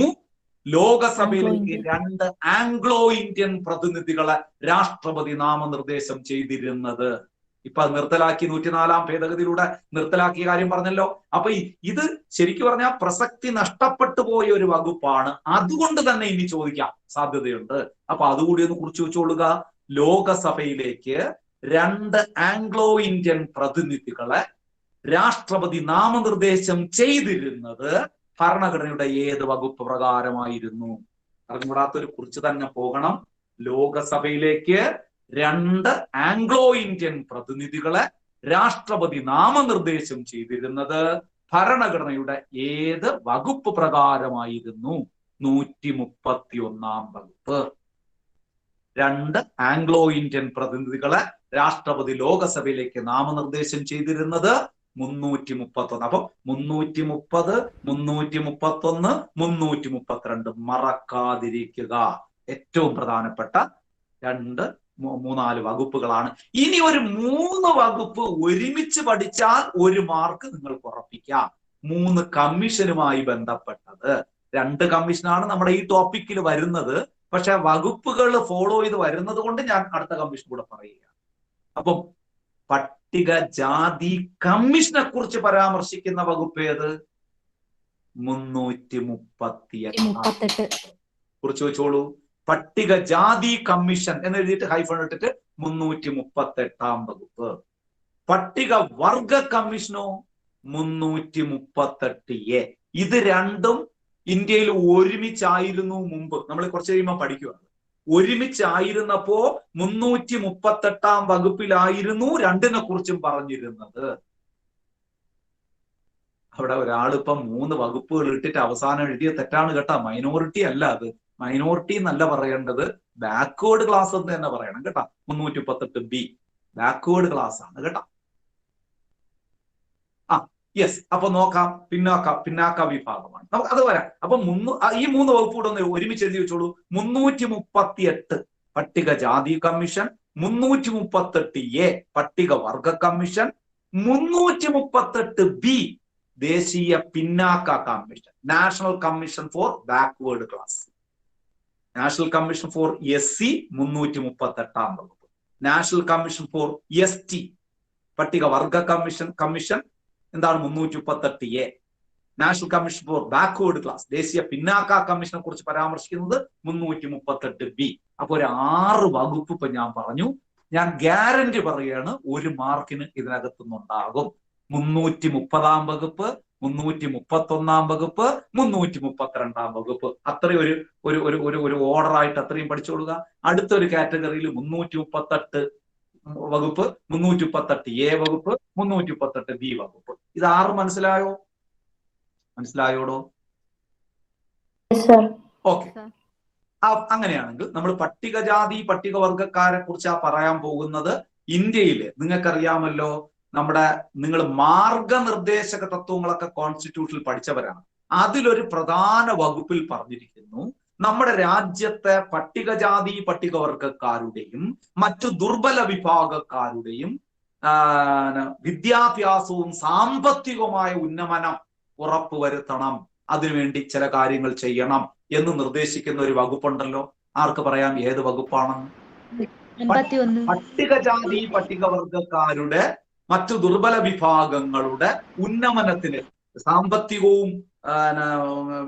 ലോകസഭയിലേക്ക് 2 ആംഗ്ലോ ഇന്ത്യൻ പ്രതിനിധികളെ രാഷ്ട്രപതി നാമനിർദ്ദേശം ചെയ്തിരുന്നത്. ഇപ്പൊ അത് നിർത്തലാക്കി 104 ഭേദഗതിയിലൂടെ നിർത്തലാക്കിയ കാര്യം പറഞ്ഞല്ലോ. അപ്പൊ ഇത് ശരിക്കും പറഞ്ഞാൽ പ്രസക്തി നഷ്ടപ്പെട്ടു പോയ ഒരു വകുപ്പാണ്. അതുകൊണ്ട് തന്നെ ഇനി ചോദിക്കാൻ സാധ്യതയുണ്ട്. അപ്പൊ അതുകൂടി ഒന്ന് കുറിച്ച് വെച്ചോളുക. ലോകസഭയിലേക്ക് 2 ആംഗ്ലോ ഇന്ത്യൻ പ്രതിനിധികളെ രാഷ്ട്രപതി നാമനിർദ്ദേശം ചെയ്തിരുന്നത് ഭരണഘടനയുടെ ഏത് വകുപ്പ് പ്രകാരമായിരുന്നു? അറിഞ്ഞുകൂടാത്തൊരു കുറിച്ച് തന്നെ പോകണം. ലോകസഭയിലേക്ക് 2 ആംഗ്ലോ ഇന്ത്യൻ പ്രതിനിധികളെ രാഷ്ട്രപതി നാമനിർദ്ദേശം ചെയ്തിരുന്നത് ഭരണഘടനയുടെ ഏത് വകുപ്പ് പ്രകാരമായിരുന്നു? 131 വകുപ്പ്. 2 ആംഗ്ലോ ഇന്ത്യൻ പ്രതിനിധികളെ രാഷ്ട്രപതി ലോകസഭയിലേക്ക് നാമനിർദ്ദേശം ചെയ്തിരുന്നത് 331. അപ്പൊ 330, 331, 332 മറക്കാതിരിക്കുക. ഏറ്റവും പ്രധാനപ്പെട്ട 2-3-4 വകുപ്പുകളാണ്. ഇനി ഒരു 3 വകുപ്പ് ഒരുമിച്ച് പഠിച്ചാൽ 1 മാർക്ക് നിങ്ങൾക്ക് ഉറപ്പിക്കാം. 3 കമ്മീഷനുമായി ബന്ധപ്പെട്ടത്. 2 കമ്മീഷനാണ് നമ്മുടെ ഈ ടോപ്പിക്കിൽ വരുന്നത്. പക്ഷെ വകുപ്പുകൾ ഫോളോ ചെയ്ത് വരുന്നത് കൊണ്ട് ഞാൻ അടുത്ത കമ്മീഷൻ കൂടെ പറയുക. അപ്പം പട്ടികജാതി കമ്മീഷനെ കുറിച്ച് പരാമർശിക്കുന്ന വകുപ്പ് ഏത്? 338. കുറിച്ച് വെച്ചോളൂ. പട്ടികജാതി കമ്മീഷൻ എന്ന് എഴുതിയിട്ട് ഹൈഫൺ ഇട്ടിട്ട് 338 വകുപ്പ്. പട്ടികവർഗ കമ്മീഷനോ 338A. ഇത് രണ്ടും ഇന്ത്യയിൽ ഒരുമിച്ചായിരുന്നു മുമ്പ്. നമ്മൾ കുറച്ച് കഴിയുമ്പോൾ പഠിക്കുകയാണ്. ഒരുമിച്ചായിരുന്നപ്പോ 338 വകുപ്പിലായിരുന്നു 2നെ കുറിച്ചും പറഞ്ഞിരുന്നത്. അവിടെ ഒരാളിപ്പം 3 വകുപ്പുകൾ ഇട്ടിട്ട് അവസാനം എഴുതിയ തെറ്റാണ് കേട്ടാ. മൈനോറിറ്റി അല്ല അത്. മൈനോറിറ്റി എന്നല്ല പറയേണ്ടത്, ബാക്ക്വേർഡ് ക്ലാസ് എന്ന് തന്നെ പറയണം കേട്ടാ. 338B ബാക്ക്വേർഡ് ക്ലാസ് ആണ് കേട്ടാ. യെസ്. അപ്പൊ നോക്കാം. പിന്നാക്ക വിഭാഗമാണ്. നമുക്ക് അത് വരാം. അപ്പൊ ഈ 3 വകുപ്പ് കൂടെ ഒന്ന് ഒരുമിച്ച് എഴുതി വെച്ചോളൂ. 338 പട്ടികജാതി കമ്മീഷൻ, 338A പട്ടികവർഗ കമ്മീഷൻ, 338B ദേശീയ പിന്നാക്ക commission, national commission for backward class. National commission for SC 338 വകുപ്പ്. നാഷണൽ കമ്മീഷൻ ഫോർ ST പട്ടികവർഗ കമ്മീഷൻ എന്താണ്? 338A. National commission for backward class ദേശീയ പിന്നാക്ക കമ്മീഷനെ കുറിച്ച് പരാമർശിക്കുന്നത് 338B. അപ്പൊ ഒരു 6 വകുപ്പ് ഇപ്പൊ ഞാൻ പറഞ്ഞു. ഞാൻ ഗ്യാരണ്ടി പറയുകയാണ് 1 മാർക്കിന് ഇതിനകത്തുനിന്നുണ്ടാകും. 330 വകുപ്പ്, 331 വകുപ്പ്, 332 വകുപ്പ്. അത്രയും ഒരു ഓർഡർ ആയിട്ട് അത്രയും പഠിച്ചോളുക. അടുത്തൊരു കാറ്റഗറിയിൽ 338 വകുപ്പ്, 338A വകുപ്പ്, 338B വകുപ്പ്. ഇത് 6 മനസ്സിലായോ? മനസ്സിലായോടോ? ഓക്കെ. അങ്ങനെയാണെങ്കിൽ നമ്മൾ പട്ടികജാതി പട്ടികവർഗക്കാരെ കുറിച്ചാ പറയാൻ പോകുന്നത്. ഇന്ത്യയില് നിങ്ങൾക്കറിയാമല്ലോ, നിങ്ങൾ മാർഗനിർദ്ദേശക തത്വങ്ങളൊക്കെ കോൺസ്റ്റിറ്റ്യൂഷനിൽ പഠിച്ചവരാണ്. അതിലൊരു പ്രധാന വകുപ്പിൽ പറഞ്ഞിരിക്കുന്നു, നമ്മുടെ രാജ്യത്തെ പട്ടികജാതി പട്ടികവർഗക്കാരുടെയും മറ്റു ദുർബല വിഭാഗക്കാരുടെയും വിദ്യാഭ്യാസവും സാമ്പത്തികവുമായ ഉന്നമനം ഉറപ്പുവരുത്തണം, അതിനുവേണ്ടി ചില കാര്യങ്ങൾ ചെയ്യണം എന്ന് നിർദ്ദേശിക്കുന്ന ഒരു വകുപ്പുണ്ടല്ലോ. ആർക്ക് പറയാം ഏത് വകുപ്പാണെന്ന്? പട്ടികജാതി പട്ടികവർഗക്കാരുടെ മറ്റു ദുർബല വിഭാഗങ്ങളുടെ ഉന്നമനത്തിന് സാമ്പത്തികവും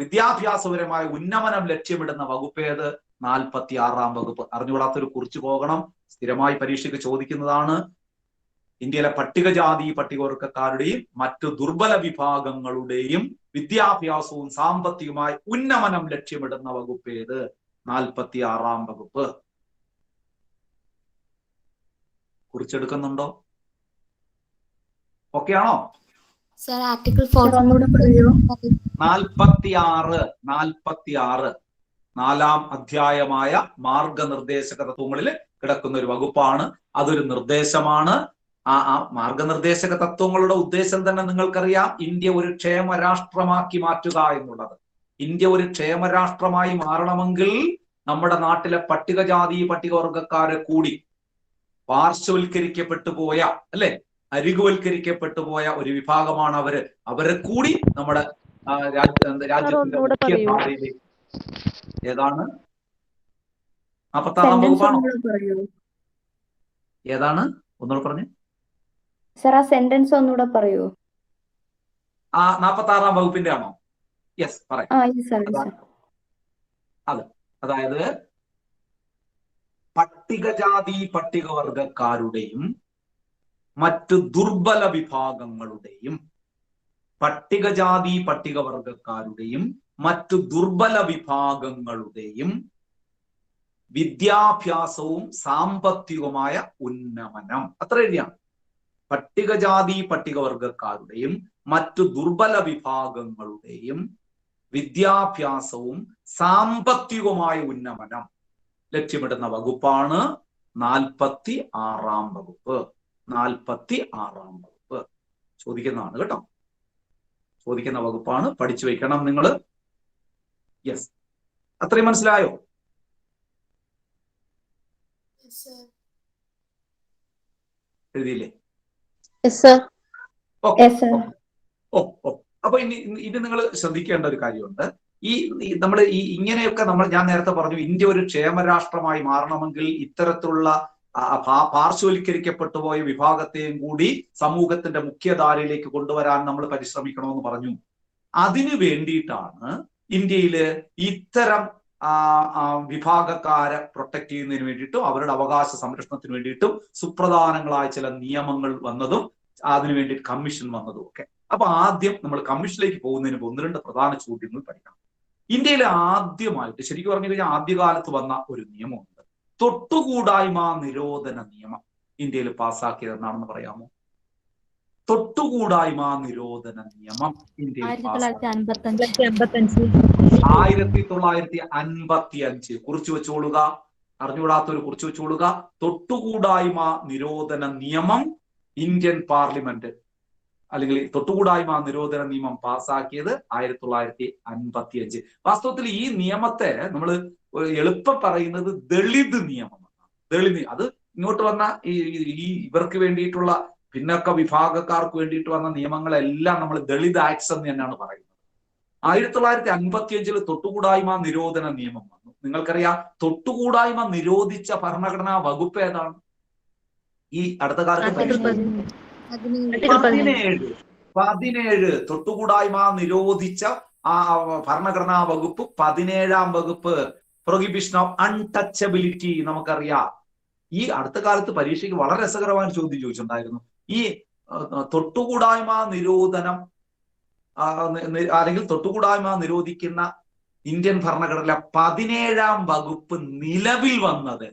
വിദ്യാഭ്യാസപരമായ ഉന്നമനം ലക്ഷ്യമിടുന്ന വകുപ്പ് ഏത്? 46 വകുപ്പ്. അറിഞ്ഞുകൂടാത്തൊരു കുറിച്ച് പോകണം. സ്ഥിരമായി പരീക്ഷയ്ക്ക് ചോദിക്കുന്നതാണ്. ഇന്ത്യയിലെ പട്ടികജാതി പട്ടികവർഗക്കാരുടെയും മറ്റു ദുർബല വിഭാഗങ്ങളുടെയും വിദ്യാഭ്യാസവും സാമ്പത്തികമായ ഉന്നമനം ലക്ഷ്യമിടുന്ന വകുപ്പ് ഏത്? 46 വകുപ്പ്. കുറിച്ചെടുക്കുന്നുണ്ടോ? ഓക്കെ ആണോ? 46 4-ാം അധ്യായമായ മാർഗനിർദ്ദേശക തത്വങ്ങളിൽ കിടക്കുന്ന ഒരു വകുപ്പാണ്. അതൊരു നിർദ്ദേശമാണ്. ആ മാർഗനിർദ്ദേശക തത്വങ്ങളുടെ ഉദ്ദേശം തന്നെ നിങ്ങൾക്കറിയാം, ഇന്ത്യ ഒരു ക്ഷേമ രാഷ്ട്രമാക്കി മാറ്റുക എന്നുള്ളത്. ഇന്ത്യ ഒരു ക്ഷേമരാഷ്ട്രമായി മാറണമെങ്കിൽ നമ്മുടെ നാട്ടിലെ പട്ടികജാതി പട്ടികവർഗക്കാരെ കൂടി പാർശ്വവൽക്കരിക്കപ്പെട്ടു പോയ, അല്ലെ, അരികുവൽക്കരിക്കപ്പെട്ടു പോയ ഒരു വിഭാഗമാണ് അവരെ കൂടി നമ്മുടെ രാജ്യത്തിന്റെ മുഖ്യ ധാരയിലേക്ക്. ഏതാണ് 46-ാം വകുപ്പാണോ? ഏതാണ്? ഒന്നുകൂടെ പറഞ്ഞു സർ, ആ സെന്റൻസ് ഒന്നുകൂടെ പറയൂ. 46-ാം വകുപ്പിന്റെ ആണോ? യെസ്, പറയാം. അതായത് പട്ടികജാതി പട്ടികവർഗക്കാരുടെയും മറ്റു ദുർബല വിഭാഗങ്ങളുടെയും വിദ്യാഭ്യാസവും സാമ്പത്തികവുമായ ഉന്നമനം. അത്ര എഴുതിയാണ്. പട്ടികജാതി പട്ടികവർഗക്കാരുടെയും മറ്റു ദുർബല വിഭാഗങ്ങളുടെയും വിദ്യാഭ്യാസവും സാമ്പത്തികവുമായ ഉന്നമനം ലക്ഷ്യമിടുന്ന വകുപ്പാണ് 46-ാം വകുപ്പ്. 46-ാം വകുപ്പ് ചോദിക്കുന്നതാണ് കേട്ടോ. ചോദിക്കുന്ന വകുപ്പാണ്, പഠിച്ചു വെക്കണം നിങ്ങൾ. യെസ്, അത്രയും മനസ്സിലായോ? എഴുതിയില്ലേ? അപ്പൊ ഇനി നിങ്ങൾ ശ്രദ്ധിക്കേണ്ട ഒരു കാര്യമുണ്ട്. നമ്മൾ ഇങ്ങനെയൊക്കെ ഞാൻ നേരത്തെ പറഞ്ഞു, ഇന്ത്യ ഒരു ക്ഷേമരാഷ്ട്രമായി മാറണമെങ്കിൽ ഇത്തരത്തിലുള്ള പാർശ്വവൽക്കരിക്കപ്പെട്ടു പോയ വിഭാഗത്തെയും കൂടി സമൂഹത്തിന്റെ മുഖ്യധാരയിലേക്ക് കൊണ്ടുവരാൻ നമ്മൾ പരിശ്രമിക്കണമെന്ന് പറഞ്ഞു. അതിനു വേണ്ടിയിട്ടാണ് ഇന്ത്യയില് ഇത്തരം വിഭാഗക്കാരെ പ്രൊട്ടക്ട് ചെയ്യുന്നതിന് വേണ്ടിയിട്ടും അവരുടെ അവകാശ സംരക്ഷണത്തിന് വേണ്ടിയിട്ടും സുപ്രധാനങ്ങളായ ചില നിയമങ്ങൾ വന്നതും അതിനുവേണ്ടി കമ്മീഷൻ വന്നതും ഒക്കെ. അപ്പൊ ആദ്യം നമ്മൾ കമ്മീഷനിലേക്ക് പോകുന്നതിന് മുമ്പ് 1-2 പ്രധാന ചോദ്യങ്ങൾ പഠിക്കണം. ഇന്ത്യയിൽ ആദ്യമായിട്ട് ശരിക്കും പറഞ്ഞു കഴിഞ്ഞാൽ ആദ്യകാലത്ത് വന്ന ഒരു നിയമമുണ്ട്, തൊട്ടുകൂടായ്മ നിരോധന നിയമം. ഇന്ത്യയിൽ പാസ്സാക്കിയത് എന്താണെന്ന് പറയാമോ? തൊട്ടുകൂടായ്മ നിരോധന നിയമം ഇന്ത്യയിൽ 1955. കുറിച്ചു വെച്ചോളുക, അറിഞ്ഞുകൂടാത്തൊരു കുറിച്ചു വെച്ചോളുക. തൊട്ടുകൂടായ്മ നിരോധന നിയമം ഇന്ത്യൻ പാർലമെന്റ് അല്ലെങ്കിൽ തൊട്ടുകൂടായ്മ നിരോധന നിയമം പാസ്സാക്കിയത് 1955. വാസ്തവത്തിൽ ഈ നിയമത്തെ നമ്മൾ എളുപ്പം പറയുന്നത് ദളിത് നിയമമാണ്. അത് ഇങ്ങോട്ട് വന്ന ഇവർക്ക് വേണ്ടിയിട്ടുള്ള പിന്നൊക്കെ വിഭാഗക്കാർക്ക് വേണ്ടിയിട്ട് വന്ന നിയമങ്ങളെല്ലാം നമ്മൾ ദളിത് ആക്ട്സ് എന്ന് തന്നെയാണ് പറയുന്നത്. 1955 തൊട്ടുകൂടായ്മ നിരോധന നിയമം വന്നു. നിങ്ങൾക്കറിയാം, തൊട്ടുകൂടായ്മ നിരോധിച്ച ഭരണഘടനാ വകുപ്പ് ഏതാണ്? ഈ അടുത്ത കാലത്ത് 17 തൊട്ടുകൂടായ്മ നിരോധിച്ച ഭരണഘടനാ വകുപ്പ് 17-ാം വകുപ്പ്, പ്രൊഹിബിഷൻ ഓഫ് അൺടച്ചബിലിറ്റി. നമുക്കറിയാം, ഈ അടുത്ത കാലത്ത് പരീക്ഷയ്ക്ക് വളരെ രസകരമായ ചോദ്യം ചോദിച്ചിട്ടുണ്ടായിരുന്നു. ഈ തൊട്ടുകൂടായ്മ നിരോധനം അല്ലെങ്കിൽ തൊട്ടുകൂടായ്മ നിരോധിക്കുന്ന ഇന്ത്യൻ ഭരണഘടനയിലെ 17-ാം വകുപ്പ് നിലവിൽ വന്നത്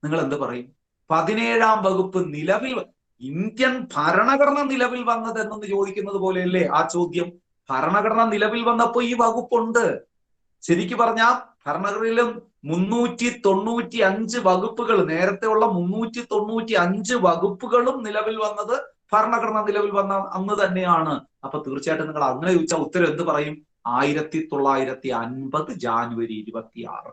നിങ്ങൾ എന്ത് പറയും? 17-ാം വകുപ്പ് നിലവിൽ, ഇന്ത്യൻ ഭരണഘടന നിലവിൽ വന്നത് എന്നൊന്ന് ചോദിക്കുന്നത് പോലെയല്ലേ ആ ചോദ്യം? ഭരണഘടന നിലവിൽ വന്നപ്പോ ഈ വകുപ്പുണ്ട്. ശരിക്കു പറഞ്ഞാൽ ഭരണഘടനയിലും 395 വകുപ്പുകൾ, നേരത്തെ ഉള്ള 395 വകുപ്പുകളും നിലവിൽ വന്നത് ഭരണഘടന നിലവിൽ വന്ന അന്ന് തന്നെയാണ്. അപ്പൊ തീർച്ചയായിട്ടും നിങ്ങൾ അങ്ങനെ ചോദിച്ചാൽ ഉത്തരം എന്ത് പറയും? 1950 ജാനുവരി 26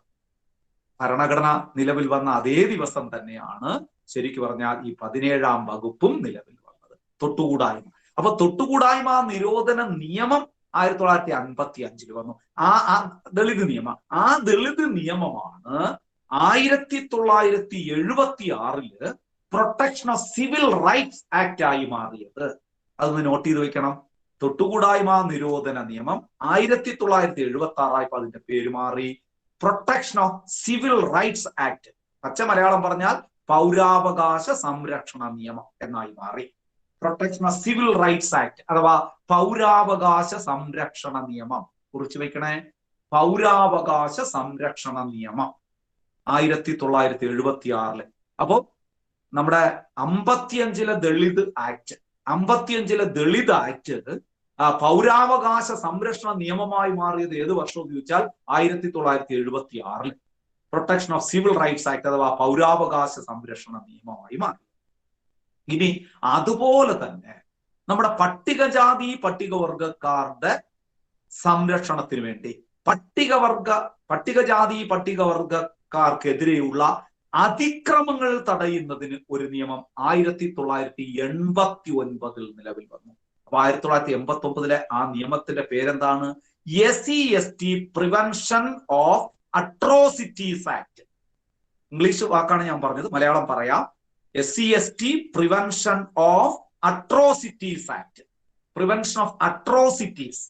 ഭരണഘടന നിലവിൽ വന്ന അതേ ദിവസം തന്നെയാണ് ശരിക്കു പറഞ്ഞാൽ ഈ 17-ാം വകുപ്പും നിലവിൽ വന്നത്, തൊട്ടുകൂടായ്മ. അപ്പൊ തൊട്ടുകൂടായ്മ നിരോധന നിയമം 1955 വന്നു. ആ ദളിത് നിയമം. ആ ദളിത് നിയമമാണ് 1976 protection of civil rights act ആയി മാറിയത്. അതൊന്ന് നോട്ട് ചെയ്ത് വെക്കണം. തൊട്ടുകൂടായ്മ നിരോധന നിയമം 1976 അതിന്റെ പേര് മാറി protection of civil rights act. പച്ച മലയാളം പറഞ്ഞാൽ പൗരാവകാശ സംരക്ഷണ നിയമം എന്നായി മാറി. Protection of civil rights act അഥവാ പൗരാവകാശ സംരക്ഷണ നിയമം. കുറിച്ചു വെക്കണേ, പൗരാവകാശ സംരക്ഷണ നിയമം 1976. അപ്പോ നമ്മുടെ 55-ലെ ദളിത് ആക്ട്, 55-ലെ ദളിത് ആക്ട് പൗരാവകാശ സംരക്ഷണ നിയമമായി മാറിയത് ഏത് വർഷം എന്ന് ചോദിച്ചാൽ 1976 protection of civil rights act അഥവാ പൗരാവകാശ സംരക്ഷണ നിയമമായി മാറി. ഇനി അതുപോലെ തന്നെ നമ്മുടെ പട്ടികജാതി പട്ടികവർഗക്കാരുടെ സംരക്ഷണത്തിന് വേണ്ടി പട്ടികജാതി പട്ടികവർഗക്കാർക്കെതിരെയുള്ള അതിക്രമങ്ങൾ തടയുന്നതിന് ഒരു നിയമം 1989 നിലവിൽ വന്നു. അപ്പൊ 1989 ആ നിയമത്തിന്റെ പേരെന്താണ്? SCST prevention of atrocities act. English വാക്കാണ് ഞാൻ പറഞ്ഞത്, മലയാളം പറയാം. SCST prevention of atrocities act. Prevention of atrocities,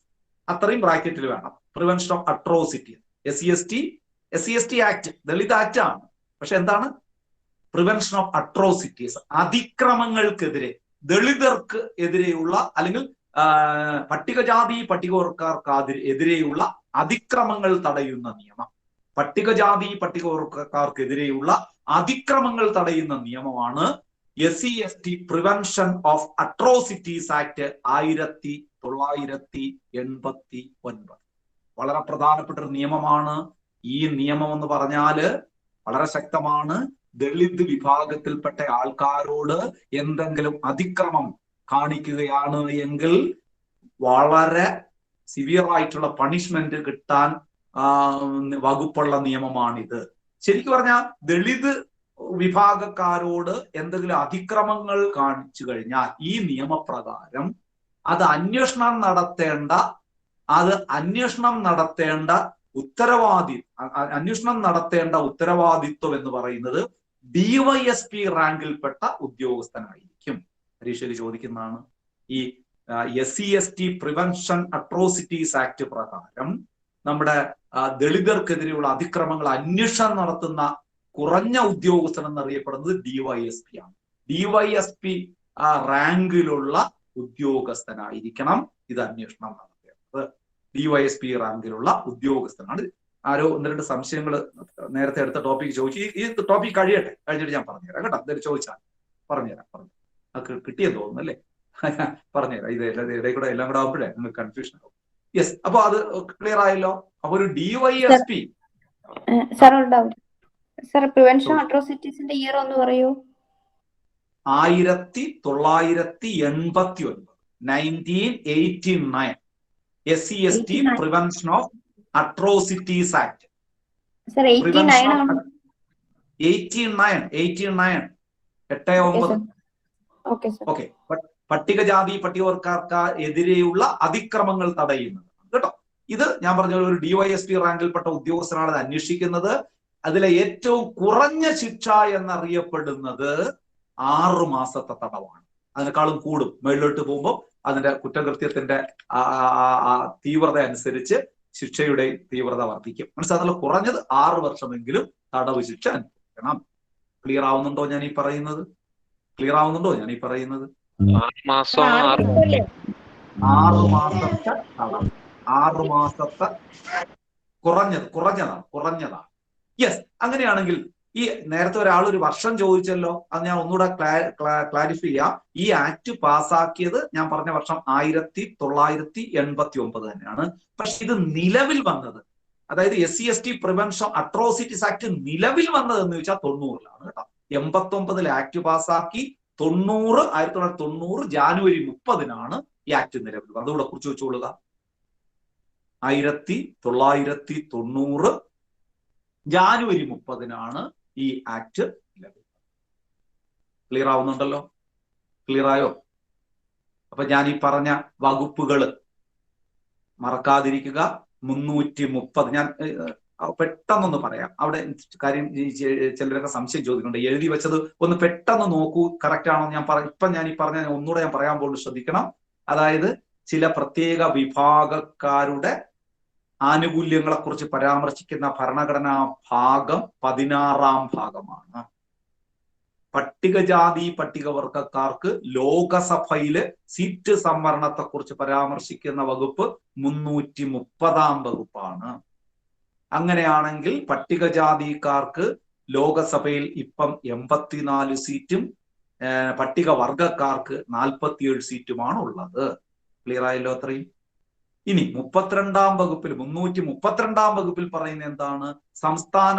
അത്രയും ബ്രാക്കറ്റിൽ വേണം. Prevention of atrocities, SCST act Dalit act ആണ്. പക്ഷെ എന്താണ്? പ്രിവെൻഷൻ ഓഫ് അട്രോസിറ്റീസ്, അതിക്രമങ്ങൾക്കെതിരെ, ദളിതർക്ക് എതിരെയുള്ള അല്ലെങ്കിൽ പട്ടികജാതി പട്ടികവർഗക്കാർക്ക് എതിരെയുള്ള അതിക്രമങ്ങൾ തടയുന്ന നിയമം. പട്ടികജാതി പട്ടികവർഗക്കാർക്കെതിരെയുള്ള അതിക്രമങ്ങൾ തടയുന്ന നിയമമാണ് SCST prevention of atrocities act 1989. വളരെ പ്രധാനപ്പെട്ട ഒരു നിയമമാണ്. ഈ നിയമം എന്ന് പറഞ്ഞാല് വളരെ ശക്തമാണ്. ദളിത് വിഭാഗത്തിൽപ്പെട്ട ആൾക്കാരോട് എന്തെങ്കിലും അതിക്രമം കാണിക്കുകയാണ് എങ്കിൽ വളരെ സിവിയർ ആയിട്ടുള്ള പണിഷ്മെന്റ് കിട്ടാൻ വകുപ്പുള്ള നിയമമാണിത്. ശരിക്കും പറഞ്ഞാൽ ദളിത് വിഭാഗക്കാരോട് എന്തെങ്കിലും അതിക്രമങ്ങൾ കാണിച്ചു കഴിഞ്ഞാൽ ഈ നിയമപ്രകാരം അത് അന്വേഷണം നടത്തേണ്ട ഉത്തരവാദിത്വം എന്ന് പറയുന്നത് DYSP റാങ്കിൽപ്പെട്ട ഉദ്യോഗസ്ഥനായിരിക്കും. പരീക്ഷയിൽ ചോദിക്കുന്നതാണ്. ഈ SCST പ്രിവെൻഷൻ അട്രോസിറ്റീസ് ആക്ട് പ്രകാരം നമ്മുടെ ദളിതർക്കെതിരെയുള്ള അതിക്രമങ്ങൾ അന്വേഷണം നടത്തുന്ന കുറഞ്ഞ ഉദ്യോഗസ്ഥൻ എന്നറിയപ്പെടുന്നത് DYSP ആണ്. DYSP റാങ്കിലുള്ള ഉദ്യോഗസ്ഥനായിരിക്കണം ഇത് അന്വേഷണം നടത്തേണ്ടത്. DYSP റാങ്കിലുള്ള ഉദ്യോഗസ്ഥനാണ്. ആരോ 1-2 സംശയങ്ങൾ നേരത്തെ എടുത്ത ടോപ്പിക് ചോദിച്ചു. ഈ ടോപ്പിക് കഴിഞ്ഞിട്ട് ഞാൻ പറഞ്ഞുതരാം കേട്ടോ. എന്തായാലും ചോദിച്ചാൽ പറഞ്ഞുതരാം. അത് കിട്ടിയെന്ന് തോന്നുന്നു അല്ലേ? പറഞ്ഞുതരാം. ഇടയിൽ കൂടെ എല്ലാം കൂടെ ആകുമ്പോഴേ നിങ്ങൾക്ക് കൺഫ്യൂഷൻ ആവും. യെസ്, അപ്പൊ അത് ക്ലിയർ ആയല്ലോ. അപ്പൊ ഒരു DYSP പ്രിവെൻഷൻ അട്രോസിറ്റീസിന്റെ ഇയർ ഒന്ന് പറയൂ. 1989 SCST prevention of atrocities act. 89 okay. പട്ടികജാതി പട്ടികവർഗക്കാർക്ക് എതിരെയുള്ള അതിക്രമങ്ങൾ തടയുന്നത് കേട്ടോ. ഇത് ഞാൻ പറഞ്ഞ ഒരു DYSP റാങ്കിൽപ്പെട്ട ഉദ്യോഗസ്ഥനാണ് ഇത് അന്വേഷിക്കുന്നത്. അതിലെ ഏറ്റവും കുറഞ്ഞ ശിക്ഷ എന്നറിയപ്പെടുന്നത് 6 മാസത്തെ തടവാണ്. അതിനേക്കാളും കൂടും. മേളിലോട്ട് പോകുമ്പോൾ അതിന്റെ കുറ്റകൃത്യത്തിന്റെ തീവ്രത അനുസരിച്ച് ശിക്ഷയുടെ തീവ്രത വർദ്ധിക്കും. മനസ്സിലാകുന്നല്ലോ. കുറഞ്ഞത് 6 വർഷമെങ്കിലും തടവ് ശിക്ഷ അനുഭവിക്കണം. ക്ലിയർ ആവുന്നുണ്ടോ ഞാൻ ഈ പറയുന്നത്? 6 മാസം 6 മാസത്തെ തടവ്. 6 മാസത്തെ കുറഞ്ഞതാണ്. യെസ്. അങ്ങനെയാണെങ്കിൽ ഈ നേരത്തെ ഒരാൾ ഒരു വർഷം ചോദിച്ചല്ലോ, അത് ഞാൻ ഒന്നുകൂടെ ക്ലാരിഫൈ ചെയ്യാം. ഈ ആക്ട് പാസ്സാക്കിയത് ഞാൻ പറഞ്ഞ വർഷം 1989 തന്നെയാണ്. പക്ഷെ ഇത് നിലവിൽ വന്നത്, അതായത് SCST പ്രിവെൻഷൻ അട്രോസിറ്റീസ് ആക്ട് നിലവിൽ വന്നത് എന്ന് വെച്ചാൽ 90-ലാണ് കേട്ടോ. 89 ആക്ട് പാസ്സാക്കി 1990 ജാനുവരി 30-നാണ് ഈ ആക്ട് നിലവിൽ വന്നത്. അതുകൂടെ കുറിച്ച് വെച്ചുകൊള്ളുക. 1990 ജാനുവരി 30-നാണ് ഈ ആക്ട് നിലവിൽ. ക്ലിയർ ആവുന്നുണ്ടല്ലോ? ക്ലിയർ ആയോ? അപ്പൊ ഞാൻ ഈ പറഞ്ഞ വകുപ്പുകള് മറക്കാതിരിക്കുക. 330 ഞാൻ പെട്ടെന്നൊന്ന് പറയാം. അവിടെ കാര്യം ചിലരൊക്കെ സംശയം ചോദിക്കുന്നുണ്ട്. എഴുതി വെച്ചത് ഒന്ന് പെട്ടെന്ന് നോക്കൂ, കറക്റ്റ് ആണോ? ഇപ്പൊ ഞാൻ ഈ പറഞ്ഞ ഒന്നുകൂടെ ഞാൻ പറയാൻ പോകുന്നത് ശ്രദ്ധിക്കണം. അതായത് ചില പ്രത്യേക വിഭാഗക്കാരുടെ ആനുകൂല്യങ്ങളെ കുറിച്ച് പരാമർശിക്കുന്ന ഭരണഘടനാ ഭാഗം 16-ാം ഭാഗമാണ്. പട്ടികജാതി പട്ടികവർഗക്കാർക്ക് ലോകസഭയില് സീറ്റ് സംവരണത്തെ കുറിച്ച് പരാമർശിക്കുന്ന വകുപ്പ് 330-ാം വകുപ്പാണ്. അങ്ങനെയാണെങ്കിൽ പട്ടികജാതിക്കാർക്ക് ലോകസഭയിൽ ഇപ്പം 84 സീറ്റും പട്ടികവർഗക്കാർക്ക് 47 സീറ്റുമാണ് ഉള്ളത്. ക്ലിയർ ആയല്ലോ അത്രയും? ഇനി 32-ാം വകുപ്പിൽ 332-ാം വകുപ്പിൽ പറയുന്ന എന്താണ്? സംസ്ഥാന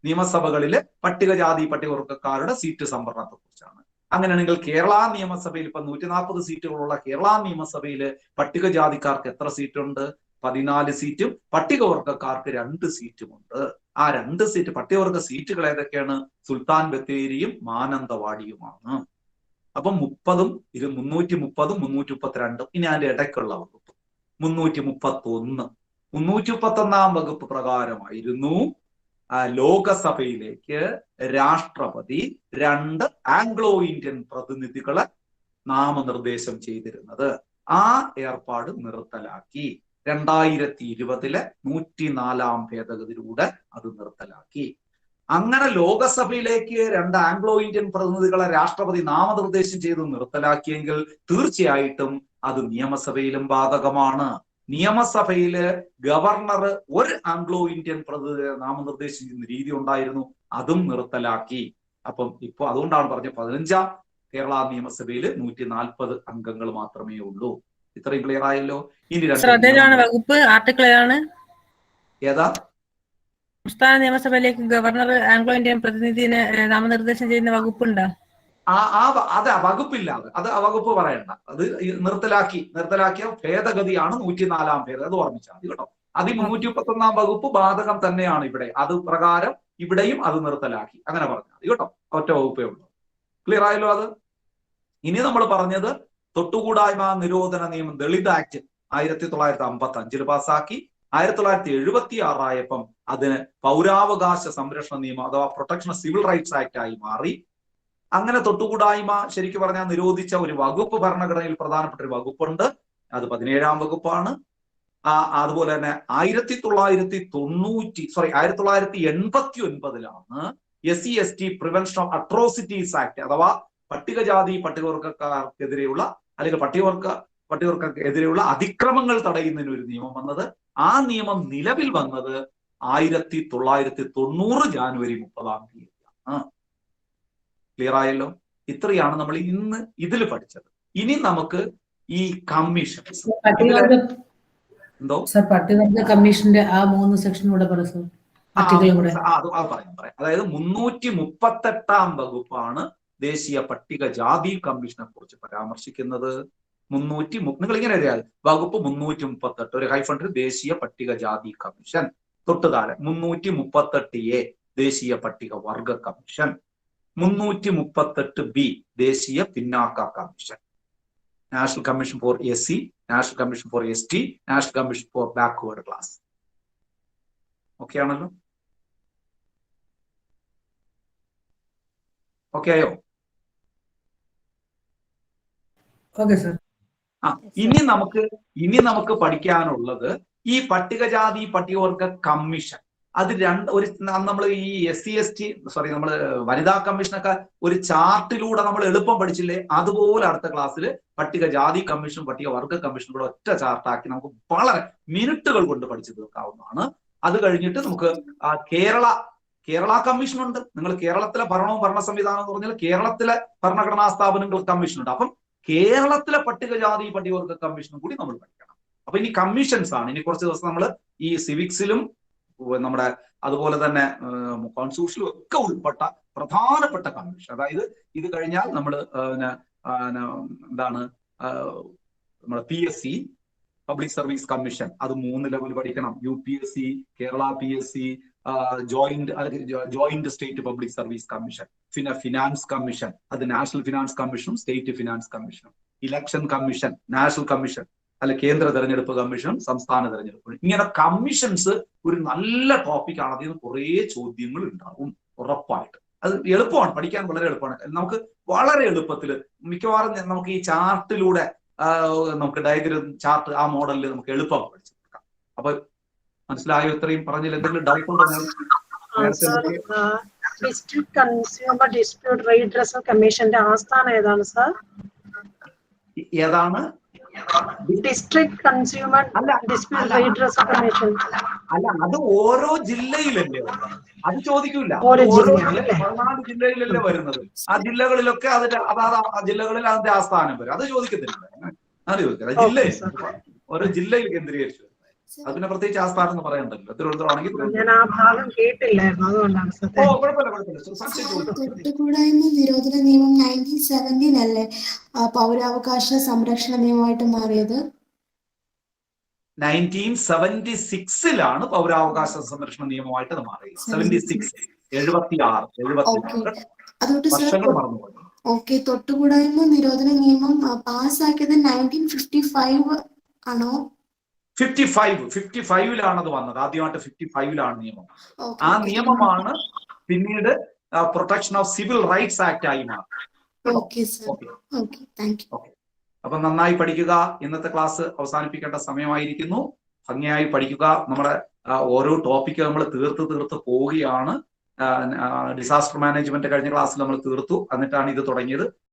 നിയമസഭകളിലെ പട്ടികജാതി പട്ടികവർഗക്കാരുടെ സീറ്റ് സംവരണത്തെ കുറിച്ചാണ്. അങ്ങനെയാണെങ്കിൽ കേരള നിയമസഭയിൽ ഇപ്പൊ 140 സീറ്റുകളുള്ള കേരള നിയമസഭയിൽ പട്ടികജാതിക്കാർക്ക് എത്ര സീറ്റുണ്ട്? 14 സീറ്റും പട്ടികവർഗക്കാർക്ക് 2 സീറ്റുമുണ്ട്. ആ 2 സീറ്റ് പട്ടികവർഗ സീറ്റുകൾ ഏതൊക്കെയാണ്? സുൽത്താൻ ബത്തേരിയും മാനന്തവാടിയുമാണ്. അപ്പം 30ഉം 330ഉം 332. ഇനി അതിന്റെ ഇടയ്ക്കുള്ള വകുപ്പ് 331. 331 വകുപ്പ് പ്രകാരമായിരുന്നു ലോകസഭയിലേക്ക് രാഷ്ട്രപതി 2 ആംഗ്ലോ ഇന്ത്യൻ പ്രതിനിധികളെ നാമനിർദ്ദേശം ചെയ്തിരുന്നത്. ആ ഏർപ്പാട് നിർത്തലാക്കി. 2020 104 ഭേദഗതിയിലൂടെ അത് നിർത്തലാക്കി. അങ്ങനെ ലോകസഭയിലേക്ക് 2 ആംഗ്ലോ ഇന്ത്യൻ പ്രതിനിധികളെ രാഷ്ട്രപതി നാമനിർദ്ദേശം ചെയ്ത് നിർത്തലാക്കിയെങ്കിൽ തീർച്ചയായിട്ടും അത് നിയമസഭയിലും ബാധകമാണ്. നിയമസഭയില് ഗവർണർ 1 ആംഗ്ലോ ഇന്ത്യൻ പ്രതിനിധിയെ നാമനിർദ്ദേശം ചെയ്യുന്ന രീതി ഉണ്ടായിരുന്നു, അതും നിർത്തലാക്കി. അപ്പം ഇപ്പൊ അതുകൊണ്ടാണ് പറഞ്ഞത് 15ാം കേരള നിയമസഭയിൽ 140 അംഗങ്ങൾ മാത്രമേ ഉള്ളൂ. ഇത്രയും ക്ലിയർ ആയല്ലോ. ഇനി വകുപ്പ് ആർട്ടിക്കിൾ ഏതാണ്? ഏതാ? സംസ്ഥാന നിയമസഭയിലേക്ക് ഗവർണർ ആംഗ്ലോ ഇന്ത്യൻ പ്രതിനിധിയെ നാമനിർദ്ദേശം ചെയ്യുന്ന വകുപ്പുണ്ടോ? അത് വകുപ്പില്ലാതെ അത് ആ വകുപ്പ് പറയണ്ട. അത് നിർത്തലാക്കിയ ഭേദഗതിയാണ് 104 ഭേദഗതി. അത് ഓർമ്മിച്ചാൽ മതി കേട്ടോ. അത് 331 വകുപ്പ് ബാധകം തന്നെയാണ് ഇവിടെ. അത് പ്രകാരം ഇവിടെയും അത് നിർത്തലാക്കി. അങ്ങനെ പറഞ്ഞാൽ മതി കേട്ടോ. ഒറ്റ വകുപ്പേ ഉള്ളൂ. ക്ലിയർ ആയല്ലോ അത്. ഇനി നമ്മൾ പറഞ്ഞത് തൊട്ടുകൂടായ്മ നിരോധന നിയമം ദളിത് ആക്ട് 1955 പാസ്സാക്കി. 1976 ആയപ്പം അതിന് പൗരാവകാശ സംരക്ഷണ നിയമം അഥവാ protection of civil rights act ആയി മാറി. അങ്ങനെ തൊട്ടുകൂടായ്മ ശരിക്കും പറഞ്ഞാൽ നിരോധിച്ച ഒരു വകുപ്പ് ഭരണഘടനയിൽ പ്രധാനപ്പെട്ട ഒരു വകുപ്പുണ്ട്. അത് 17ാം വകുപ്പാണ്. അതുപോലെ തന്നെ 1989 SC/ST prevention of atrocities act അഥവാ പട്ടികജാതി പട്ടികവർഗക്കാർക്കെതിരെയുള്ള അല്ലെങ്കിൽ പട്ടികവർഗക്കെതിരെയുള്ള അതിക്രമങ്ങൾ തടയുന്നതിന് ഒരു നിയമം വന്നത്. ആ നിയമം നിലവിൽ വന്നത് 1990 ജാനുവരി 30 ക്ലിയർ ആയല്ലോ. ഇത്രയാണ് നമ്മൾ ഇന്ന് ഇതിൽ പഠിച്ചത്. ഇനി നമുക്ക് ഈ കമ്മീഷൻ എന്തോ പട്ടികവർഗ കമ്മീഷന്റെ ആ 3 സെക്ഷനൂടെ പറയാം. പറയാം. അതായത് 338 വകുപ്പാണ് ദേശീയ പട്ടികജാതി കമ്മീഷനെ കുറിച്ച് പരാമർശിക്കുന്നത്. നിങ്ങൾ ഇങ്ങനെ എഴുതിയാൽ വകുപ്പ് 338 ഒരു ഹൈഫണ്ട് ദേശീയ പട്ടികജാതി കമ്മീഷൻ. തൊട്ടുതാഴെ 338A ദേശീയ പട്ടികവർഗ കമ്മീഷൻ, 338B ദേശീയ പിന്നാക്ക commission, national commission for SC, national commission for ST, national commission for backward class. Okay ആണല്ലോ? ഓക്കെ ആയോ? Okay sir. ഇനി നമുക്ക് പഠിക്കാനുള്ളത് ഈ പട്ടികജാതി പട്ടികവർഗ കമ്മീഷൻ. അത് നമ്മൾ ഈ SC/ST നമ്മൾ വനിതാ കമ്മീഷനൊക്കെ ഒരു ചാർട്ടിലൂടെ നമ്മൾ എളുപ്പം പഠിച്ചില്ലേ? അതുപോലെ അടുത്ത ക്ലാസ്സിൽ പട്ടികജാതി കമ്മീഷൻ പട്ടികവർഗ കമ്മീഷൻ കൂടെ ഒറ്റ ചാർട്ടാക്കി നമുക്ക് വളരെ മിനിറ്റുകൾ കൊണ്ട് പഠിച്ചു തീർക്കാവുന്നതാണ്. അത് കഴിഞ്ഞിട്ട് നമുക്ക് കേരള കമ്മീഷൻ ഉണ്ട്. നിങ്ങൾ കേരളത്തിലെ ഭരണവും ഭരണ സംവിധാനം എന്ന് പറഞ്ഞാൽ കേരളത്തിലെ ഭരണഘടനാ സ്ഥാപനങ്ങൾ കമ്മീഷൻ ഉണ്ട്. അപ്പം കേരളത്തിലെ പട്ടികജാതി പട്ടികവർഗ കമ്മീഷനും കൂടി നമ്മൾ പഠിക്കണം. അപ്പൊ ഇനി കമ്മീഷൻസ് ആണ്. ഇനി കുറച്ച് ദിവസം നമ്മൾ ഈ സിവിക്സിലും നമ്മുടെ അതുപോലെ തന്നെ കോൺസ്റ്റിറ്റ്യൂഷനിലും ഒക്കെ ഉൾപ്പെട്ട പ്രധാനപ്പെട്ട കമ്മീഷൻ. അതായത് ഇത് കഴിഞ്ഞാൽ നമ്മൾ എന്താണ് നമ്മുടെ PSC പബ്ലിക് സർവീസ് കമ്മീഷൻ, അത് 3 ലെവൽ പഠിക്കണം. UPSC, Kerala PSC, joint state public service commission, പിന്നെ ഫിനാൻസ് കമ്മീഷൻ, അത് നാഷണൽ ഫിനാൻസ് കമ്മീഷനും സ്റ്റേറ്റ് ഫിനാൻസ് കമ്മീഷനും, ഇലക്ഷൻ കമ്മീഷൻ, നാഷണൽ കമ്മീഷൻ അല്ല കേന്ദ്ര തെരഞ്ഞെടുപ്പ് കമ്മീഷനും സംസ്ഥാന തെരഞ്ഞെടുപ്പ്. ഇങ്ങനെ കമ്മീഷൻസ് ഒരു നല്ല ടോപ്പിക്കാണ്. അതിൽ നിന്ന് കുറേ ചോദ്യങ്ങൾ ഉണ്ടാവും ഉറപ്പായിട്ട്. അത് എളുപ്പമാണ്, പഠിക്കാൻ വളരെ എളുപ്പമാണ്. നമുക്ക് വളരെ എളുപ്പത്തിൽ മിക്കവാറും നമുക്ക് ഈ ചാർട്ടിലൂടെ നമുക്ക് ഡയഗ്രം ചാർട്ട് ആ മോഡലിൽ നമുക്ക് എളുപ്പം പഠിച്ചു കൊടുക്കാം. അപ്പൊ മനസ്സിലായോ? ഇത്രയും പറഞ്ഞതിൽ എന്തെങ്കിലും ഡൗട്ട് ഉണ്ടോ? ഡിസ്ട്രിക്ട് കൺസ്യൂമർ ഡിസ്പ്യൂട്ട് റീഡ്രസൽ കമ്മീഷന്റെ ആസ്ഥാനം ഏതാണ് സാർ? ഏതാണ്? District consumer dispute redressal commission അല്ല, അത് ഓരോ ജില്ലയിലല്ലേ അത് ചോദിക്കൂല. 14 ജില്ലയിലല്ലേ വരുന്നത്. ആ ജില്ലകളിലൊക്കെ അതാത് ആ ജില്ലകളിൽ അതിന്റെ ആസ്ഥാനം വരും. അത് ചോദിക്കത്തില്ല. അത് ചോദിക്കില്ല. ജില്ലയിൽ ഓരോ ജില്ലയിൽ കേന്ദ്രീകരിച്ചു. അത് പിന്നെ പ്രത്യേകിച്ച് ആസ്ഥാനം എന്ന് പറയണ്ടല്ലോ. തിരുവനന്തപുരമാണെങ്കിൽ ഞാൻ തിരുവനന്തപുരം. ആ ഭാഗം കേട്ടില്ലായിരുന്നു, അതുകൊണ്ടാണ് സർ. ഓ കുഴപ്പമില്ല. സംശയിച്ചോളൂ. തൊട്ടുകൂടായ്മ നിരോധന നിയമം 1917 അല്ലേ പൗരാവകാശ സംരക്ഷണ നിയമമായിട്ട് മാറിയത്? 1976 പൗരാവകാശ സംരക്ഷണ നിയമമായിട്ട് അത് മാറിയത്. 76, 76 അതുകൊണ്ട് സർ വർഷങ്ങൾ മറന്നുപോയി. ഓക്കെ, തൊട്ടുകൂടായ്മ നിരോധന നിയമം പാസ്സാക്കിയത് 1955 ആണോ? 55 അത് വന്നത്. ആദ്യമായിട്ട് 55 നിയമം. ആ നിയമമാണ് പിന്നീട് protection of civil rights act ആയി മാറി. Okay sir. Okay, thank you. അപ്പൊ നന്നായി പഠിക്കുക. ഇന്നത്തെ ക്ലാസ് അവസാനിപ്പിക്കേണ്ട സമയമായിരിക്കുന്നു. ഭംഗിയായി പഠിക്കുക. നമ്മുടെ ഓരോ ടോപ്പിക്ക് നമ്മൾ തീർത്ത് പോവുകയാണ്. ഡിസാസ്റ്റർ മാനേജ്മെന്റ് കഴിഞ്ഞ ക്ലാസ്സിൽ നമ്മൾ തീർത്തു, എന്നിട്ടാണ് ഇത് തുടങ്ങിയത്.